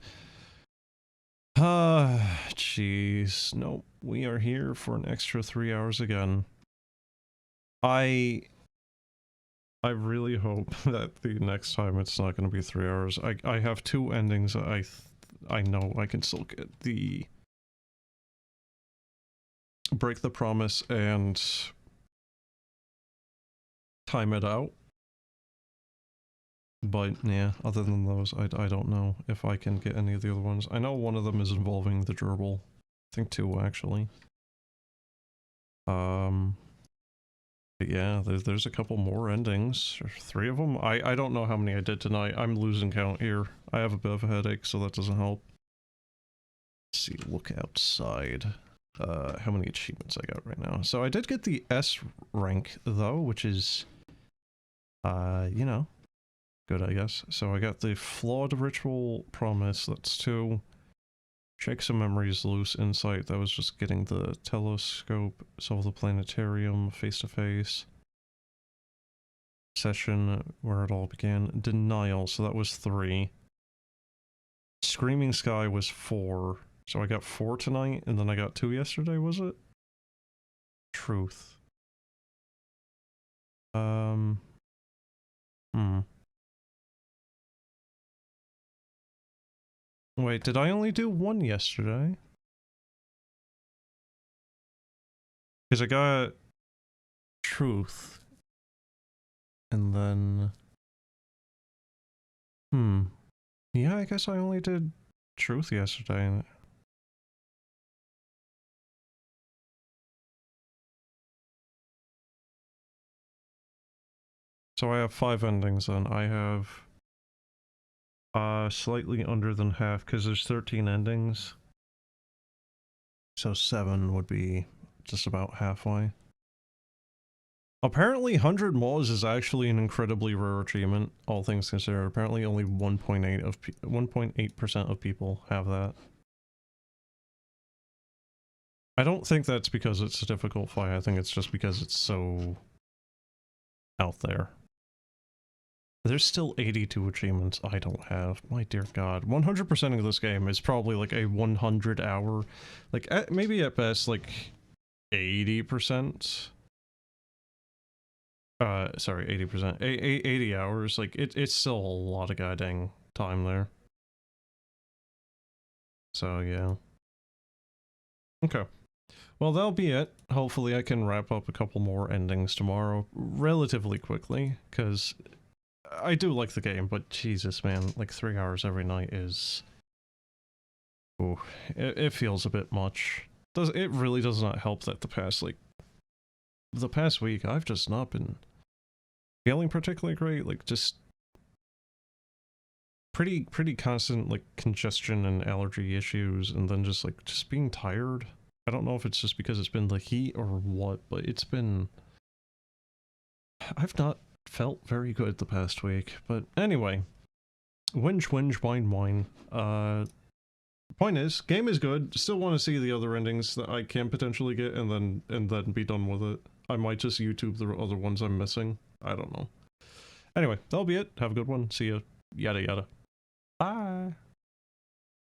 Speaker 3: jeez, nope, we are here for an extra 3 hours again. I really hope that the next time it's not going to be 3 hours. I have 2 endings. I know I can still get the Break the Promise and Time It Out. But yeah, other than those, I don't know if I can get any of the other ones. I know one of them is involving the gerbil. I think 2 actually. But yeah, there's a couple more endings. There's 3 of them. I don't know how many I did tonight. I'm losing count here. I have a bit of a headache, so that doesn't help. Let's see, look outside. How many achievements I got right now. So I did get the S rank, though, which is, you know, good, I guess. So I got the Flawed Ritual Promise, that's 2. Shake Some Memories, Loose Insight, that was just getting the telescope, Solve the Planetarium, Face to Face. Session, Where It All Began. Denial, so that was 3. Screaming Sky was 4. So I got 4 tonight, and then I got 2 yesterday, was it? Truth. Wait, did I only do one yesterday? Because I got truth. And then... Yeah, I guess I only did truth yesterday. So I have 5 endings then. I have slightly under than half because there's 13 endings. So 7 would be just about halfway. Apparently 100 mods is actually an incredibly rare achievement, all things considered. Apparently only 1.8% of people have that. I don't think that's because it's a difficult fight, I think it's just because it's so out there. There's still 82 achievements I don't have. My dear god. 100% of this game is probably like a 100 hour, like maybe at best like 80%. Sorry, 80%. 80 hours. Like it's still a lot of goddamn time there. So yeah. Okay. Well, that'll be it. Hopefully I can wrap up a couple more endings tomorrow relatively quickly, because I do like the game, but Jesus, man, like 3 hours every night is... Ooh, it feels a bit much. It really does not help that the past week, I've just not been feeling particularly great, like just pretty constant like congestion and allergy issues, and then just being tired. I don't know if it's just because it's been the heat or what, but it's been... I've not felt very good the past week, but anyway. Whinge, whine, whine. Point is, game is good. Still want to see the other endings that I can potentially get, and then be done with it. I might just YouTube the other ones I'm missing. I don't know. Anyway, that'll be it. Have a good one. See ya. Yada yada.